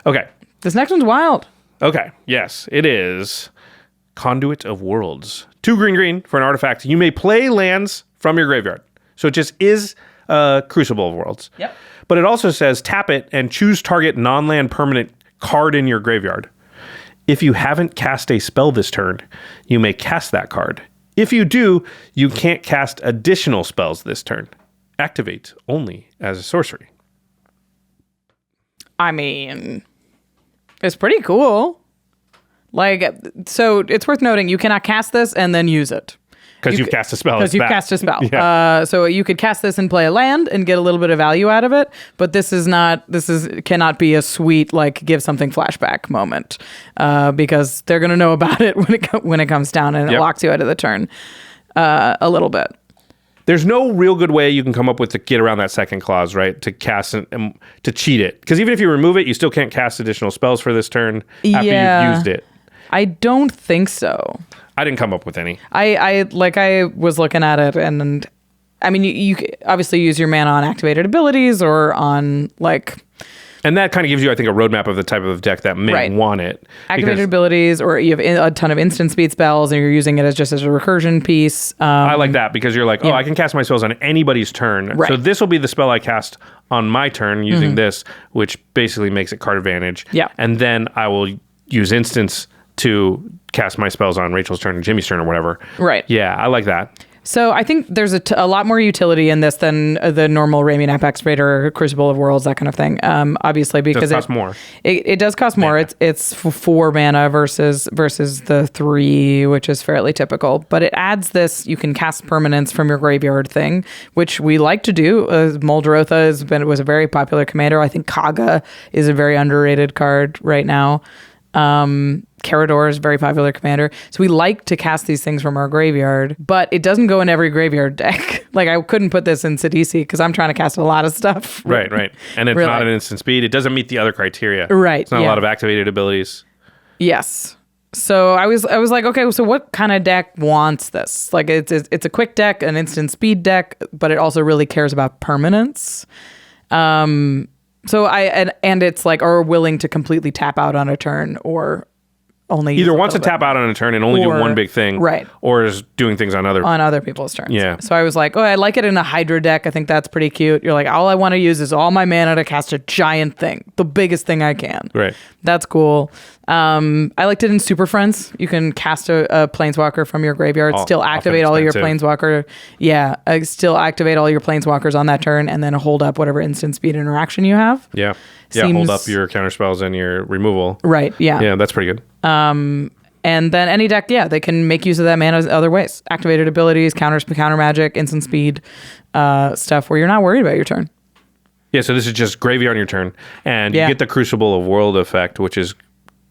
Okay. This next one's wild. Okay. Yes, it is Conduit of Worlds. 2 green for an artifact. You may play lands from your graveyard. So it just is Crucible of Worlds. Yep. But it also says tap it and choose target non-land permanent card in your graveyard. If you haven't cast a spell this turn, you may cast that card. If you do, you can't cast additional spells this turn. Activate only as a sorcery. I mean, it's pretty cool. Like, so it's worth noting you cannot cast this and then use it. Because you've cast a spell. Because you've cast a spell. Yeah. So you could cast this and play a land and get a little bit of value out of it. But cannot be a sweet, like, give something flashback moment. Because they're going to know about it when it comes down and it locks you out of the turn a little bit. There's no real good way you can come up with to get around that second clause, right? To cast and to cheat it. Because even if you remove it, you still can't cast additional spells for this turn after you've used it. I don't think so. I didn't come up with any. I was looking at it, and I mean, you obviously use your mana on activated abilities or on like. And that kind of gives you, I think, a roadmap of the type of deck that may want it. Activated abilities, or you have a ton of instant speed spells, and you're using it as a recursion piece. I like that because you're like, I can cast my spells on anybody's turn. Right. So this will be the spell I cast on my turn using this, which basically makes it card advantage. Yeah. And then I will use instants to cast my spells on Rachel's turn or Jimmy's turn or whatever. Right. Yeah, I like that. So I think there's a lot more utility in this than the normal Radiant Apex Raider, Crucible of Worlds, that kind of thing. Obviously, because it costs more. It does cost more. It's 4 mana versus the 3, which is fairly typical. But it adds this: you can cast permanents from your graveyard thing, which we like to do. Muldrotha was a very popular commander. I think Kaga is a very underrated card right now. Carador is a very popular commander. So we like to cast these things from our graveyard, but it doesn't go in every graveyard deck. Like, I couldn't put this in Sidisi because I'm trying to cast a lot of stuff. Right. And it's Really. not an instant speed. It doesn't meet the other criteria. Right, It's not a yeah. lot of activated abilities. Yes. So I was like, okay, so what kind of deck wants this? Like it's a quick deck, an instant speed deck, but it also really cares about permanence. So and it's like, are willing to completely tap out on a turn or only Either wants to tap out on a turn and only do one big thing, right? Or is doing things on other people's turns. Yeah. So I was like, oh, I like it in a Hydra deck. I think that's pretty cute. You're like, all I want to use is all my mana to cast a giant thing, the biggest thing I can. Right. That's cool. I liked it in Super Friends. You can cast a planeswalker from your graveyard, still activate all your planeswalker. Yeah, still activate all your planeswalkers on that turn, and then hold up whatever instant speed interaction you have. Yeah. Yeah, hold up your counter spells and your removal. Right, yeah. Yeah, that's pretty good. And then any deck, they can make use of that mana other ways. Activated abilities, counter magic, instant speed, stuff where you're not worried about your turn. Yeah, so this is just graveyard on your turn. And you get the Crucible of World effect, which is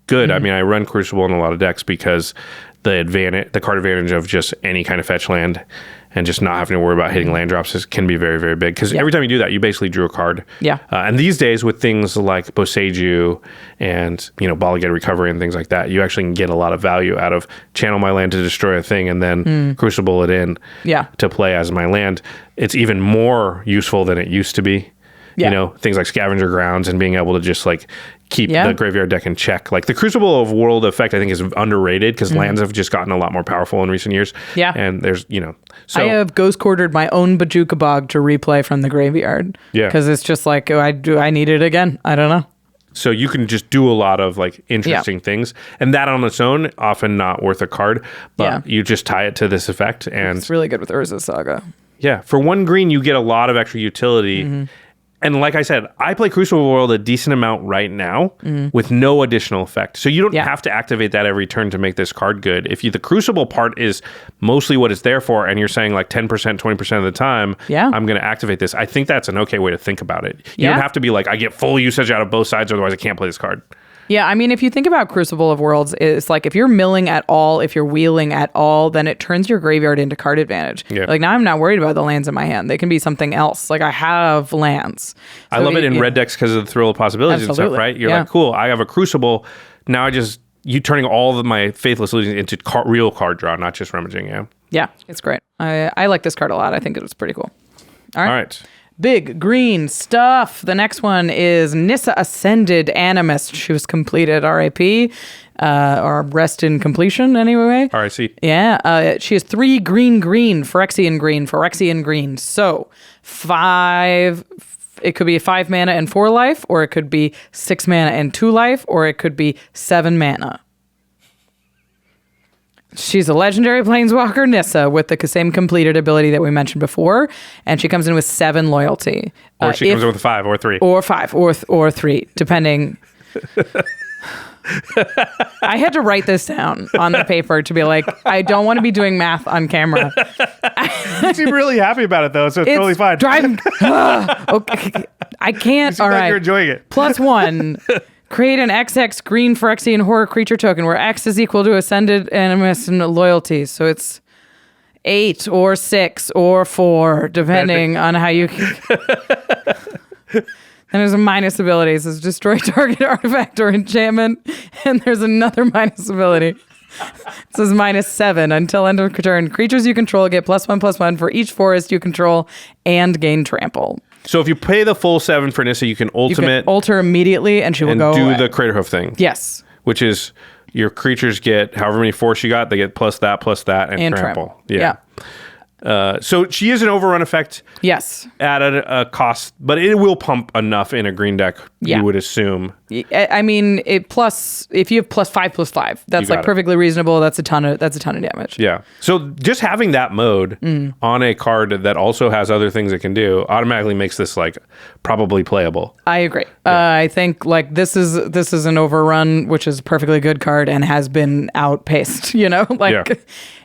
good. I mean, I run Crucible in a lot of decks because the card advantage of just any kind of fetch land and just not having to worry about hitting land drops can be very, very big. Because every time you do that, you basically drew a card. Yeah. And these days, with things like Boseiju and Bala Recovery and things like that, you actually can get a lot of value out of channel my land to destroy a thing and then Crucible it in to play as my land. It's even more useful than it used to be. Yeah. Things like Scavenger Grounds and being able to just like keep the graveyard deck in check. Like the Crucible of World effect, I think, is underrated because lands have just gotten a lot more powerful in recent years. Yeah. And there's, so I have ghost quartered my own Bajuka Bog to replay from the graveyard. Yeah. Because it's just like, I need it again. I don't know. So you can just do a lot of like interesting things, and that on its own often not worth a card, but you just tie it to this effect, and it's really good with Urza Saga. Yeah, for 1 green you get a lot of extra utility. And like I said, I play Crucible World a decent amount right now with no additional effect. So you don't have to activate that every turn to make this card good. If the Crucible part is mostly what it's there for, and you're saying like 10%, 20% of the time, I'm going to activate this, I think that's an okay way to think about it. You don't have to be like, I get full usage out of both sides, otherwise I can't play this card. Yeah, I mean, if you think about Crucible of Worlds, it's like if you're milling at all, if you're wheeling at all, then it turns your graveyard into card advantage. Yeah. Like now I'm not worried about the lands in my hand. They can be something else. Like I have lands. So I love it in red decks because of the thrill of possibilities and stuff, right? You're like, cool, I have a Crucible. Now you turning all of my Faithless Illusions into real card draw, not just rummaging, Yeah, it's great. I like this card a lot. I think it was pretty cool. All right. Big green stuff. The next one is Nissa Ascended Animist. She was completed, RIP, or rest in completion anyway. RIC. Yeah. She has 3 green, Phyrexian green. So 5. It could be 5 mana and 4 life, or it could be 6 mana and 2 life, or it could be 7 mana. She's a legendary planeswalker, Nissa, with the same completed ability that we mentioned before, and she comes in with 7 loyalty. Or she comes in with 5 or 3. Or 5 or 3, depending. I had to write this down on the paper to be like, I don't want to be doing math on camera. You seem really happy about it, though, so it's totally fine. Driving. Okay, I can't. You seem like you're enjoying it. +1. Create an XX green Phyrexian horror creature token where X is equal to Ascended Animist and loyalty. So it's 8 or 6 or 4, depending on how you... And there's a minus ability. It says destroy target artifact or enchantment. And there's another minus ability. It says -7 until end of turn. Creatures you control get +1/+1 for each forest you control and gain trample. So if you pay the full 7 for Nissa, you can alter immediately, and she will go away. And do the Craterhoof thing. Yes. Which is your creatures get however many force you got, they get plus that, and trample. Yeah. So she is an overrun effect. Yes. At a cost, but it will pump enough in a green deck, you would assume. I mean, if you have +5/+5, that's like perfectly reasonable. That's a ton of damage. Yeah. So just having that mode on a card that also has other things it can do automatically makes this like probably playable. I agree. I think like this is an overrun, which is a perfectly good card and has been outpaced,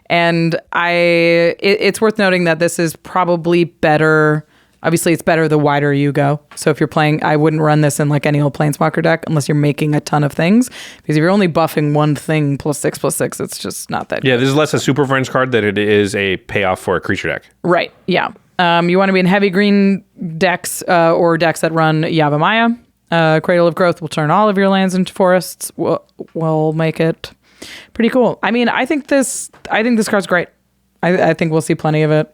And it's worth noting that this is probably better. Obviously, it's better the wider you go. So if you're playing, I wouldn't run this in like any old Planeswalker deck unless you're making a ton of things. Because if you're only buffing one thing +6/+6, it's just not that good. Yeah, this is less a Super Friends card than it is a payoff for a creature deck. Right, yeah. You want to be in heavy green decks or decks that run Yavimaya. Cradle of Growth will turn all of your lands into forests. We'll make it. Pretty cool. I mean, I think this card's great. I think we'll see plenty of it.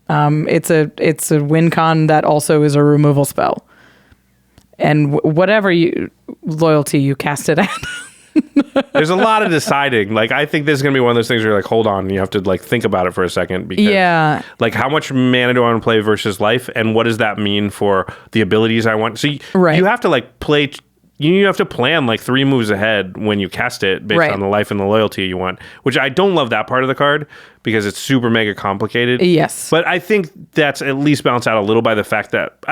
It's a win con that also is a removal spell. And whatever loyalty you cast it at. There's a lot of deciding. Like, I think this is going to be one of those things where you're like, hold on, you have to like think about it for a second. Because, like, how much mana do I want to play versus life? And what does that mean for the abilities I want? So you have to like play... You have to plan like 3 moves ahead when you cast it based on the life and the loyalty you want, which I don't love that part of the card because it's super mega complicated. Yes. But I think that's at least balanced out a little by the fact that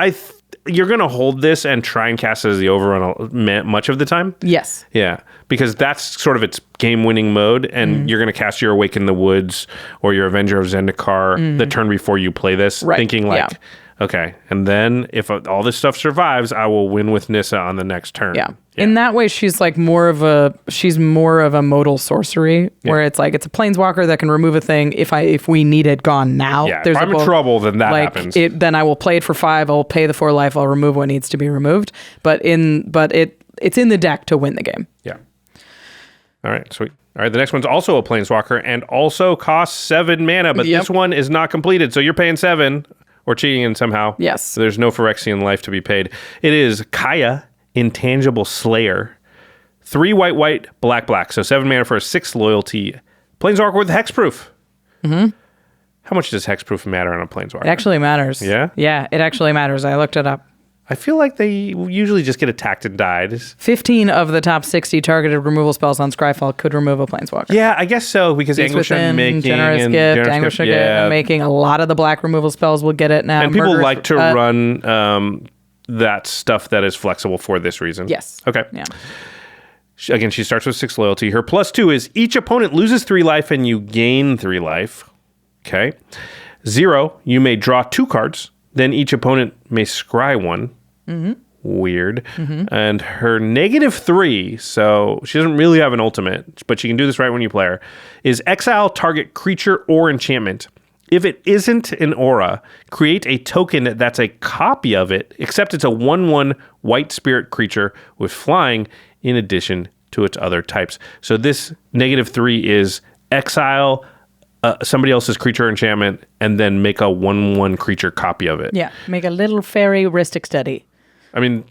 you're going to hold this and try and cast it as the overrun much of the time. Yes. Yeah, because that's sort of its game-winning mode, and you're going to cast your Awaken the Woods or your Avenger of Zendikar the turn before you play this, thinking like, okay, and then if all this stuff survives, I will win with Nissa on the next turn. Yeah. In that way, she's like more of a modal sorcery where it's like it's a planeswalker that can remove a thing if we need it gone now. Yeah, if I'm in trouble, then that happens. Then I will play it for 5. I'll pay the 4 life. I'll remove what needs to be removed. But it's in the deck to win the game. Yeah. All right, sweet. All right, the next one's also a planeswalker and also costs 7 mana, but this one is not completed, so you're paying 7 or cheating in somehow. Yes. So there's no Phyrexian life to be paid. It is Kaya, Intangible Slayer. 3 white, black. So 7 mana for a 6 loyalty. Planeswalker with hexproof. Mm-hmm. How much does hexproof matter on a planeswalker? It actually matters. Yeah? Yeah, it actually matters. I looked it up. I feel like they usually just get attacked and died. 15 of the top 60 targeted removal spells on Scryfall could remove a planeswalker. Yeah, I guess so, because Anguish Unmaking Generous and Gift, Generous Anguish Gift, Unmaking, a lot of the black removal spells will get it now. And people like to run that stuff that is flexible for this reason. Yes. Okay. Yeah. Again, she starts with 6 loyalty. Her +2 is each opponent loses 3 life and you gain 3 life. Okay. 0, you may draw 2 cards. Then each opponent may scry 1. Mm-hmm. Weird. Mm-hmm. And her -3, so she doesn't really have an ultimate, but she can do this right when you play her, is exile target creature or enchantment. If it isn't an aura, create a token that's a copy of it, except it's a 1/1 white spirit creature with flying in addition to its other types. So this -3 is exile somebody else's creature or enchantment and then make a 1/1 creature copy of it. Yeah, make a little fairy heuristic study. I mean,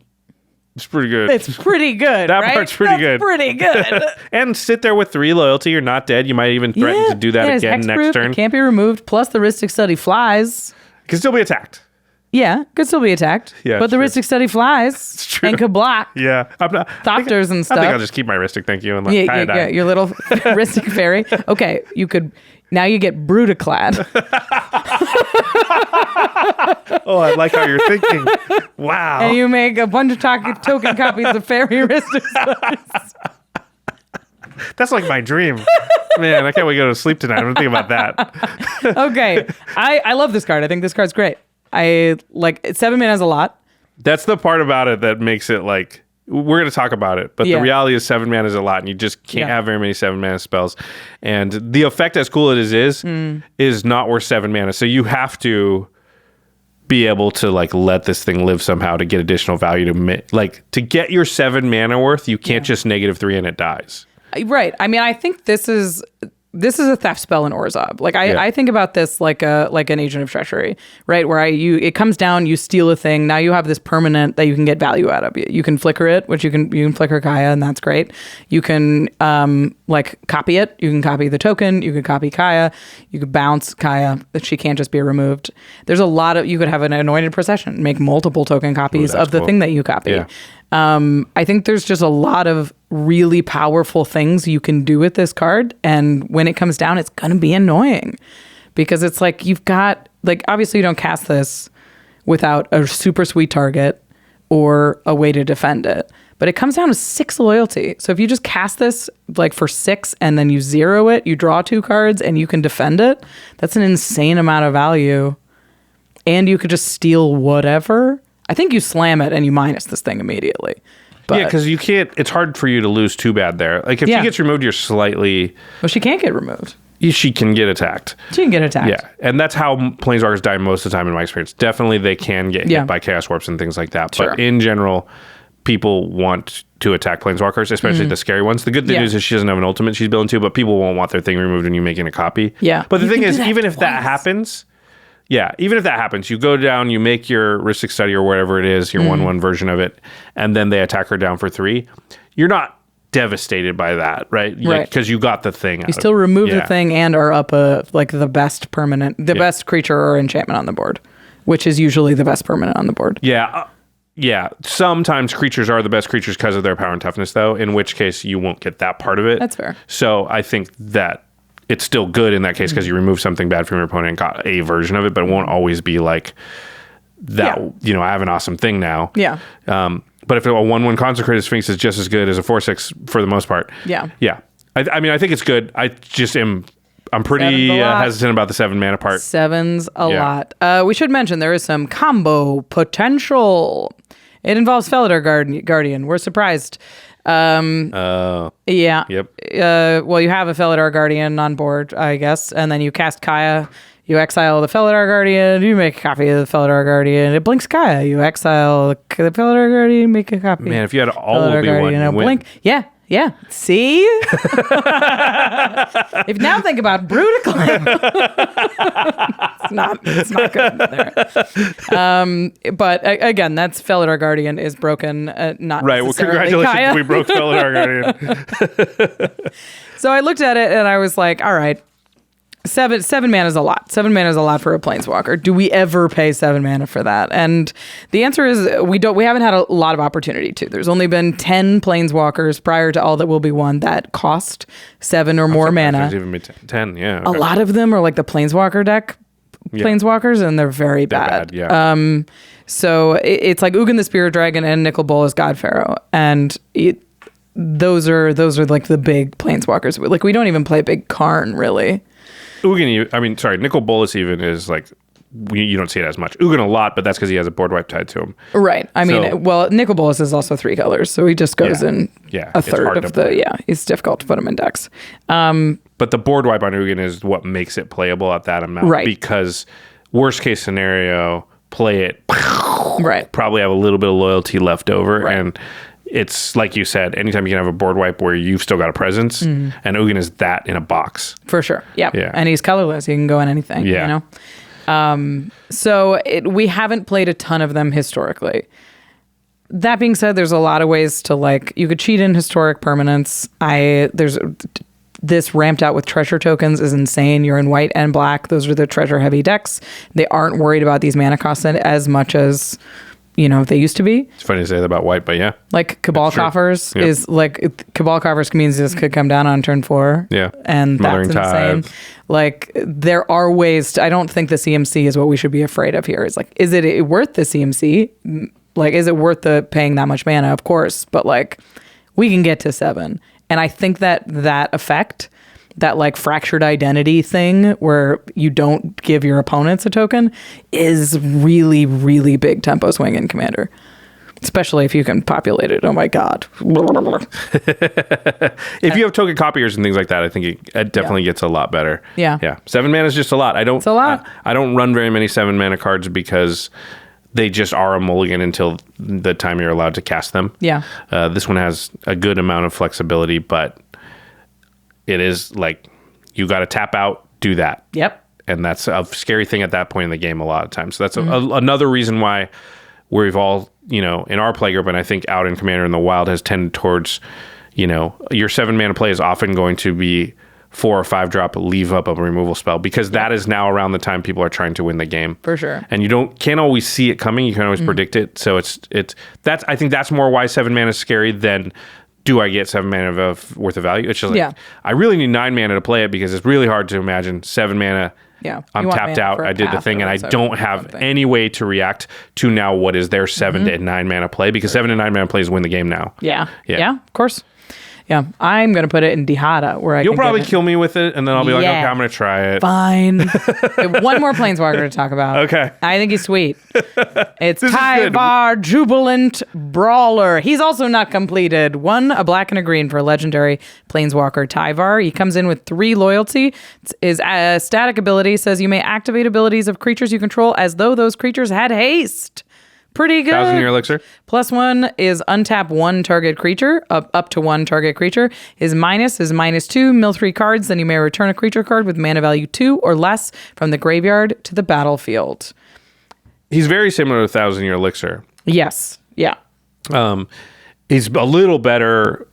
it's pretty good. It's pretty good. That right? part's pretty good. Pretty good. And sit there with 3 loyalty. You're not dead. You might even threaten to do that again next turn. It can't be removed. Plus, the heuristic study flies. Can still be attacked. Yeah, could still be attacked. Yeah, but the heuristic study flies. It's true. And could block. Yeah, I'm not. Thopters and stuff. I think I'll just keep my heuristic. Thank you. And let Kaya die. Yeah, your little heuristic fairy. Okay, you could. Now you get Brutaclad. Oh, I like how you're thinking. Wow. And you make a bunch of token copies of fairy heuristic studies. That's like my dream. Man, I can't wait to go to sleep tonight. I'm thinking about that. Okay. I love this card. I think this card's great. I like 7 mana is a lot. That's the part about it that makes it like, we're going to talk about it, but the reality is 7 mana is a lot and you just can't have very many 7 mana spells. And the effect, as cool as it is not worth 7 mana. So you have to be able to like let this thing live somehow to get additional value to get your 7 mana worth. You can't just -3 and it dies. Right. I mean, I think this is a theft spell in Orzhov. Like I think about this like an Agent of Treachery, right? Where it comes down, you steal a thing. Now you have this permanent that you can get value out of. You can flicker it, which you can flicker Kaya, and that's great. You can like copy it. You can copy the token. You can copy Kaya. You could bounce Kaya. She can't just be removed. There's a lot of, you could have an Anointed Procession, make multiple token copies of the thing that you copy. Yeah. I think there's just a lot of really powerful things you can do with this card. And when it comes down, it's going to be annoying because it's like you've got, like, obviously you don't cast this without a super sweet target or a way to defend it. But it comes down to 6 loyalty. So if you just cast this like for 6 and then you 0 it, you draw 2 cards and you can defend it. That's an insane amount of value. And you could just steal whatever. I think you slam it and you minus this thing immediately. But, yeah, because you can't. It's hard for you to lose too bad there. Like if she gets removed, you're slightly. Well, she can't get removed. She can get attacked. She can get attacked. Yeah, and that's how planeswalkers die most of the time in my experience. Definitely, they can get hit by chaos warps and things like that. Sure. But in general, people want to attack planeswalkers, especially the scary ones. The good news is she doesn't have an ultimate she's building to, but people won't want their thing removed when you're making a copy. Yeah. But the You thing can is, do that even if that twice. happens, you go down, you make your Rhystic Study or whatever it is, your 1/1 version of it, and then they attack her down for 3. You're not devastated by that, right? Right. Because you got the thing. You still remove the thing and are up the best permanent, best creature or enchantment on the board, which is usually the best permanent on the board. Yeah. Yeah. Sometimes creatures are the best creatures because of their power and toughness, though, in which case you won't get that part of it. That's fair. So I think that it's still good in that case because you remove something bad from your opponent and got a version of it, but it won't always be like that, I have an awesome thing now. Yeah. But if a 1/1 Consecrated Sphinx is just as good as a 4/6 for the most part. Yeah. Yeah. I mean, I think it's good. I'm pretty Seven's a lot. hesitant about the 7 mana part. 7's a Yeah. lot. We should mention there is some combo potential. It involves Felidar Guardian. We're surprised. Yeah. Yep. Well, you have a Felidar Guardian on board, I guess, and then you cast Kaya. You exile the Felidar Guardian. You make a copy of the Felidar Guardian. It blinks Kaya. You exile the Felidar Guardian. Make a copy. Man, if you had all Felidar of the one, Guardian, you a win. blink. Yeah. Yeah. See? If now think about Brutaclaim. it's not good there. But again, that's Felidar Guardian is broken, not Right. Well, necessarily congratulations. Kaya. We broke Felidar Guardian. So I looked at it and I was like, all right, seven mana is a lot. 7 mana is a lot for a planeswalker. Do we ever pay 7 mana for that? And the answer is we don't. We haven't had a lot of opportunity to. There's only been 10 planeswalkers prior to All That Will Be One that cost 7 or more mana. There's even 10. Yeah. A lot of them are like the planeswalker deck planeswalkers, and they're very bad. Yeah. So it's like Ugin the Spirit Dragon and Nicol Bolas God Pharaoh, and those are like the big planeswalkers. Like we don't even play big Karn really. Ugin, Nicol Bolas even is like, you don't see it as much. Ugin a lot, but that's because he has a board wipe tied to him. Right. Nicol Bolas is also 3 colors, so he just goes in a third of the, it's difficult to put him in decks. But the board wipe on Ugin is what makes it playable at that amount. Right. Because worst case scenario, play it, right. probably have a little bit of loyalty left over. Right. And it's like you said, anytime you can have a board wipe where you've still got a presence, and Ugin is that in a box. For sure. Yep. Yeah. And he's colorless. He can go in anything. Yeah. So we haven't played a ton of them historically. That being said, there's a lot of ways to you could cheat in historic permanents. This ramped out with treasure tokens is insane. You're in white and black. Those are the treasure heavy decks. They aren't worried about these mana costs as much as they used to be. It's funny to say that about white, but yeah. Like Cabal Coffers is like Cabal Coffers means this could come down on turn 4. Yeah. And Smothering that's insane. Tithe. Like there are ways I don't think the CMC is what we should be afraid of here. It's like, is it worth the CMC? Like, is it worth paying that much mana? Of course. But we can get to 7. And I think that effect, that fractured identity thing where you don't give your opponents a token is really, really big tempo swing in Commander. Especially if you can populate it. Oh my God. If you have token copiers and things like that, I think it definitely gets a lot better. Yeah. Yeah. 7 mana is just a lot. It's a lot. I don't run very many 7 mana cards because they just are a mulligan until the time you're allowed to cast them. Yeah. This one has a good amount of flexibility, but it is you got to tap out, do that. Yep. And that's a scary thing at that point in the game a lot of times. So that's another reason why we've all, in our play group, and I think out in Commander in the Wild has tended towards, your 7 mana play is often going to be 4 or 5 drop, leave up a removal spell, because that is now around the time people are trying to win the game. For sure. And you can't always see it coming. You can't always predict it. So I think that's more why 7 mana is scary than do I get 7 mana worth of value? It's just I really need 9 mana to play it because it's really hard to imagine 7 mana. Yeah. I'm tapped out. I did the thing, and I don't have any way to react to now what is their 7 to 9 mana play, because 7 to 9 mana plays win the game now. Yeah. Of course. Yeah, I'm going to put it in Dihada where You'll probably kill me with it, and then I'll be like, okay, Yeah. I'm going to try it. Fine. One more planeswalker to talk about. Okay. I think he's sweet. It's This is good. Tyvar, Jubilant Brawler. He's also not completed. 1, a black and a green for legendary planeswalker Tyvar. He comes in with 3 loyalty. His static ability says you may activate abilities of creatures you control as though those creatures had haste. pretty good. 1,000 Year Elixir. +1 is untap one target creature, up to one target creature. His minus is -2, mill 3 cards, then you may return a creature card with mana value 2 or less from the graveyard to the battlefield. He's very similar to 1,000 Year Elixir. Yes. Yeah. He's a little better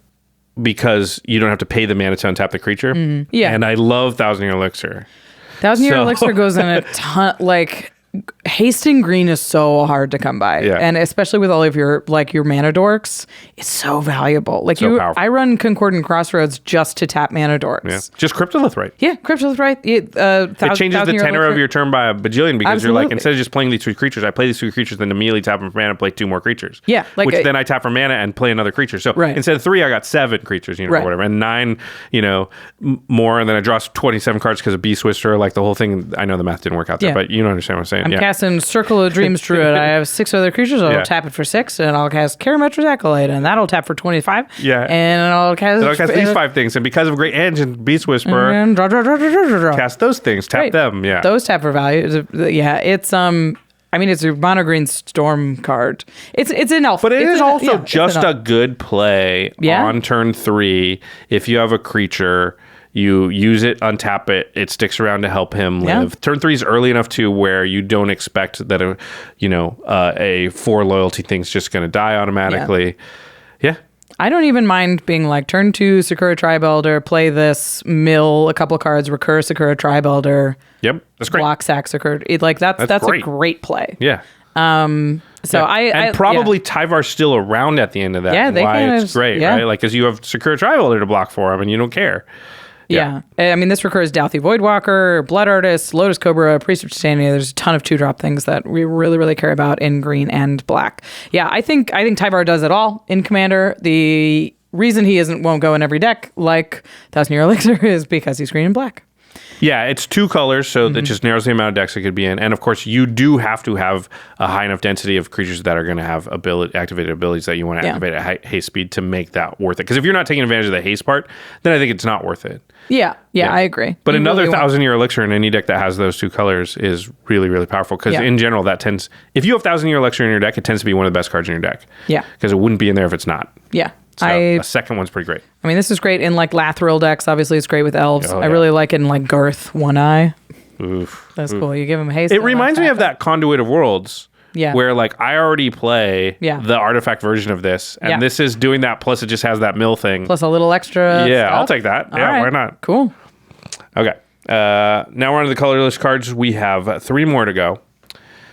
because you don't have to pay the mana to untap the creature. Yeah. And I love 1,000 Year Elixir. 1,000 Year So- Elixir goes in a ton, like... Hasting green is so hard to come by, Yeah. and especially with all of your mana dorks, it's so valuable. Like So powerful. I run Concordant Crossroads just to tap mana dorks. Yeah. Just Cryptolith, right? Yeah, Cryptolith, right? It changes the tenor of your turn by a bajillion because you're like, Absolutely. instead of just playing these 3 creatures, I play these 2 creatures, then immediately tap them for mana and play 2 more creatures. Yeah, like which then I tap for mana and play another creature. So Right. instead of 3, I got 7 creatures, Right. or whatever, and 9, more, and then I draw 27 cards because of Beast Whisperer, like the whole thing. I know the math didn't work out there, Yeah. but you don't understand what I'm saying. I'm yeah. casting Circle of Dreams Druid. I have 6 other creatures. I'll Yeah. tap it for 6, and I'll cast Karametra's Acolyte, and that'll tap for 25. Yeah. And I'll cast... So I cast these 5 things, and because of Great Engine, Beast Whisperer, And draw. cast those things, tap Right. them. Yeah. Those tap for value. Yeah, it's... I mean, it's a mono green storm card. It's an elf. But it is also it's just an a elf. good play Yeah. on turn 3. If you have a creature, you use it, untap it, it sticks around to help him Yeah. live. Turn 3 is early enough too where you don't expect that a 4 loyalty thing's just going to die automatically. Yeah. I don't even mind being like, turn 2, Sakura Tribe Elder, play this, mill a couple cards, recur Sakura Tribe Elder, Yep. That's great. block sack Sakura. That's great. a great play. Yeah. So Yeah. And probably Tyvar's still around at the end of that. Yeah, they why kinda it's just- great, yeah. right? Like, because you have Sakura Tribe Elder to block for him and you don't care. Yeah. I mean, this recurs Douthy Voidwalker, Blood Artist, Lotus Cobra, Priest of Titania. There's a ton of 2-drop things that we really, really care about in green and black. Yeah, I think Tyvar does it all in Commander. The reason he won't go in every deck like 1,000 Year Elixir is because he's green and black. Yeah, it's 2 colors, so Mm-hmm. that just narrows the amount of decks it could be in. And of course, you do have to have a high enough density of creatures that are going to have activated abilities that you want to Yeah. activate at haste speed to make that worth it. Because if you're not taking advantage of the haste part, then I think it's not worth it. Yeah, I agree. But You another really want- 1,000 Year Elixir in any deck that has those 2 colors is really, really powerful. Because Yeah. in general, that tends... If you have 1,000 Year Elixir in your deck, it tends to be one of the best cards in your deck. Yeah. Because it wouldn't be in there if it's not. Yeah. So a second one's pretty great. I mean, this is great in like Lathril decks. Obviously, it's great with elves. Oh, I yeah. really like it in like Garth One Eye. Oof. That's cool. You give him haste. It and reminds me untap of that Conduit of Worlds. Yeah. Where like I already play Yeah. the artifact version of this, and Yeah. this is doing that. Plus, it just has that mill thing. Plus a little extra. Yeah, I'll stuff. take that. All Yeah, right. why not? Cool. Okay. Now we're on to the colorless cards. We have 3 more to go.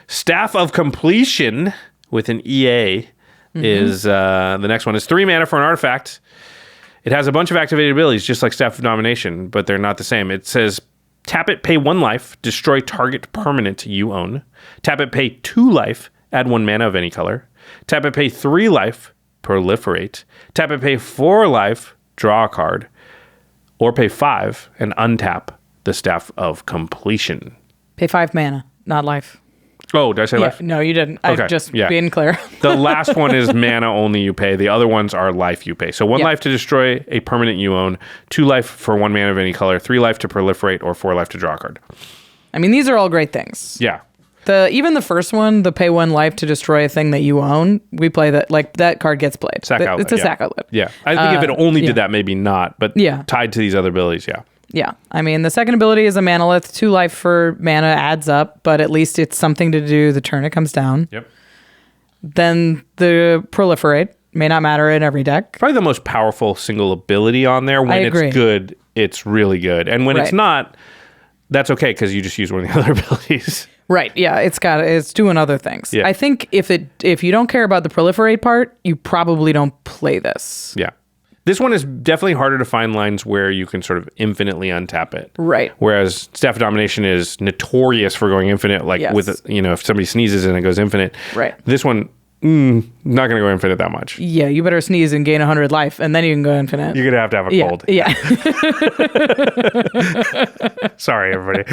Staff of Completion with an EA is the next one. It's 3 mana for an artifact. It has a bunch of activated abilities, just like Staff of Domination, but they're not the same. It says, tap it, pay 1 life, destroy target permanent you own. Tap it, pay 2 life, add 1 mana of any color. Tap it, pay 3 life, proliferate. Tap it, pay 4 life, draw a card. Or pay 5 and untap the Staff of Completion. Pay 5 mana, not life. Oh, did I say Yeah, life? no, you didn't. Okay, I'm just yeah. being clear. The last one is mana only you pay. The other ones are life you pay. So 1 Yeah. life to destroy a permanent you own, 2 life for 1 mana of any color, 3 life to proliferate, or 4 life to draw a card. I mean, these are all great things. Yeah. Even the first one, the pay 1 life to destroy a thing that you own, we play that. Like that card gets played. Sack outlet. It's a yeah. sack outlet. Yeah. I think if it only yeah. did that, maybe not. But Yeah. tied to these other abilities, yeah. Yeah. I mean, the second ability is a manolith. 2 life for mana adds up, but at least it's something to do the turn it comes down. Yep. Then the proliferate may not matter in every deck. Probably the most powerful single ability on there. When agree. it's good, it's really good. And when it's Right. not, that's okay because you just use one of the other abilities. Right. Yeah. It's doing other things. Yeah. I think if you don't care about the proliferate part, you probably don't play this. Yeah. This one is definitely harder to find lines where you can sort of infinitely untap it. Right. Whereas Staff of Domination is notorious for going infinite, like Yes. with, if somebody sneezes and it goes infinite. Right. This one, not going to go infinite that much. Yeah. You better sneeze and gain 100 life, and then you can go infinite. You're going to have a yeah. cold. Yeah. Sorry, everybody.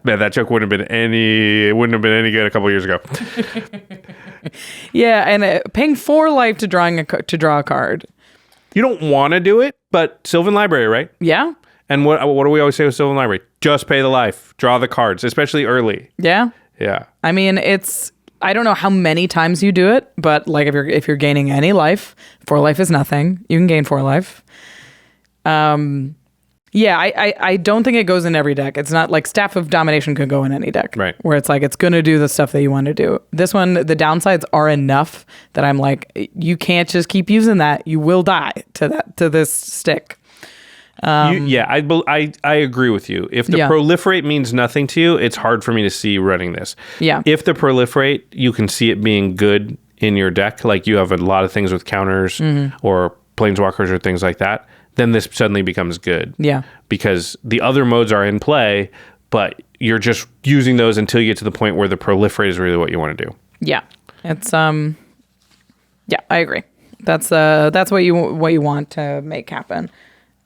Man, that joke wouldn't have been any good a couple years ago. Yeah. And paying 4 life to draw a card. You don't want to do it, but Sylvan Library, right? Yeah. And what do we always say with Sylvan Library? Just pay the life, draw the cards, especially early. Yeah. Yeah. I mean, it's I don't know how many times you do it, but like if you're gaining any life, 4 life is nothing. You can gain 4 life. Yeah, I don't think it goes in every deck. It's not like Staff of Domination could go in any deck. Right. Where it's like, it's going to do the stuff that you want to do. This one, the downsides are enough that I'm like, you can't just keep using that. You will die to this stick. I agree with you. If the proliferate means nothing to you, it's hard for me to see running this. Yeah. If the proliferate, you can see it being good in your deck, like you have a lot of things with counters or planeswalkers or things like that, then this suddenly becomes good. Yeah. Because the other modes are in play, but you're just using those until you get to the point where the proliferate is really what you want to do. Yeah. It's yeah, I agree. That's what you want to make happen.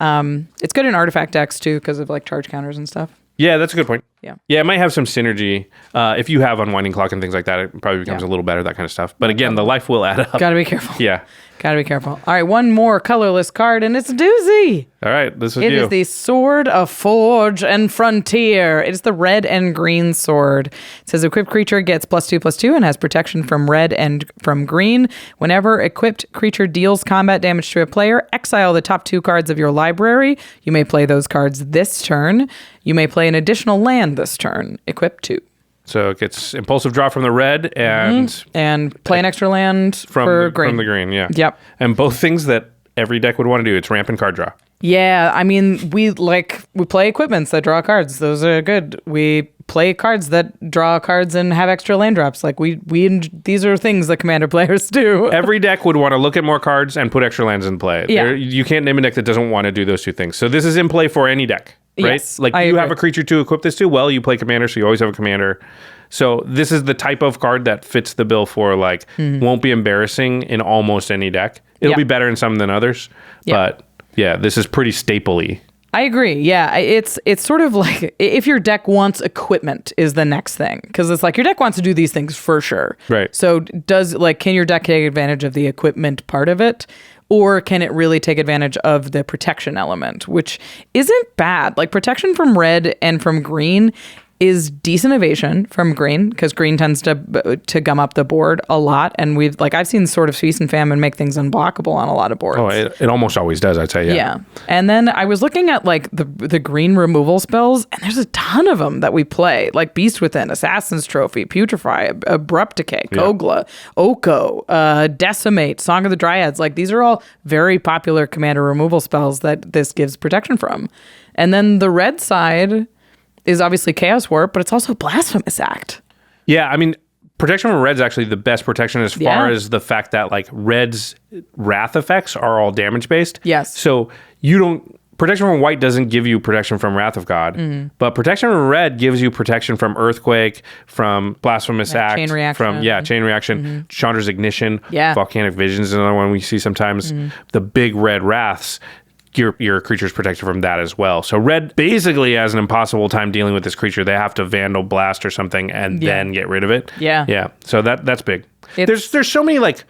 It's good in artifact decks too because of like charge counters and stuff. Yeah, that's a good point. Yeah. Yeah, it might have some synergy. If you have Unwinding Clock and things like that, it probably becomes a little better, that kind of stuff. But again, the life will add up. Gotta be careful. Yeah. Gotta be careful. All right, one more colorless card, and it's a doozy. All right, this is It you. is the Sword of Forge and Frontier. It is the red and green sword. It says equipped creature gets +2/+2 and has protection from red and from green. Whenever equipped creature deals combat damage to a player, exile the top 2 cards of your library. You may play those cards this turn. You may play an additional land this turn. Equip 2. So it gets impulsive draw from the red and play an extra land for green. From the green, yeah. Yep. And both things that every deck would want to do. It's ramp and card draw. Yeah, I mean, we play equipments that draw cards. Those are good. We play cards that draw cards and have extra land drops. Like these are things that Commander players do. Every deck would want to look at more cards and put extra lands in play. Yeah. You can't name a deck that doesn't want to do those two things. So this is in play for any deck, right? Yes, like I you agree. have a creature to equip this to. Well, you play Commander, so you always have a Commander. So this is the type of card that fits the bill for like won't be embarrassing in almost any deck. It'll be better in some than others, but yeah, this is pretty stapley. I agree. Yeah, it's sort of like if your deck wants equipment is the next thing, because it's like your deck wants to do these things for sure. Right. So can your deck take advantage of the equipment part of it? Or can it really take advantage of the protection element, which isn't bad? Like protection from red and from green is decent evasion from green, because green tends to gum up the board a lot, and I've seen sort of Feast and Famine make things unblockable on a lot of boards. Oh, it almost always does, I'd say. Yeah. And then I was looking at like the green removal spells, and there's a ton of them that we play, like Beast Within, Assassin's Trophy, Putrefy, Abrupt Decay, Kogla, Oko, Decimate, Song of the Dryads. Like these are all very popular commander removal spells that this gives protection from. And then the red side is obviously Chaos Warp, but it's also Blasphemous Act. Yeah, I mean, protection from red's actually the best protection as far as the fact that like red's wrath effects are all damage based. Yes. So protection from white doesn't give you protection from Wrath of God, but protection from red gives you protection from Earthquake, from Blasphemous Act, Chain Reaction. from Chain Reaction, Chandra's Ignition, Volcanic Visions is another one we see sometimes. The big red wraths. Your creature's protected from that as well. So red basically has an impossible time dealing with this creature. They have to Vandal Blast or something and then get rid of it. Yeah. Yeah. So that's big. There's so many like,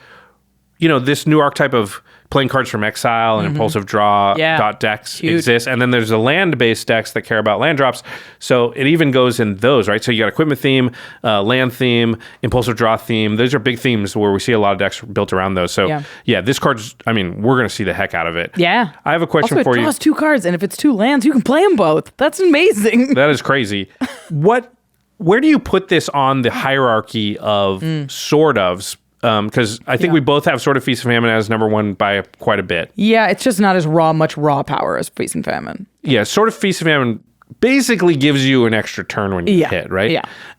this new archetype of playing cards from exile and impulsive draw decks exist. And then there's the land-based decks that care about land drops. So it even goes in those, right? So you got equipment theme, land theme, impulsive draw theme. Those are big themes where we see a lot of decks built around those. So this card's, we're going to see the heck out of it. Yeah. I have a question also, for you. it draws 2 cards, and if it's 2 lands, you can play them both. That's amazing. That is crazy. Where do you put this on the hierarchy of sort ofs? Because I think we both have Sword of Feast and Famine as number 1 by quite a bit. Yeah, it's just not as much raw power as Feast and Famine. Yeah, Sword of Feast and Famine basically gives you an extra turn when you hit, right?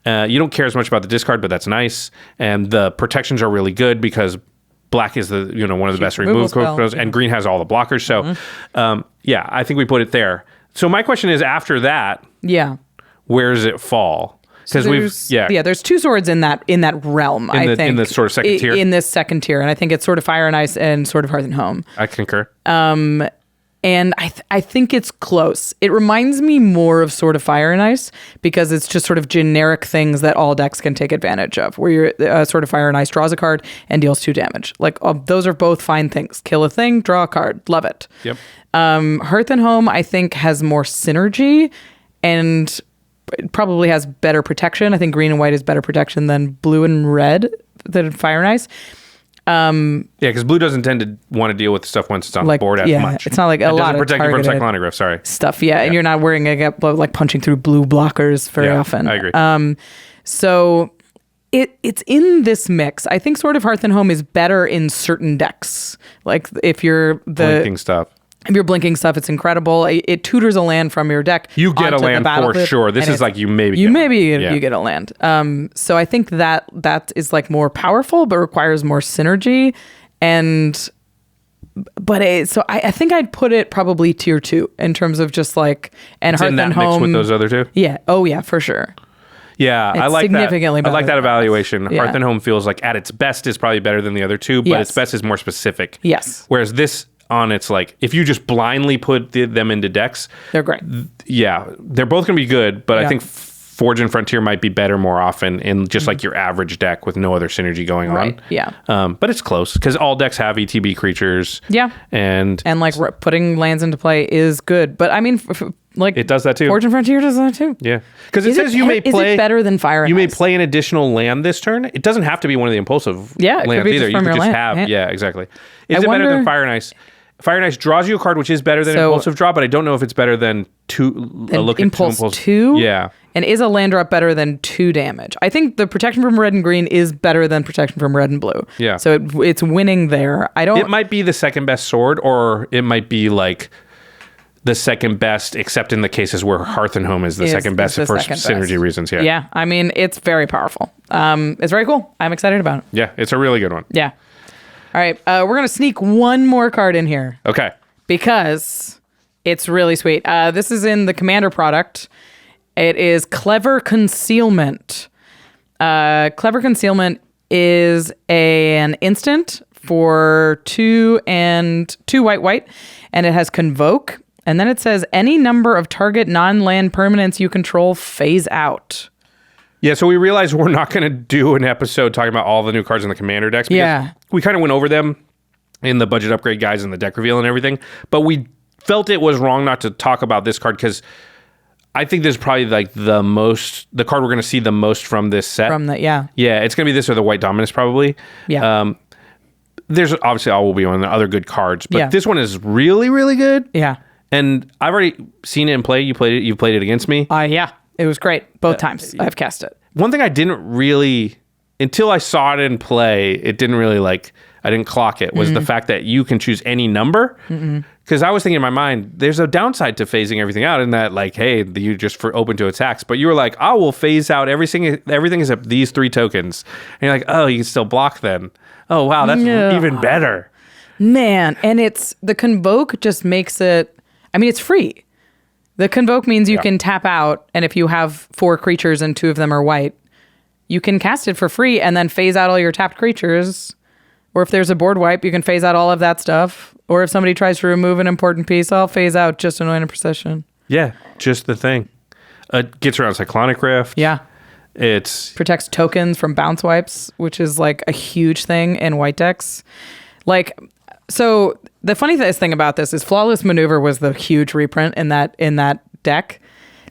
Yeah. You don't care as much about the discard, but that's nice. And the protections are really good because black is the one of the best removal spells, and green has all the blockers. So, I think we put it there. So my question is, after that, where does it fall? Because there's 2 swords in that realm. I think in the sort of second tier. In this second tier, and I think it's Sword of Fire and Ice and Sword of Hearth and Home. I concur. And I think it's close. It reminds me more of Sword of Fire and Ice because it's just sort of generic things that all decks can take advantage of. Where your Sword of Fire and Ice draws a card and deals 2 damage. Like those are both fine things. Kill a thing, draw a card, love it. Yep. Hearth and Home I think has more synergy and it probably has better protection. I think green and white is better protection than blue and red, than Fire and Ice. Yeah, because blue doesn't tend to want to deal with stuff once it's on the board as much. It's not like it a lot doesn't of protect you from targeted cyclonic rift, sorry. stuff. Yeah, and you're not worrying about like punching through blue blockers very often. I agree. So it's in this mix. I think Sword of Hearth and Home is better in certain decks. Like if you're Blinking stuff. If you're blinking stuff, it's incredible. It tutors a land from your deck. You get a onto the land for battlefield, sure. This and is like you maybe you get maybe one. you get a land. So I think that is like more powerful, but requires more synergy. So I think I'd put it probably tier 2 in terms of just like It's Hearth in that and mix Home with those other two. Yeah. Oh yeah, for sure. Yeah, I It's like significantly that. I like better that than evaluation. Yeah. Hearth and Home feels like at its best is probably better than the other two, but Yes. its best is more specific. Yes. Whereas this on its like if you just blindly put them into decks, They're great. yeah, they're both going to be good, but I Yeah. think Forge and Frontier might be better more often in just like your average deck with no other synergy going Right, on. yeah. But it's close because all decks have ETB creatures. Yeah. And And like putting lands into play is good, but I mean, like it does that too. Forge and Frontier does that too. Yeah. Because it Is says you may play. Is it better than Fire and You may Ice? play an additional land this turn. It doesn't have to be one of the impulsive Yeah, it could lands be just either. You from could your just land. have. Yeah. Yeah, exactly. Is I it better wonder- than Fire and Ice? Fire and Ice draws you a card, which is better than So- impulsive draw, but I don't know if it's better than Impulse 2? Yeah. And is a land drop better than 2 damage? I think the protection from red and green is better than protection from red and blue. Yeah. So it's winning there. It might be the second best sword, or it might be like the second best, except in the cases where Hearth and Home is the second best the for second synergy best. reasons. Yeah. Yeah. I mean, it's very powerful. It's very cool. I'm excited about it. Yeah. It's a really good one. Yeah. All right. We're going to sneak one more card in here Okay. because it's really sweet. This is in the Commander product. It is Clever Concealment. Clever Concealment is an instant for 2 and 2 white, and it has Convoke. And then it says any number of target non-land permanents you control phase out. Yeah, so we realized we're not going to do an episode talking about all the new cards in the Commander decks. Because Yeah. we kind of went over them in the budget upgrade guides and the deck reveal and everything. But we felt it was wrong not to talk about this card because I think this is probably like the card we're going to see the most from this set. Yeah. Yeah, it's going to be this or the White Dominus probably. Yeah. There's obviously all will be on the other good cards, but Yeah. this one is really, really good. Yeah. And I've already seen it in play. You played it against me. Yeah. It was great. Both times I've cast it. One thing I didn't really, until I saw it in play, it didn't really I didn't clock it, was the fact that you can choose any number. Because I was thinking in my mind, there's a downside to phasing everything out in that, like, hey, you just for open to attacks. But you were like, I will phase out everything except these 3 tokens. And you're like, oh, you can still block then. Oh, wow, that's even better. Man, and the Convoke just makes it, I mean, it's free. The Convoke means you can tap out, and if you have 4 creatures and 2 of them are white, you can cast it for free and then phase out all your tapped creatures. Or if there's a board wipe, you can phase out all of that stuff. Or if somebody tries to remove an important piece, I'll phase out just Anoint and Procession. Yeah, just the thing. Gets around Cyclonic Rift. Yeah. It's Protects tokens from bounce wipes, which is like a huge thing in white decks. Like, so the funniest thing about this is Flawless Maneuver was the huge reprint in that deck.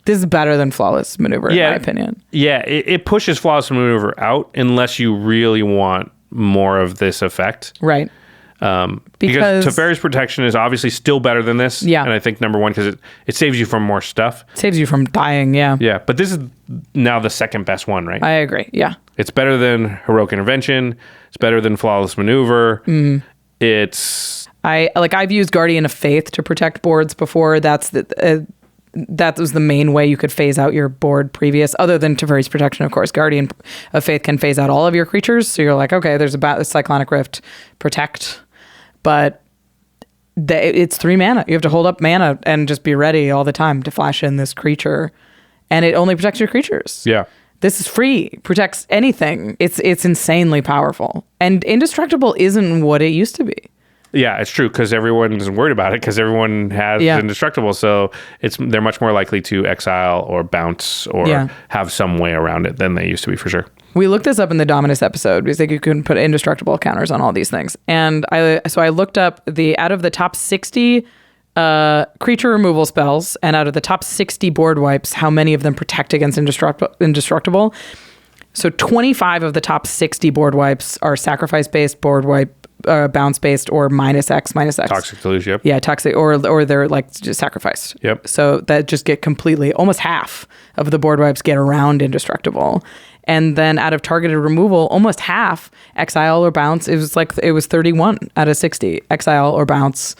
This is better than Flawless Maneuver, in my opinion. Yeah, it pushes Flawless Maneuver out unless you really want more of this effect. Right. Because Teferi's Protection is obviously still better than this. Yeah. And I think number one, because it saves you from more stuff. Saves you from dying, yeah. Yeah, but this is now the second best one, right? I agree, yeah. It's better than Heroic Intervention. It's better than Flawless Maneuver. It's... I've used Guardian of Faith to protect boards before. That was the main way you could phase out your board previous, other than Teferi's Protection, of course. Guardian of Faith can phase out all of your creatures. So you're like, okay, there's a Cyclonic Rift, protect. But it's 3 mana. You have to hold up mana and just be ready all the time to flash in this creature. And it only protects your creatures. Yeah. This is free. Protects anything. It's insanely powerful. And Indestructible isn't what it used to be. Yeah, it's true because everyone's worried about it because everyone has Indestructible. So they're much more likely to exile or bounce or have some way around it than they used to be for sure. We looked this up in the Dominus episode because you can put Indestructible counters on all these things. And I looked up out of the top 60 creature removal spells, and out of the top 60 board wipes, how many of them protect against indestructible? So 25 of the top 60 board wipes are sacrifice-based board wipe, bounce-based, or -X. Toxic Deluge, yep. Yeah, toxic, or they're like just sacrificed. Yep. So that just get completely, almost half of the board wipes get around indestructible. And then out of targeted removal, almost half exile or bounce. It was 31 out of 60 exile or bounce,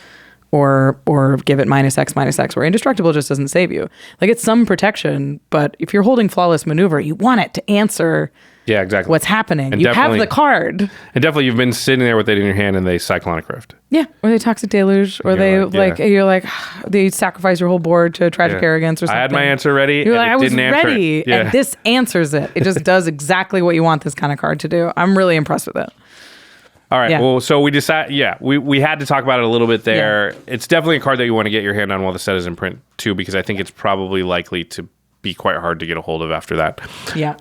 or give it -X, where indestructible just doesn't save you. Like, it's some protection, but if you're holding flawless maneuver, you want it to answer. Yeah, exactly. What's happening? And you have the card. And definitely, you've been sitting there with it in your hand, and they Cyclonic Rift. Yeah, or they Toxic Deluge, or you're like they sacrifice your whole board to Tragic Arrogance or something. I had my answer ready. You're like, I was ready, ready, and this answers it. It just does exactly what you want this kind of card to do. I'm really impressed with it. All right. Yeah. Well, so we decided. Yeah, we had to talk about it a little bit there. Yeah. It's definitely a card that you want to get your hand on while the set is in print too, because I think it's probably likely to be quite hard to get a hold of after that. Yeah.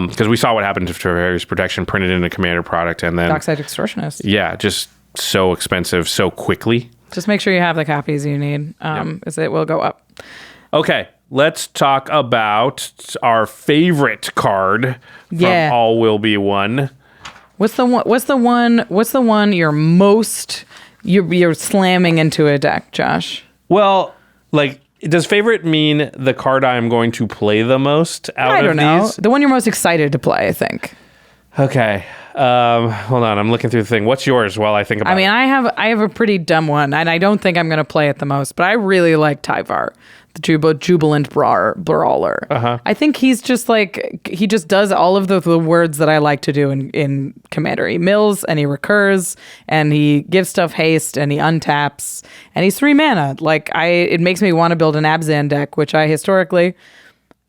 Because we saw what happened to Travarius Protection printed in a Commander product, and then Dockside Extortionist. Yeah, just so expensive so quickly. Just make sure you have the copies you need, as it will go up. Okay. Let's talk about our favorite card from All Will Be One. What's the one you're most you're slamming into a deck, Josh? Well, like, does favorite mean the card I'm going to play the most out of these? I don't know. The one you're most excited to play, I think. Okay. Hold on. I'm looking through the thing. What's yours while I think about it? I have a pretty dumb one, and I don't think I'm going to play it the most, but I really like Tyvar, the Jubilant Brawler. Uh-huh. I think he's just like, he just does all of the words that I like to do in Commander. He mills, and he recurs, and he gives stuff haste, and he untaps, and he's 3 mana. Like, it makes me want to build an Abzan deck, which I historically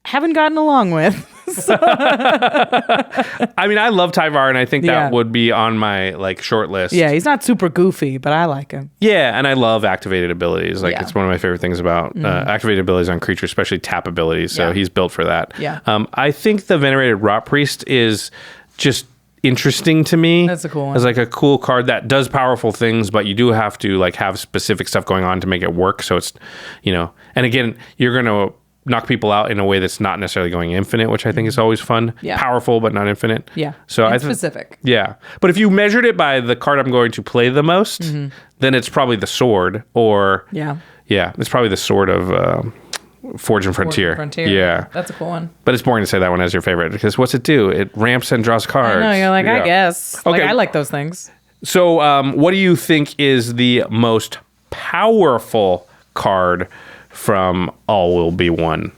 haven't gotten along with. I mean, I love Tyvar, and I think that would be on my short list. Yeah, he's not super goofy, but I like him. Yeah, and I love activated abilities. It's one of my favorite things about activated abilities on creatures, especially tap abilities. So he's built for that. Yeah. I think the Venerated Rot Priest is just interesting to me. That's a cool one. It's like a cool card that does powerful things, but you do have to have specific stuff going on to make it work. So it's, and again, you're going to knock people out in a way that's not necessarily going infinite, which I think is always fun. Yeah. Powerful, but not infinite. Yeah. So it's specific. Yeah. But if you measured it by the card I'm going to play the most, then it's probably the Sword, or it's probably the Sword of Forge and Frontier. Yeah. That's a cool one. But it's boring to say that one as your favorite, because what's it do? It ramps and draws cards. I know, you're like, I guess. Okay. I like those things. So what do you think is the most powerful card from All Will Be One?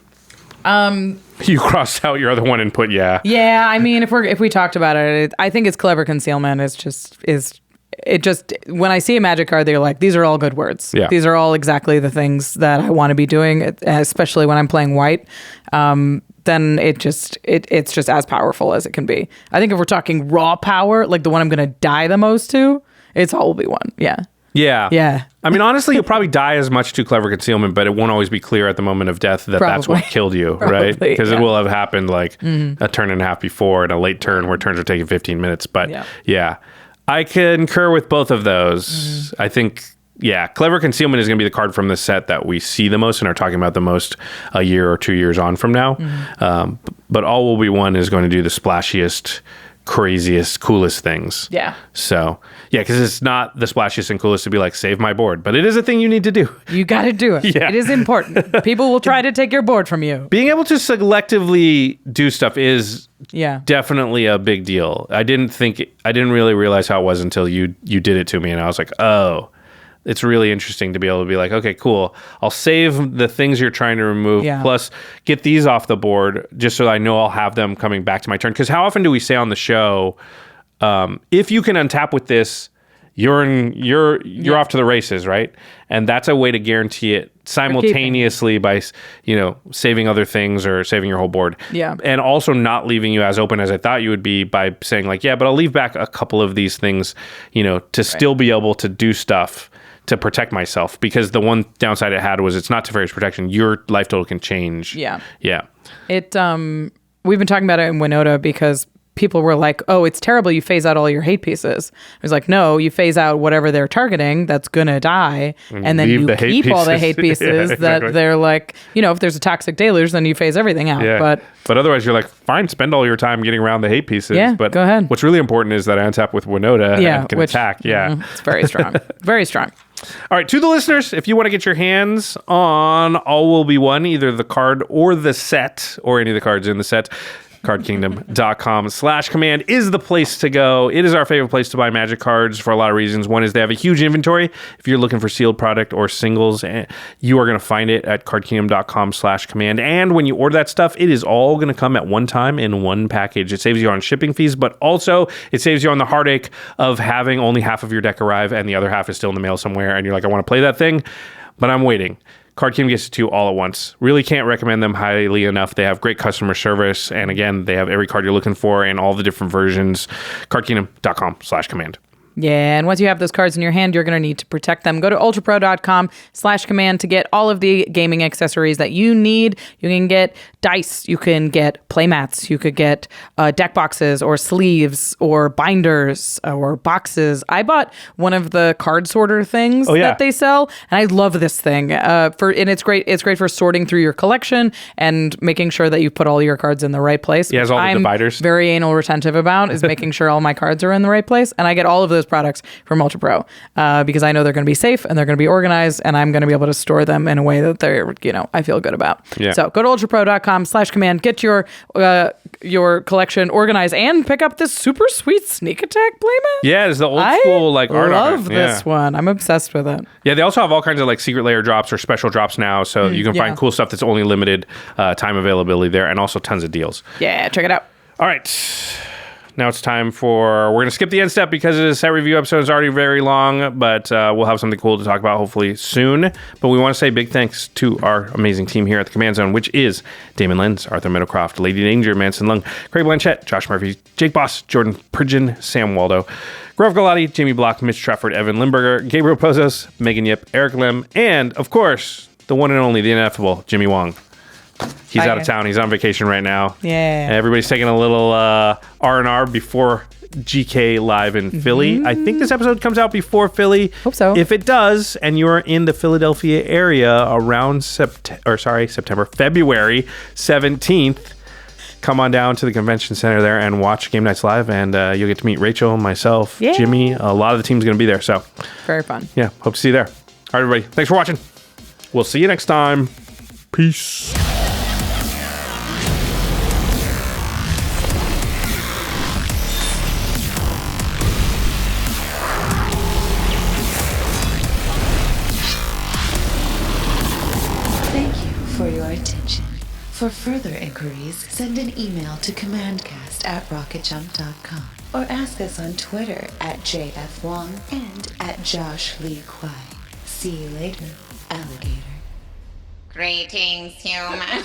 You crossed out your other one and put Yeah, I mean, if we talked about it, I think it's Clever Concealment. It just when I see a Magic card, they're like, these are all good words. Yeah. These are all exactly the things that I want to be doing, especially when I'm playing white. Then it's just as powerful as it can be. I think if we're talking raw power, like the one I'm going to die the most to, it's All Will Be One. Yeah. Yeah. I mean, honestly, you'll probably die as much to Clever Concealment, but it won't always be clear at the moment of death that that's what killed you, right? Because it will have happened a turn and a half before, and a late turn where turns are taking 15 minutes. But I concur with both of those. I think, Clever Concealment is going to be the card from the set that we see the most and are talking about the most a year or 2 years on from now. But All Will Be One is going to do the splashiest, craziest, coolest things. Yeah. So, because it's not the splashiest and coolest to be like, save my board, but it is a thing you need to do. You got to do it. It is important. People will try to take your board from you. Being able to selectively do stuff is definitely a big deal. I didn't really realize how it was until you did it to me, and I was like, oh, it's really interesting to be able to be like, okay, cool. I'll save the things you're trying to remove, plus get these off the board, just so I know I'll have them coming back to my turn. Because how often do we say on the show, if you can untap with this, you're off to the races, right? And that's a way to guarantee it simultaneously by saving other things or saving your whole board. Yeah. And also not leaving you as open as I thought you would be by saying like, but I'll leave back a couple of these things, to still be able to do stuff to protect myself, because the one downside it had was it's not Teferi's Protection. Your life total can change. Yeah. Yeah. We've been talking about it in Winota because people were like, oh, it's terrible. You phase out all your hate pieces. I was like, no, you phase out whatever they're targeting that's going to die. And then you keep all the hate pieces that they're like, if there's a toxic deluge, then you phase everything out. Yeah. But otherwise, you're like, fine, spend all your time getting around the hate pieces. Yeah, but go ahead. What's really important is that I untap with Winota and can attack. Yeah. It's very strong. Very strong. All right, to the listeners, if you want to get your hands on All Will Be One, either the card or the set, or any of the cards in the set, cardkingdom.com/command is the place to go. It is our favorite place to buy Magic cards for a lot of reasons. One is they have a huge inventory. If you're looking for sealed product or singles, you are going to find it at cardkingdom.com/command. And when you order that stuff, it is all going to come at one time in one package. It saves you on shipping fees, but also it saves you on the heartache of having only half of your deck arrive and the other half is still in the mail somewhere. And you're like, I want to play that thing, but I'm waiting. Card Kingdom gets it to you all at once. Really can't recommend them highly enough. They have great customer service. And again, they have every card you're looking for and all the different versions. cardkingdom.com/command. Yeah, and once you have those cards in your hand, you're going to need to protect them. Go to ultrapro.com/command to get all of the gaming accessories that you need. You can get dice, you can get playmats, you could get deck boxes or sleeves or binders or boxes. I bought one of the card sorter things that they sell, and I love this thing. And it's great. It's great for sorting through your collection and making sure that you put all your cards in the right place. It has all the dividers. Very anal retentive about is making sure all my cards are in the right place, and I get all of those products from ULTRAPRO because I know they're going to be safe and they're going to be organized, and I'm going to be able to store them in a way that they're, I feel good about. Yeah. So go to ultrapro.com/command, get your collection organized, and pick up this super sweet sneak attack playmat. Yeah, it's the old school art. I love this one. I'm obsessed with it. Yeah, they also have all kinds of secret layer drops or special drops now, so you can find cool stuff that's only limited time availability there, and also tons of deals. Yeah, check it out. All right. Now it's time we're going to skip the end step because the set review episode is already very long, but we'll have something cool to talk about hopefully soon. But we want to say big thanks to our amazing team here at the Command Zone, which is Damon Lenz, Arthur Meadowcroft, Lady Danger, Manson Lung, Craig Blanchett, Josh Murphy, Jake Boss, Jordan Pridgeon, Sam Waldo, Grove Galati, Jamie Block, Mitch Trafford, Evan Limburger, Gabriel Pozos, Megan Yip, Eric Lim, and of course, the one and only, the ineffable Jimmy Wong. He's out of town. He's on vacation right now. Yeah. Everybody's taking a little R&R before GK live in Philly. I think this episode comes out before Philly. Hope so. If it does, and you're in the Philadelphia area around February 17th, come on down to the convention center there and watch Game Nights Live, and you'll get to meet Rachel, myself, Jimmy. A lot of the team's going to be there. So very fun. Yeah, hope to see you there. All right, everybody. Thanks for watching. We'll see you next time. Peace. For your attention. For further inquiries, send an email to commandcast@rocketjump.com or ask us on Twitter @JFWong and @JoshLeeQuai. See you later, alligator. Greetings, humans.